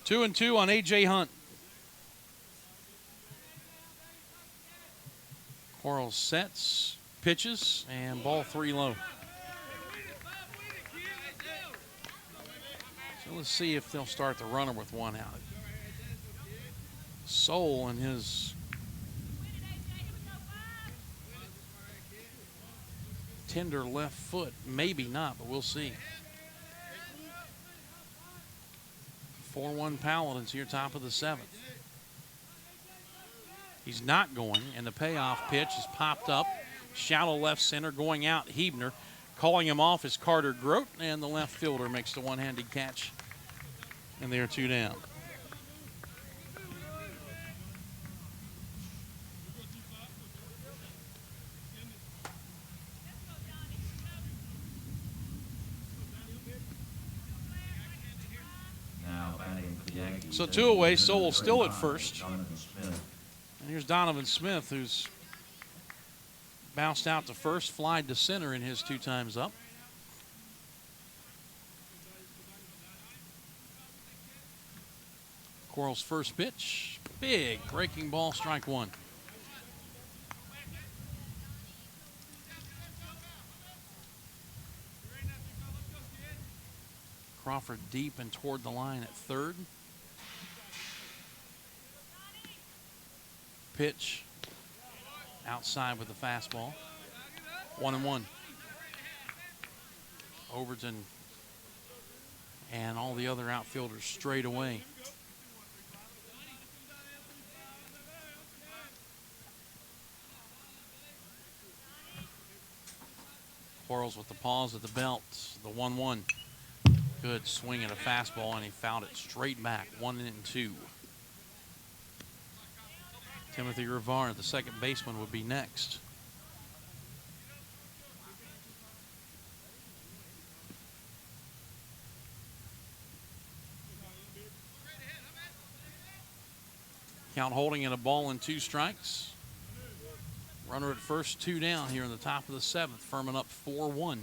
2-2 on A.J. Hunt. Quarles sets, pitches, and ball 3 low. So let's see if they'll start the runner with 1 out. Soul and his tender left foot, maybe not, but we'll see. 4-1 Paladins here, top of the 7th. He's not going, and the payoff pitch is popped up. Shallow left center, going out, Hebner. Calling him off is Carter Grote, and the left fielder makes the one-handed catch. And they are 2 down. So 2 away, Soul still at first. And here's Donovan Smith, who's bounced out to first, flied to center in his 2 times up. Quarles' first pitch, big breaking ball, strike 1. Crawford deep and toward the line at third. Pitch outside with the fastball. 1-1. Overton and all the other outfielders straight away. Quarles with the pause at the belt. The 1-1. Good swing at a fastball, and he fouled it straight back. 1-2. Timothy Rivard, the second baseman, would be next. Count holding at 1-2 strikes. Runner at first, 2 down here in the top of the 7th. Furman up 4-1.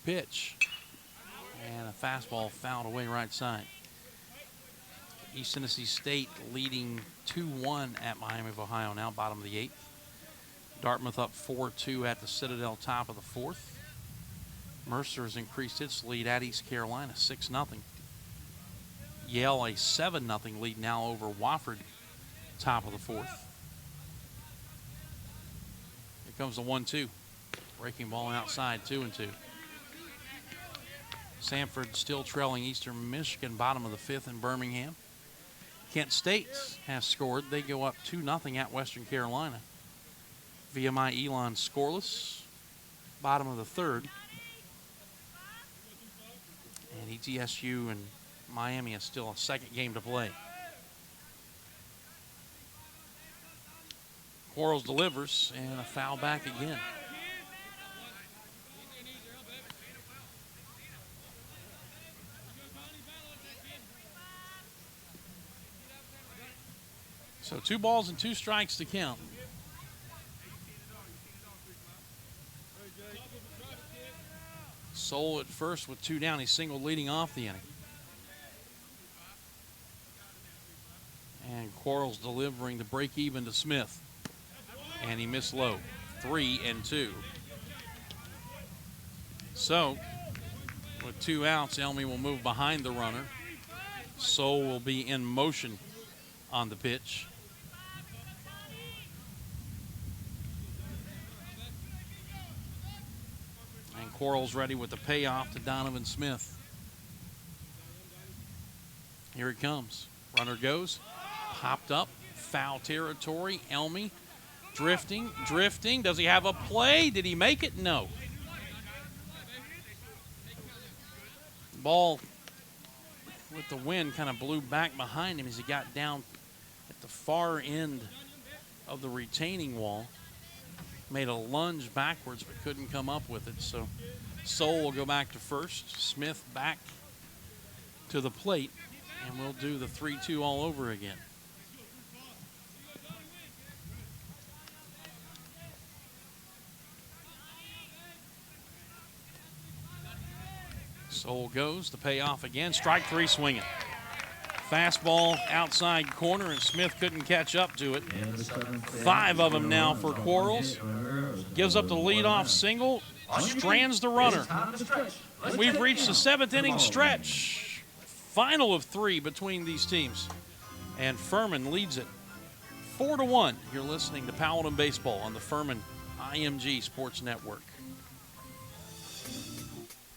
Pitch. And a fastball fouled away right side. East Tennessee State leading 2-1 at Miami of Ohio, now bottom of the 8th. Dartmouth up 4-2 at the Citadel, top of the 4th. Mercer has increased its lead at East Carolina, 6-0. Yale a 7-0 lead now over Wofford, top of the 4th. Here comes the 1-2. Breaking ball outside, 2-2. Sanford still trailing Eastern Michigan, bottom of the 5th in Birmingham. Kent State has scored. They go up 2-0 at Western Carolina. VMI Elon scoreless, bottom of the 3rd. And ETSU and Miami is still a second game to play. Quarles delivers, and a foul back again. So 2 balls and 2 strikes to count. Soul at first with 2 down. He singled leading off the inning. And Quarles delivering the break even to Smith. And he missed low. 3-2. So, with 2 outs, Elmy will move behind the runner. Soul will be in motion on the pitch. And Quarles ready with the payoff to Donovan Smith. Here it comes. Runner goes. Popped up. Foul territory. Elmy drifting. Does he have a play? Did he make it? No. Ball with the wind kind of blew back behind him as he got down at the far end of the retaining wall. Made a lunge backwards but couldn't come up with it. So Soul will go back to first. Smith back to the plate. And we'll do the 3-2 all over again. Soul goes, the payoff again. Strike 3 swinging. Fastball outside corner, and Smith couldn't catch up to it. 5 of them now for Quarles. Gives up the leadoff single, strands the runner. We've reached the 7th inning stretch. Final of 3 between these teams. And Furman leads it 4-1. You're listening to Paladin Baseball on the Furman IMG Sports Network.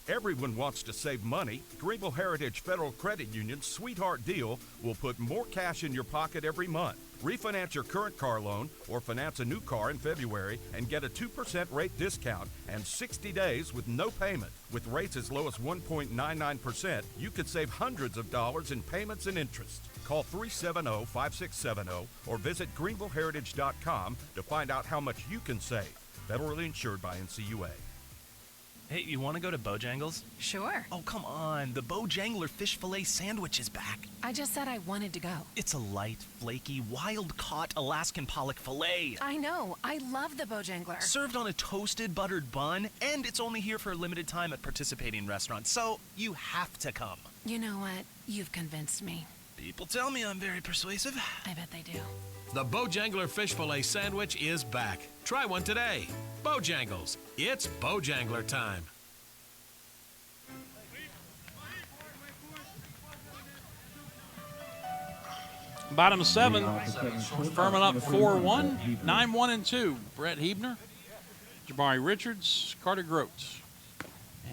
Everyone wants to save money. Greenville Heritage Federal Credit Union's Sweetheart Deal will put more cash in your pocket every month. Refinance your current car loan or finance a new car in February and get a 2% rate discount and 60 days with no payment. With rates as low as 1.99%, you could save hundreds of dollars in payments and interest. Call 370-5670 or visit greenvilleheritage.com to find out how much you can save. Federally insured by NCUA. Hey, you want to go to Bojangles? Sure. Oh, come on. The Bojangler fish fillet sandwich is back. I just said I wanted to go. It's a light, flaky, wild-caught Alaskan pollock fillet. I know. I love the Bojangler. Served on a toasted, buttered bun, and it's only here for a limited time at participating restaurants, so you have to come. You know what? You've convinced me. People tell me I'm very persuasive. I bet they do. The Bojangler fish fillet sandwich is back. Try one today. Bojangles. It's Bojangler time. Bottom 7, Furman up 4-1, 9-1-2. Brett Hebner, Jabari Richards, Carter Grote.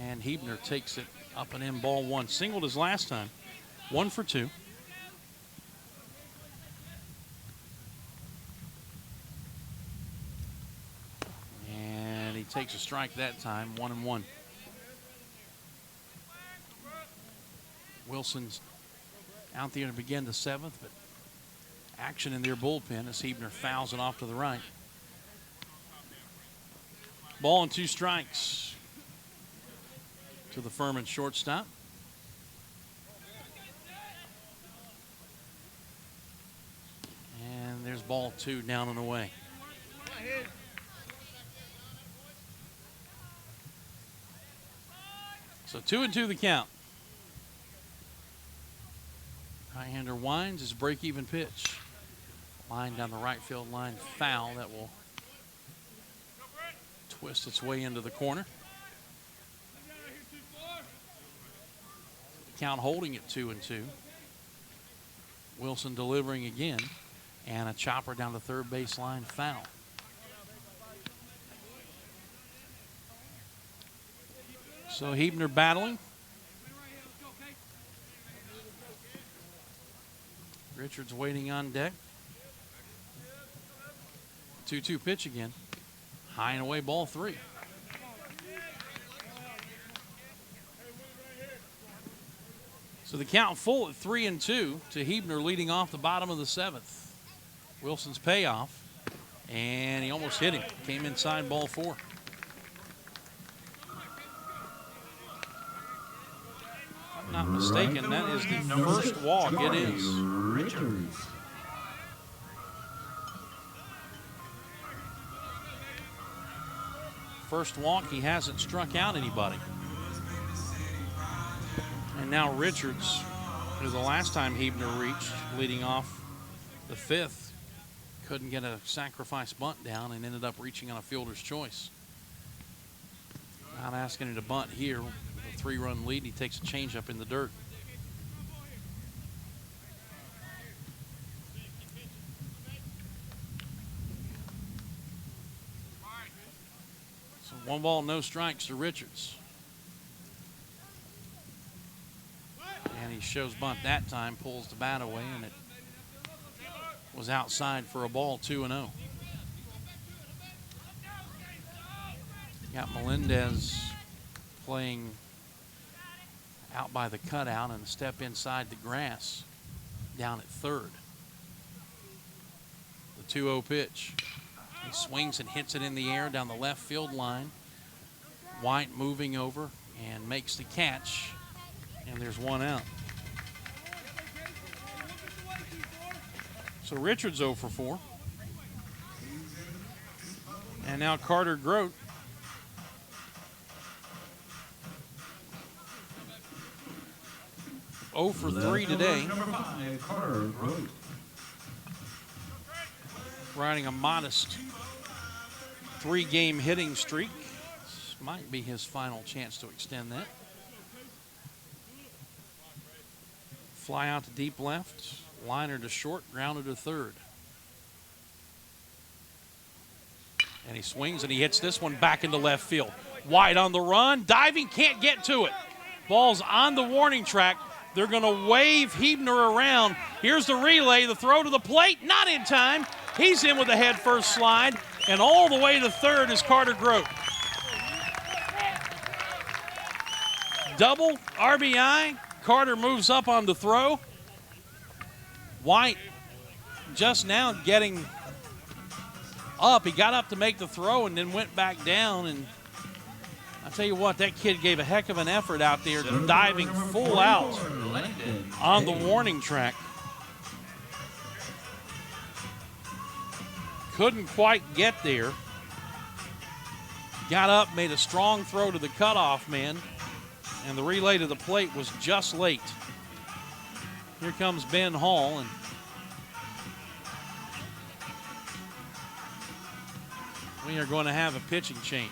And Hebner takes it up and in, ball 1. Singled his last time. 1 for 2. he takes a strike that time, 1-1. Wilson's out there to begin the 7th, but action in their bullpen as Hebner fouls it off to the right. Ball and 2 strikes to the Furman shortstop. And there's ball 2 down and away. So 2-2 the count. Right-hander winds his break-even pitch. Line down the right field line, foul. That will twist its way into the corner. Count holding it 2-2. Wilson delivering again, and a chopper down the third base line, foul. So Hebner battling. Richards waiting on deck. 2-2 pitch again. High and away, ball 3. So the count full at 3-2 to Hebner leading off the bottom of the 7th. Wilson's payoff, and he almost hit him. Came inside, ball 4. If I'm not mistaken, that is the first walk. It is. Richards. First walk, he hasn't struck out anybody. And now Richards, who the last time Hebner reached, leading off the 5th, couldn't get a sacrifice bunt down and ended up reaching on a fielder's choice. Not asking him to bunt here. With a 3-run lead, he takes a changeup in the dirt. So 1 ball, no strikes to Richards. And he shows bunt that time, pulls the bat away, and it was outside for a ball, 2-0. Got Melendez playing out by the cutout and a step inside the grass down at third. The 2-0 pitch. He swings and hits it in the air down the left field line. White moving over and makes the catch, and there's 1 out. So Richards 0 for 4. And now Carter Grote. Oh for 3 today. Riding a modest 3-game hitting streak. This might be his final chance to extend that. Fly out to deep left. Liner to short, grounded to third. And he swings and he hits this one back into left field. White on the run, diving, can't get to it. Ball's on the warning track. They're going to wave Hebner around. Here's the relay, the throw to the plate, not in time. He's in with a head first slide, and all the way to third is Carter Grote. Double RBI. Carter moves up on the throw. White just now getting up. He got up to make the throw and then went back down. And I tell you what, that kid gave a heck of an effort out there, diving full out on the warning track. Couldn't quite get there. Got up, made a strong throw to the cutoff man, and the relay to the plate was just late. Here comes Ben Hall, and we are going to have a pitching change.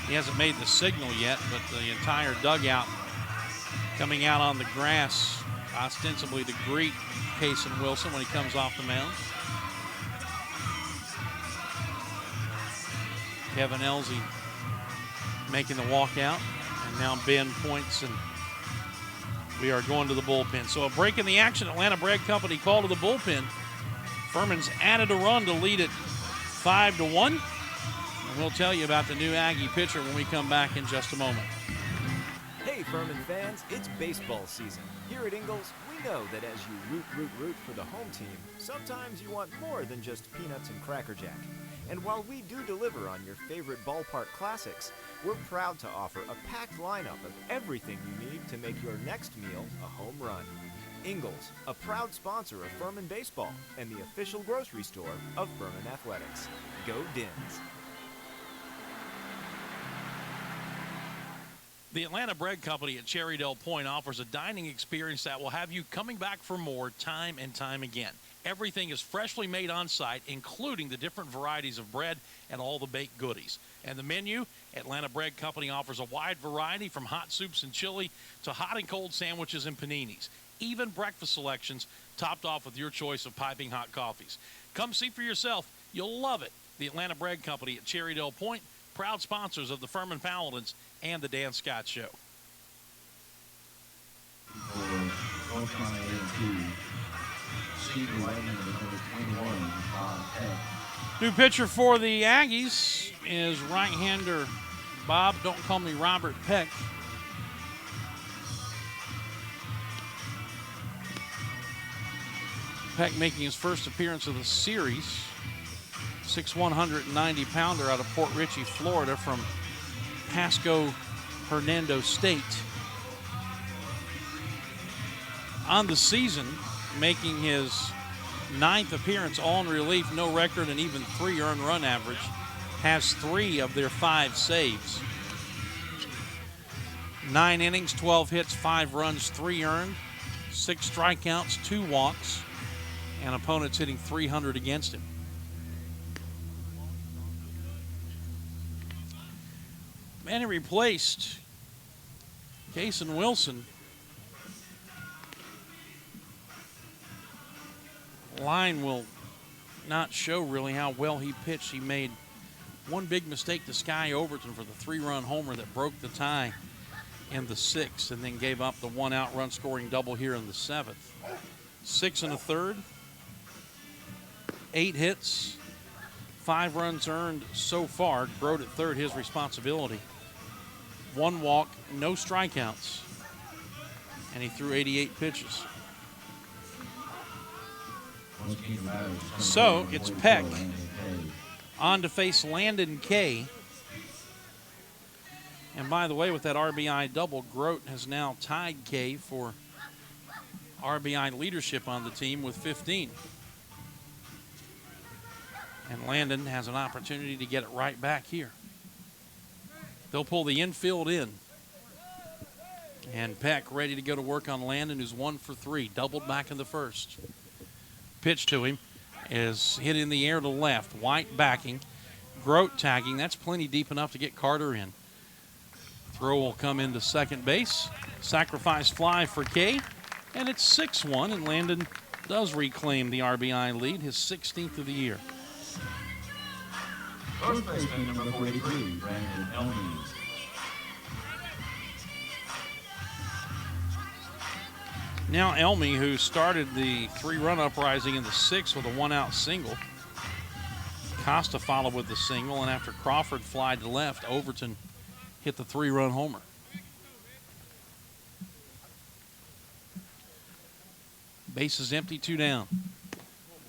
He hasn't made the signal yet, but the entire dugout coming out on the grass, ostensibly to greet Cason Wilson when he comes off the mound. Kevin Elsey making the walkout. And now Ben points, and we are going to the bullpen. So a break in the action. Atlanta Bread Company call to the bullpen. Furman's added a run to lead it 5-1. And we'll tell you about the new Aggie pitcher when we come back in just a moment. Hey, Furman fans, it's baseball season. Here at Ingalls, we know that as you root for the home team, sometimes you want more than just peanuts and Cracker Jack. And while we do deliver on your favorite ballpark classics, we're proud to offer a packed lineup of everything you need to make your next meal a home run. Ingalls, a proud sponsor of Furman Baseball and the official grocery store of Furman Athletics. Go Dins! The Atlanta Bread Company at Cherrydale Point offers a dining experience that will have you coming back for more time and time again. Everything is freshly made on site, including the different varieties of bread and all the baked goodies. And the menu, Atlanta Bread Company offers a wide variety from hot soups and chili to hot and cold sandwiches and paninis. Even breakfast selections topped off with your choice of piping hot coffees. Come see for yourself. You'll love it. The Atlanta Bread Company at Cherrydale Point, proud sponsors of the Furman Paladins and the Dan Scott Show. New pitcher for the Aggies is right-hander Bob, don't call me Robert Peck. Peck making his first appearance of the series. 6'1", 190-pounder out of Port Richey, Florida from Pasco Hernando State. On the season, making his 9th appearance, all in relief, no record, and even 3 earned run average. Has 3 of their 5 saves. 9 innings, 12 hits, 5 runs, 3 earned, 6 strikeouts, 2 walks, and opponents hitting .300 against him. Man, he replaced Cason Wilson. Line will not show really how well he pitched. He made one big mistake to Sky Overton for the 3-run homer that broke the tie in the 6th, and then gave up the 1-out run scoring double here in the 7th. 6 1/3, 8 hits, 5 runs earned so far. Grote at third, his responsibility. 1 walk, no strikeouts, and he threw 88 pitches. So it's Peck on to face Landon Kay. And by the way, with that RBI double, Grote has now tied Kay for RBI leadership on the team with 15. And Landon has an opportunity to get it right back here. They'll pull the infield in. And Peck ready to go to work on Landon, who's 1 for 3, doubled back in the first. Pitch to him is hit in the air to left. White backing. Grote tagging. That's plenty deep enough to get Carter in. Throw will come into second base. Sacrifice fly for Kay. And it's 6-1, and Landon does reclaim the RBI lead, his 16th of the year. First baseman number 43, Brandon Elmy. Now Elmy, who started the 3-run uprising in the 6th with a 1-out single. Costa followed with the single, and after Crawford flied to left, Overton hit the 3-run homer. Base is empty, 2 down.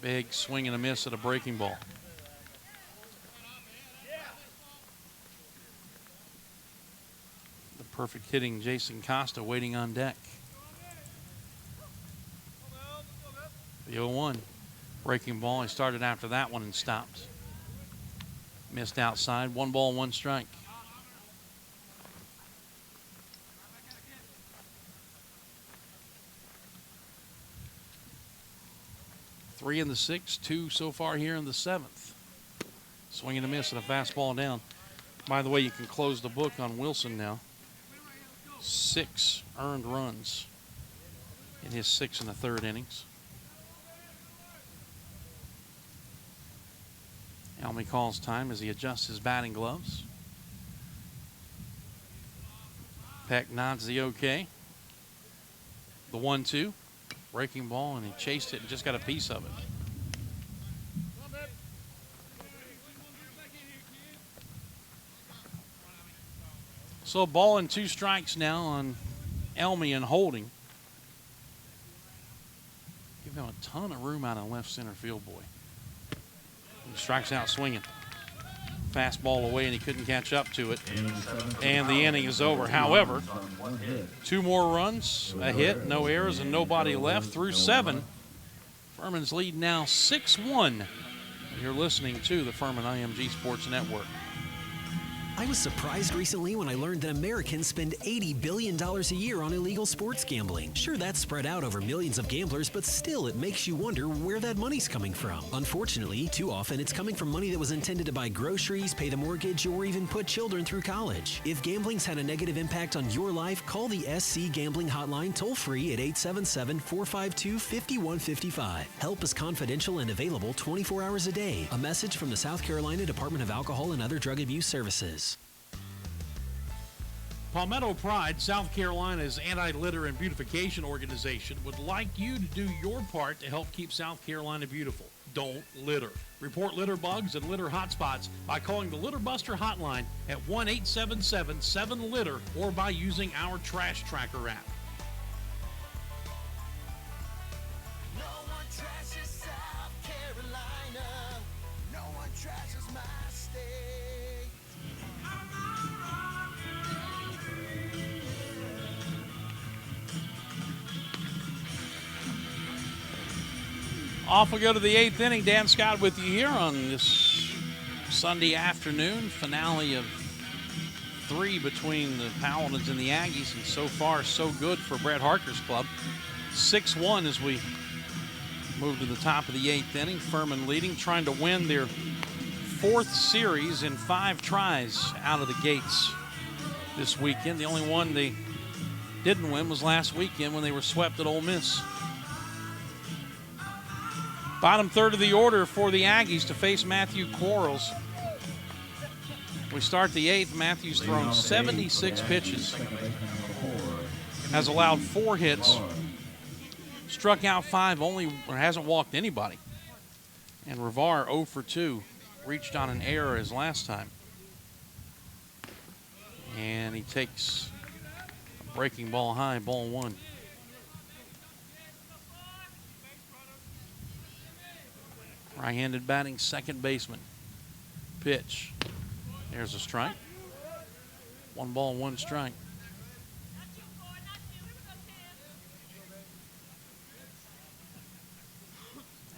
Big swing and a miss at a breaking ball. The perfect hitting Jason Costa waiting on deck. The 0-1 breaking ball. He started after that one and stopped. Missed outside. 1 ball, 1 strike. Three in the 6th, 2 so far here in the 7th. Swing and a miss and a fastball down. By the way, you can close the book on Wilson now. 6 earned runs in his 6 1/3 innings. Elmy calls time as he adjusts his batting gloves. Peck nods the okay. The 1-2. Breaking ball, and he chased it and just got a piece of it. So a ball and 2 strikes now on Elmy and Holding. Give him a ton of room out in left center field, boy. He strikes out swinging. Fastball away, and he couldn't catch up to it. And the inning is over. However, 2 more runs, a hit, no errors, and nobody left through 7. Furman's lead now 6-1. You're listening to the Furman IMG Sports Network. I was surprised recently when I learned that Americans spend $80 billion a year on illegal sports gambling. Sure, that's spread out over millions of gamblers, but still it makes you wonder where that money's coming from. Unfortunately, too often it's coming from money that was intended to buy groceries, pay the mortgage, or even put children through college. If gambling's had a negative impact on your life, call the SC Gambling Hotline toll-free at 877-452-5155. Help is confidential and available 24 hours a day. A message from the South Carolina Department of Alcohol and Other Drug Abuse Services. Palmetto Pride, South Carolina's anti-litter and beautification organization, would like you to do your part to help keep South Carolina beautiful. Don't litter. Report litter bugs and litter hotspots by calling the Litter Buster hotline at 1-877-7-LITTER or by using our Trash Tracker app. No one trashes South Carolina. No one trashes my state. Off we go to the 8th inning. Dan Scott with you here on this Sunday afternoon. Finale of 3 between the Paladins and the Aggies. And so far, so good for Brett Harker's club. 6-1 as we move to the top of the 8th inning. Furman leading, trying to win their 4th series in 5 tries out of the gates this weekend. The only one they didn't win was last weekend when they were swept at Ole Miss. Bottom third of the order for the Aggies to face Matthew Quarles. We start the 8th. Matthew's thrown 76 pitches. Has allowed 4 hits. Struck out 5, hasn't walked anybody. And Rivar 0 for 2. Reached on an error as last time. And he takes a breaking ball high, ball 1. Right-handed batting, second baseman. Pitch. There's a strike. 1 ball, 1 strike.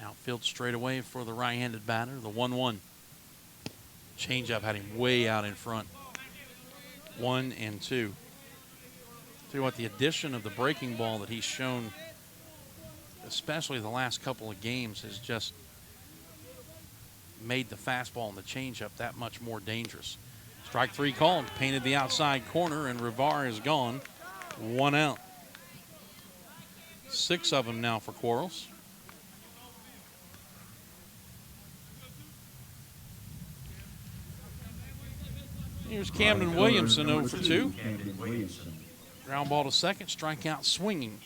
Outfield straight away for the right-handed batter, the 1-1. Changeup had him way out in front. 1 and 2. Tell you what, the addition of the breaking ball that he's shown, especially the last couple of games, has just made the fastball and the changeup that much more dangerous. Strike 3 called, painted the outside corner, and Rivar is gone. 1 out. 6 of them now for Quarles. Here's Camden Williamson 0 for 2. Ground ball to second, strikeout swinging.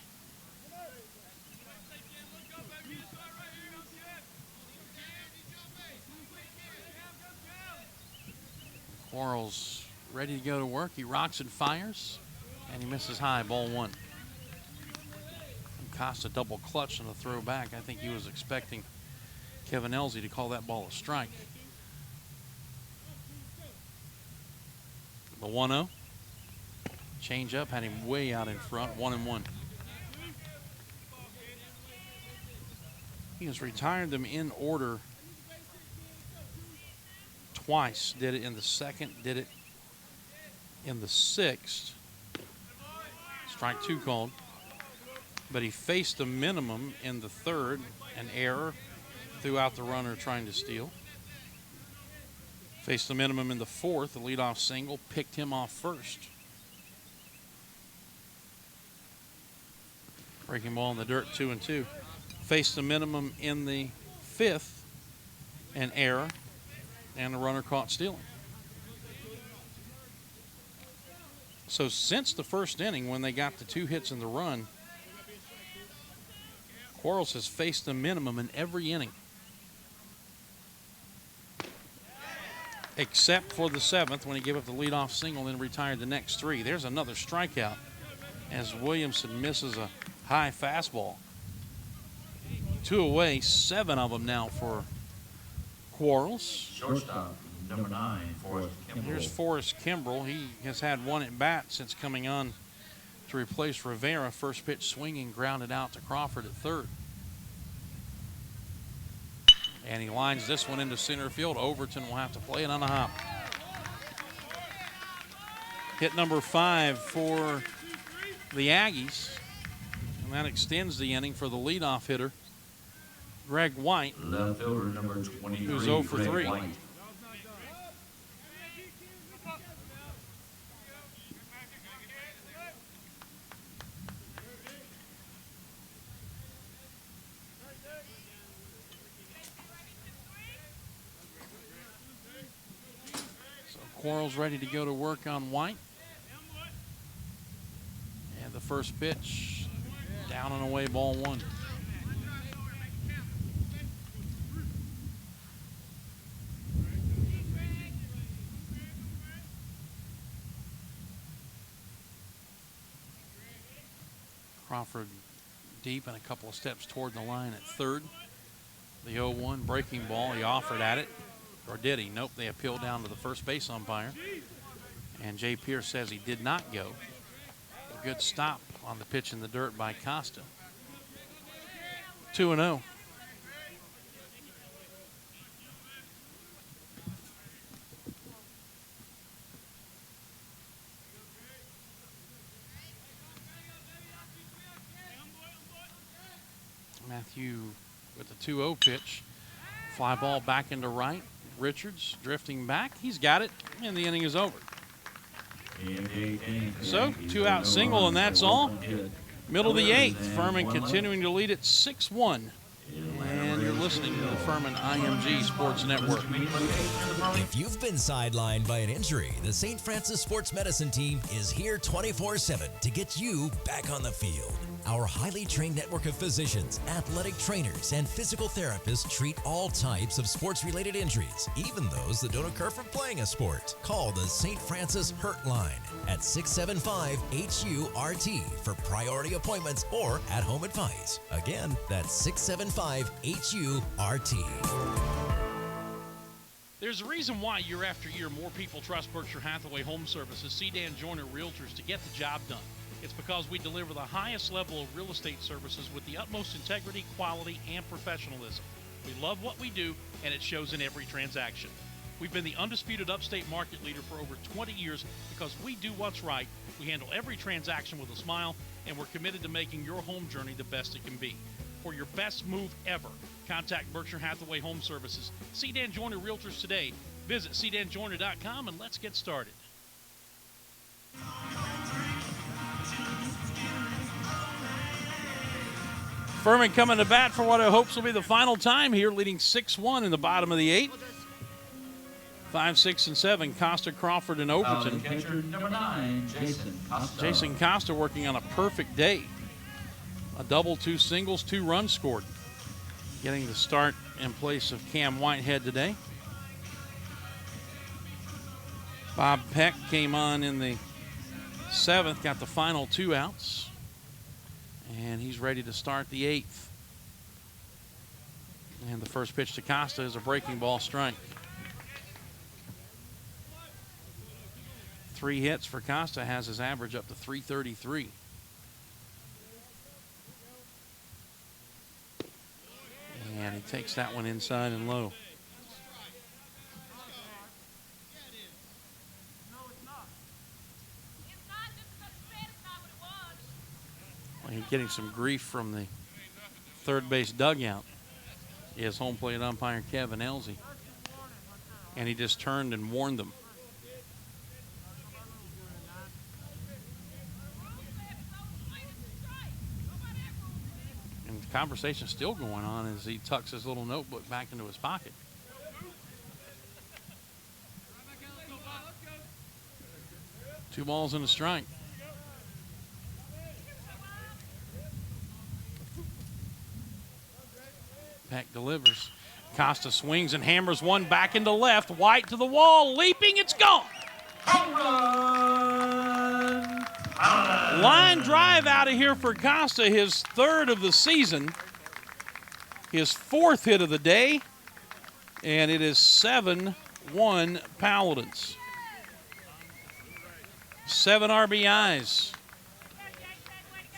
Quarles ready to go to work. He rocks and fires, and he misses high, ball 1. Costa double clutch on the throw back. I think he was expecting Kevin Elsey to call that ball a strike. The 1-0. Change up had him way out in front, 1-1. He has retired them in order twice. Did it in the 2nd, did it in the 6th. Strike 2 called. But he faced a minimum in the 3rd, an error, threw out the runner trying to steal. Faced the minimum in the 4th, the leadoff single, picked him off first. Breaking ball in the dirt, 2-2. Faced the minimum in the 5th, an error, and the runner caught stealing. So since the 1st inning, when they got the 2 hits in the run, Quarles has faced the minimum in every inning. except for the 7th when he gave up the leadoff single and then retired the next 3. There's another strikeout as Williamson misses a high fastball. 2 away, 7 of them now for Quarles. Shortstop, number 9, Forrest Kimbrell. Here's Forrest Kimbrell. He has had 1 at bat since coming on to replace Rivera. First pitch swinging, grounded out to Crawford at third. And he lines this one into center field. Overton will have to play it on a hop. Hit number 5 for the Aggies. And that extends the inning for the leadoff hitter, Greg White, Left fielder, number 23, who's 0 for 3. White. Quarles ready to go to work on White. And the first pitch, down and away, ball 1. Crawford deep and a couple of steps toward the line at third. The 0-1 breaking ball, he offered at it. Or did he? Nope, they appealed down to the first base umpire. And Jay Pierce says he did not go. A good stop on the pitch in the dirt by Costa. 2-0. Matthew with the 2-0 pitch. Fly ball back into right. Richards drifting back. He's got it, and the inning is over. So, 2-out single, and that's all. Middle of the 8th. Furman continuing to lead at 6-1. And you're listening to the Furman IMG Sports Network. If you've been sidelined by an injury, the St. Francis Sports Medicine team is here 24/7 to get you back on the field. Our highly trained network of physicians, athletic trainers, and physical therapists treat all types of sports-related injuries, even those that don't occur from playing a sport. Call the St. Francis Hurt Line at 675-HURT for priority appointments or at-home advice. Again, that's 675-HURT. There's a reason why year after year more people trust Berkshire Hathaway Home Services, Sedan Joyner Realtors to get the job done. It's because we deliver the highest level of real estate services with the utmost integrity, quality, and professionalism. We love what we do, and it shows in every transaction. We've been the undisputed upstate market leader for over 20 years because we do what's right. We handle every transaction with a smile, and we're committed to making your home journey the best it can be. For your best move ever, contact Berkshire Hathaway Home Services, Sedan Joyner Realtors today. Visit sedanjoyner.com and let's get started. Furman coming to bat for what I hope will be the final time here, leading 6-1 in the bottom of the 8th. 5, 6, and 7, Costa, Crawford, and Overton. Catcher, number 9, Jason Costa. Jason Costa working on a perfect day. A double, 2 singles, 2 runs scored. Getting the start in place of Cam Whitehead today. Bob Peck came on in the 7th, got the final 2 outs. And he's ready to start the 8th. And the first pitch to Costa is a breaking ball strike. 3 hits for Costa, has his average up to 333. And he takes that one inside and low. He's getting some grief from the third base dugout. Is home plate umpire Kevin Elsey. And he just turned and warned them. And the conversation's still going on as he tucks his little notebook back into his pocket. Two balls and a strike. Peck delivers. Costa swings and hammers one back into left. White to the wall, leaping, it's gone. Line drive out of here for Costa, his third of the season, his fourth hit of the day, and it is 7-1 Paladins. 7 RBIs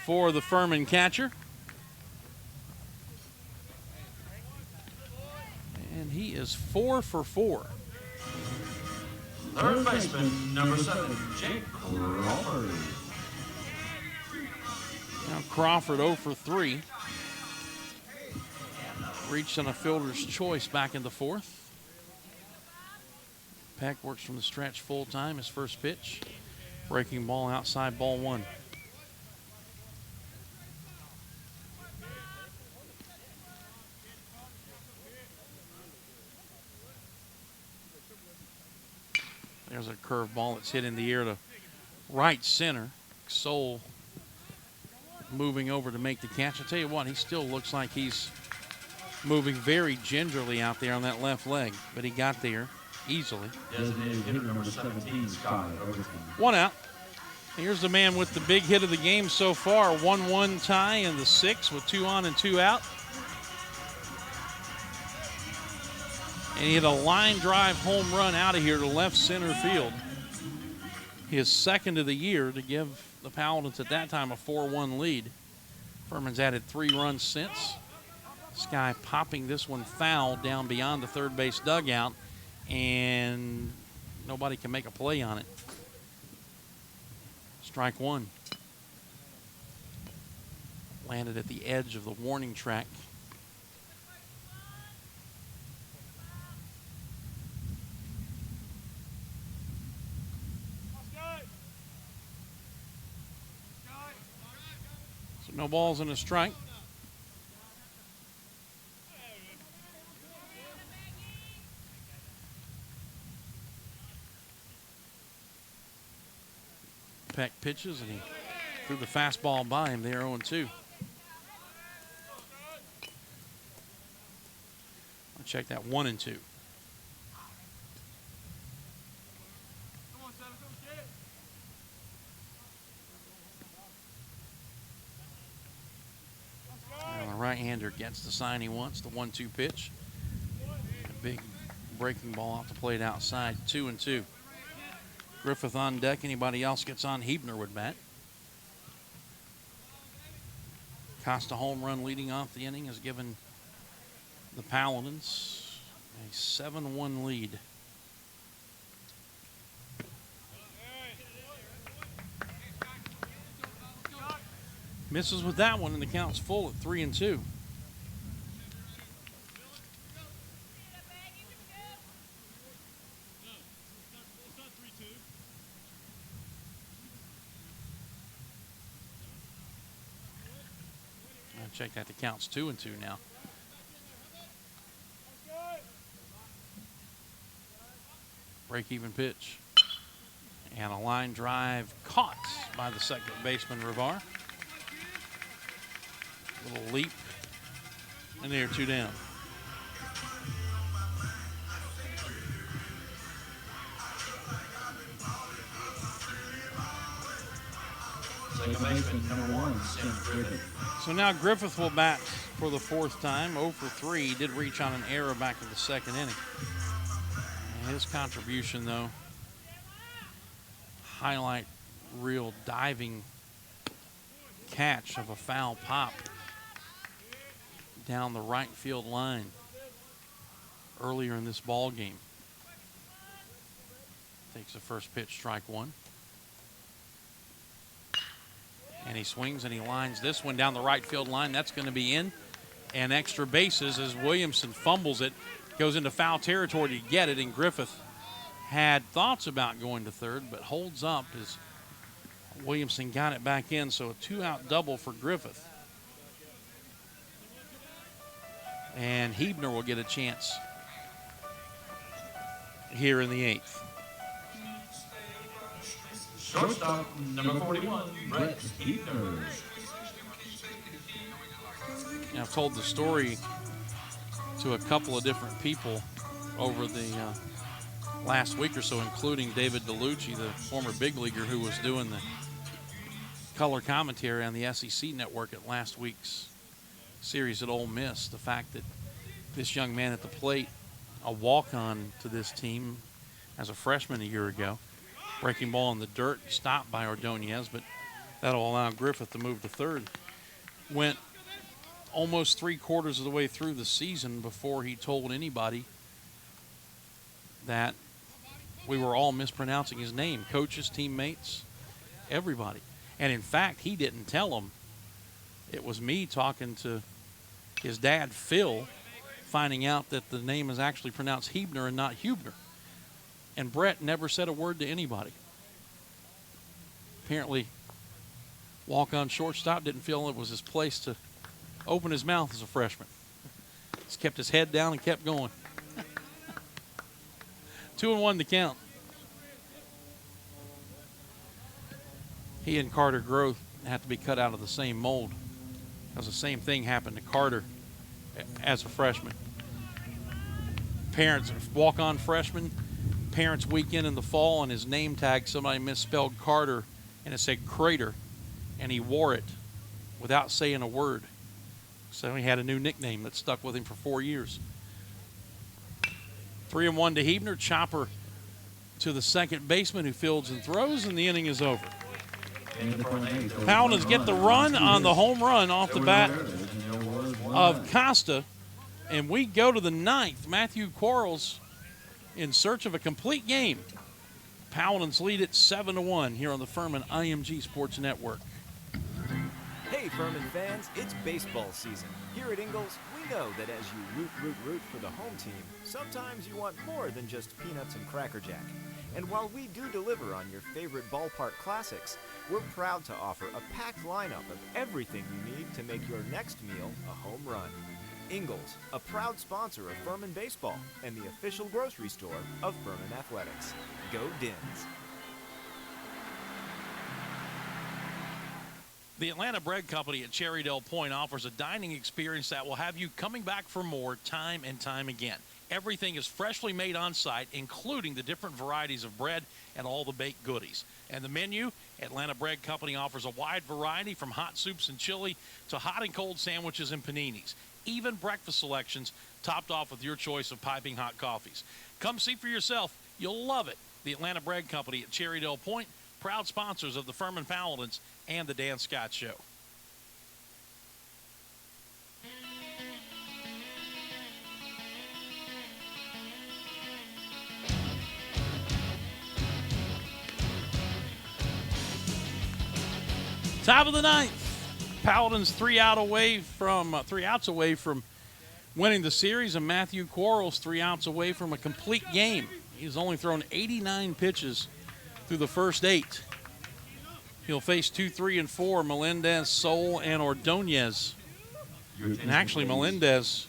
for the Furman catcher. And he is 4 for 4. Third baseman, number 7, Jake Crawford. Now Crawford 0 for 3. Reached on a fielder's choice back in the fourth. Peck works from the stretch full time, his first pitch. Breaking ball outside, ball 1. There's a curve ball that's hit in the air to right center. Soul moving over to make the catch. I'll tell you what, he still looks like he's moving very gingerly out there on that left leg, but he got there easily. Designated hitter number 17, Scott Overton. 1 out. Here's the man with the big hit of the game so far. 1-1 tie in the 6th with 2 on and 2 out. And he hit a line drive home run out of here to left center field. His second of the year to give the Paladins at that time a 4-1 lead. Furman's added 3 runs since. Sky popping this one foul down beyond the third base dugout, and nobody can make a play on it. Strike 1. Landed at the edge of the warning track. So no balls and a strike. Peck pitches, and he threw the fastball by him there, 0-2. I'll check that 1-2. And the right-hander gets the sign he wants, the 1-2 pitch. A big breaking ball off the plate outside, 2-2. Griffith on deck. Anybody else gets on, Hebner would bat. Costa home run leading off the inning has given the Paladins a 7-1 lead. Misses with that one, and the count's full at 3-2. Check that, the count's 2-2 now. Break-even pitch. And a line drive caught by the second baseman, Rivar. Little leap. And they're 2 down. Second baseman, number 1, Sam Griffith. So now Griffith will bat for the 4th time, 0 for 3. He did reach on an error back in the 2nd inning. And his contribution, though, highlight real diving catch of a foul pop down the right field line earlier in this ball game. Takes the first pitch, strike 1. And he swings and he lines this one down the right field line. That's going to be in. And extra bases as Williamson fumbles it. Goes into foul territory to get it. And Griffith had thoughts about going to third, but holds up as Williamson got it back in. So a 2-out double for Griffith. And Hebner will get a chance here in the 8th. Shortstop, number 41, Brett Hebner. I've told the story to a couple of different people over the last week or so, including David DeLucci, the former big leaguer who was doing the color commentary on the SEC network at last week's series at Ole Miss. The fact that this young man at the plate, a walk-on to this team as a freshman a year ago, breaking ball in the dirt, stopped by Ordonez, but that'll allow Griffith to move to third. Went almost 3/4 of the way through the season before he told anybody that we were all mispronouncing his name, coaches, teammates, everybody. And in fact, he didn't tell them. It was me talking to his dad, Phil, finding out that the name is actually pronounced Hebner and not Hubner. And Brett never said a word to anybody. Apparently, walk-on shortstop didn't feel it was his place to open his mouth as a freshman. Just kept his head down and kept going. 2-1 to count. He and Carter Groth had to be cut out of the same mold, because the same thing happened to Carter as a freshman. Parents, walk-on freshman, parents' weekend in the fall, and his name tag, somebody misspelled Carter, and it said Crater, and he wore it without saying a word. So he had a new nickname that stuck with him for 4 years. 3-1 to Hebner. Chopper to the second baseman who fields and throws, and the inning is over. Paladins get the run on the home run off the bat of Costa, and we go to the ninth. Matthew Quarles in search of a complete game. Paladins lead it 7-1 here on the Furman IMG Sports Network. Hey, Furman fans, it's baseball season. Here at Ingalls, we know that as you root for the home team, sometimes you want more than just peanuts and Cracker Jack. And while we do deliver on your favorite ballpark classics, we're proud to offer a packed lineup of everything you need to make your next meal a home run. Ingalls, a proud sponsor of Furman Baseball and the official grocery store of Furman Athletics. Go Dins! The Atlanta Bread Company at Cherrydale Point offers a dining experience that will have you coming back for more time and time again. Everything is freshly made on site, including the different varieties of bread and all the baked goodies. And the menu, Atlanta Bread Company offers a wide variety from hot soups and chili to hot and cold sandwiches and paninis. Even breakfast selections topped off with your choice of piping hot coffees. Come see for yourself. You'll love it. The Atlanta Bread Company at Cherrydale Point, proud sponsors of the Furman Paladins and the Dan Scott Show. Top of the ninth. Paladins 3 outs away from winning the series, and Matthew Quarles 3 outs away from a complete game. He's only thrown 89 pitches through the first 8. He'll face 2, 3, and 4, Melendez, Sol, and Ordonez. And actually, Melendez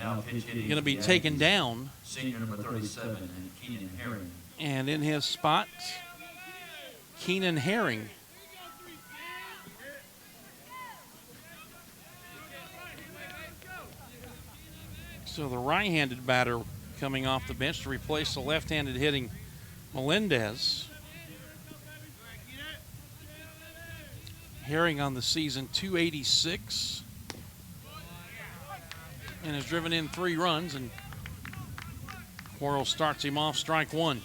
going to be taken down. Senior number 37, and Keenan Herring. And in his spot, Keenan Herring. So the right-handed batter coming off the bench to replace the left-handed hitting Melendez. Herring on the season, 286. And has driven in 3 runs, and Quarles starts him off strike 1.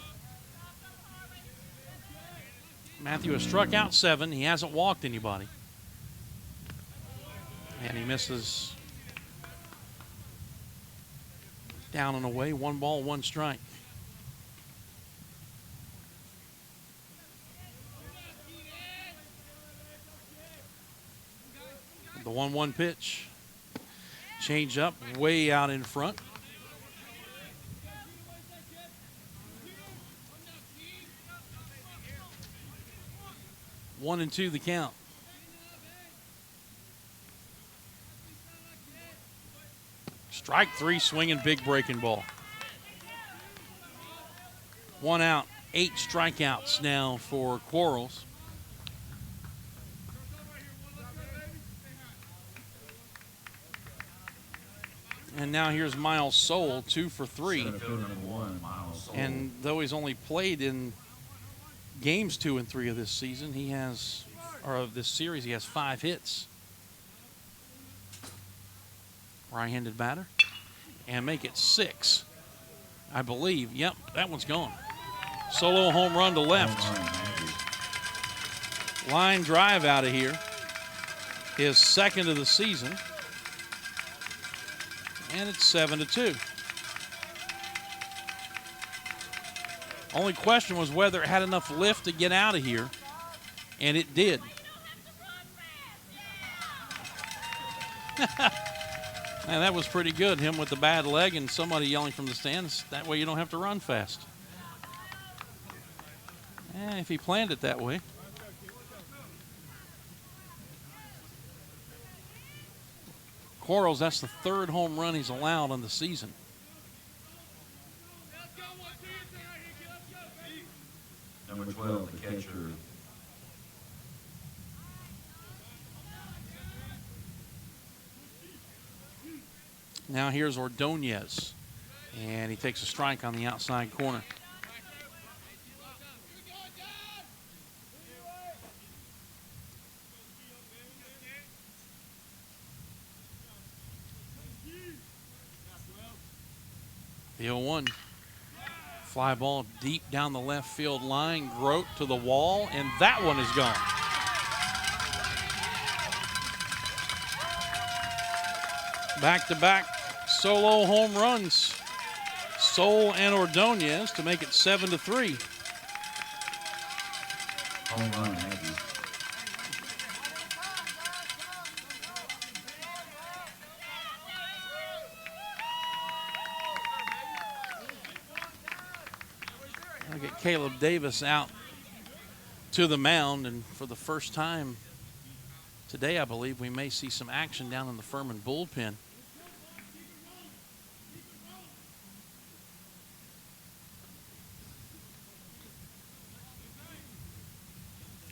Matthew has struck out 7. He hasn't walked anybody. And he misses down and away. 1 ball, 1 strike. The 1-1 pitch. Change up way out in front. One and 2 the count. Strike 3, swinging big breaking ball. 1 out, 8 strikeouts now for Quarles. And now here's Miles Soul, 2 for 3. Center fielder number 1, Miles Soul. And though he's only played in games 2 and 3 of this season, he has, or of this series, he has 5 hits. Right-handed batter. And make it 6, I believe. Yep, that one's gone. Solo home run to left. Line drive out of here. His second of the season. And it's 7-2. Only question was whether it had enough lift to get out of here, and it did. Man, that was pretty good, him with the bad leg and somebody yelling from the stands. That way you don't have to run fast. If he planned it that way. Quarles, that's the 3rd home run he's allowed on the season. Number 12, the catcher. Now here's Ordonez, and he takes a strike on the outside corner. The 0-1. Fly ball deep down the left field line. Grote to the wall, and that one is gone. Back-to-back solo home runs. Soul and Ordonez to make it 7-3. Home run, Aggie. I'll get Caleb Davis out to the mound, and for the first time today, I believe we may see some action down in the Furman bullpen.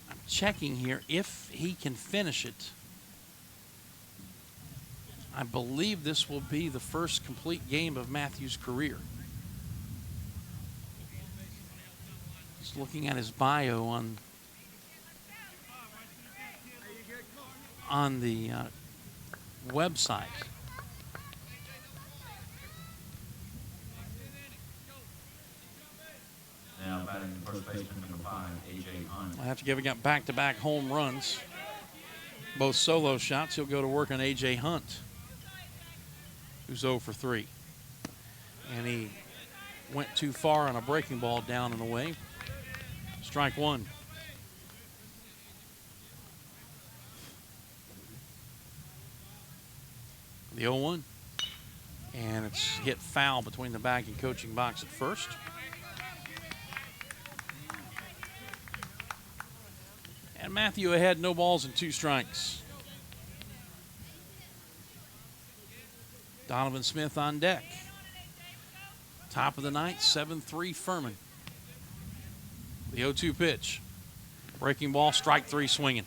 I'm checking here if he can finish it. I believe this will be the first complete game of Matthews' career. Just looking at his bio on the website. Now batting first baseman number 5, A.J. Hunt. I have to give him back-to-back home runs. Both solo shots. He'll go to work on A.J. Hunt, who's 0 for 3. And he went too far on a breaking ball down and away. Strike 1. The 0-1. And it's hit foul between the bag and coaching box at first. And Matthew ahead, no balls and 2 strikes. Donovan Smith on deck. Top of the ninth, 7-3 Furman. The 0-2 pitch. Breaking ball, strike 3 swinging.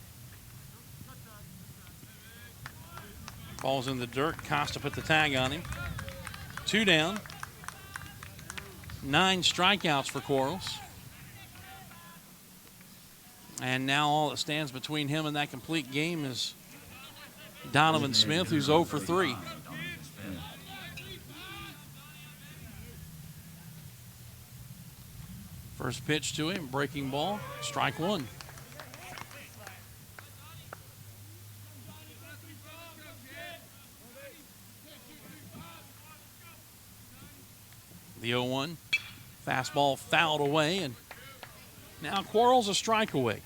Ball's in the dirt. Costa put the tag on him. 2 down. 9 strikeouts for Quarles. And now all that stands between him and that complete game is Donovan Smith, who's 0 for 3. First pitch to him, breaking ball, strike 1. The 0-1, fastball fouled away, and now Quarles a strike away.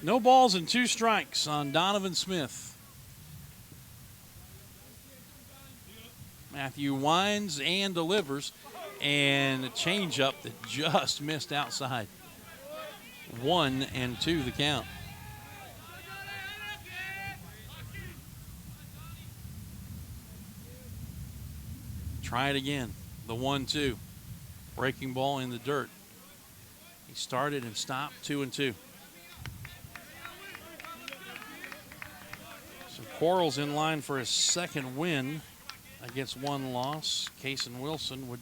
No balls and 2 strikes on Donovan Smith. Matthew winds and delivers, and a changeup that just missed outside. 1-2 the count. Try it again. The 1-2. Breaking ball in the dirt. He started and stopped 2-2. Quarles in line for his second win against one loss. Cason Wilson would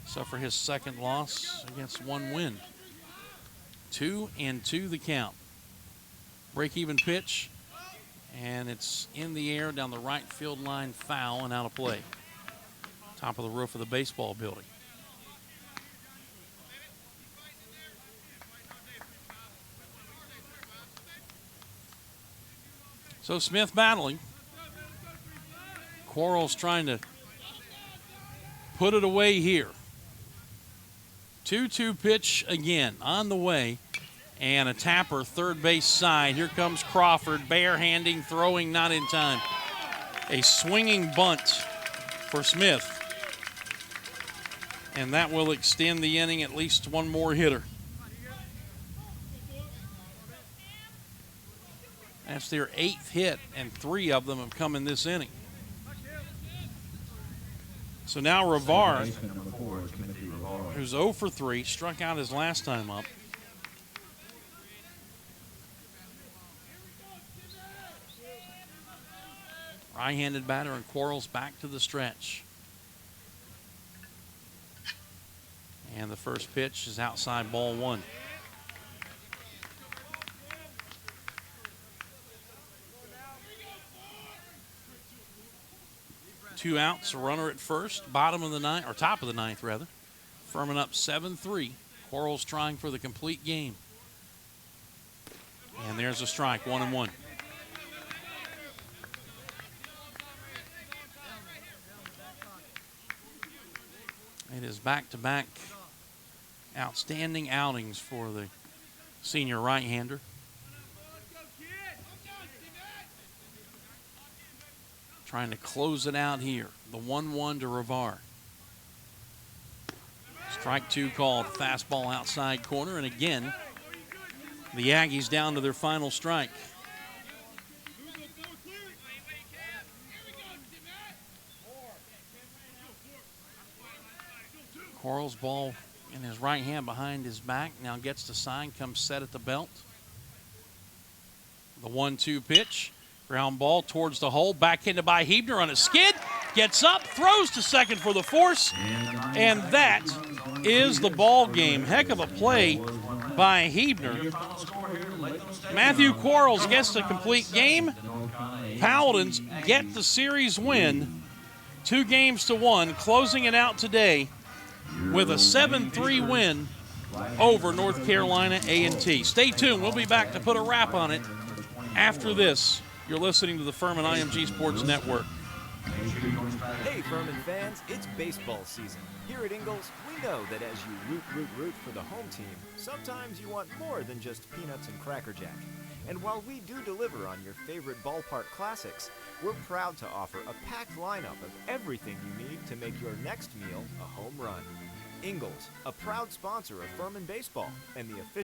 suffer his second loss against one win. 2-2 the count. Break-even pitch, and it's in the air down the right field line, foul and out of play. Top of the roof of the baseball building. So Smith battling. Quarles trying to put it away here. 2-2 pitch again on the way. And a tapper third base side. Here comes Crawford, barehanding, throwing not in time. A swinging bunt for Smith. And that will extend the inning, at least one more hitter. That's their 8th hit, and 3 of them have come in this inning. So now Rivard, who's 0 for 3, struck out his last time up. Right-handed batter, and Quarles back to the stretch. And the first pitch is outside, ball 1. Two outs, a runner at first, bottom of the ninth, or top of the ninth rather. Furman up 7-3. Quarles trying for the complete game. And there's a strike, 1-1. It is back-to-back outstanding outings for the senior right-hander. Trying to close it out here. The 1-1 to Rivard. Strike 2 called. Fastball outside corner. And again, the Aggies down to their final strike. Quarles ball in his right hand behind his back. Now gets the sign, comes set at the belt. The 1-2 pitch. Ground ball towards the hole, backhanded by Hebner on a skid, gets up, throws to second for the force, and that is the ball game. Heck of a play by Hebner. Matthew Quarles gets the complete game. Paladins get the series win, 2-1, closing it out today with a 7-3 win over North Carolina A&T. Stay tuned. We'll be back to put a wrap on it after this. You're listening to the Furman IMG Sports Network. Hey, Furman fans, it's baseball season. Here at Ingalls, we know that as you root for the home team, sometimes you want more than just peanuts and Cracker Jack. And while we do deliver on your favorite ballpark classics, we're proud to offer a packed lineup of everything you need to make your next meal a home run. Ingalls, a proud sponsor of Furman Baseball and the official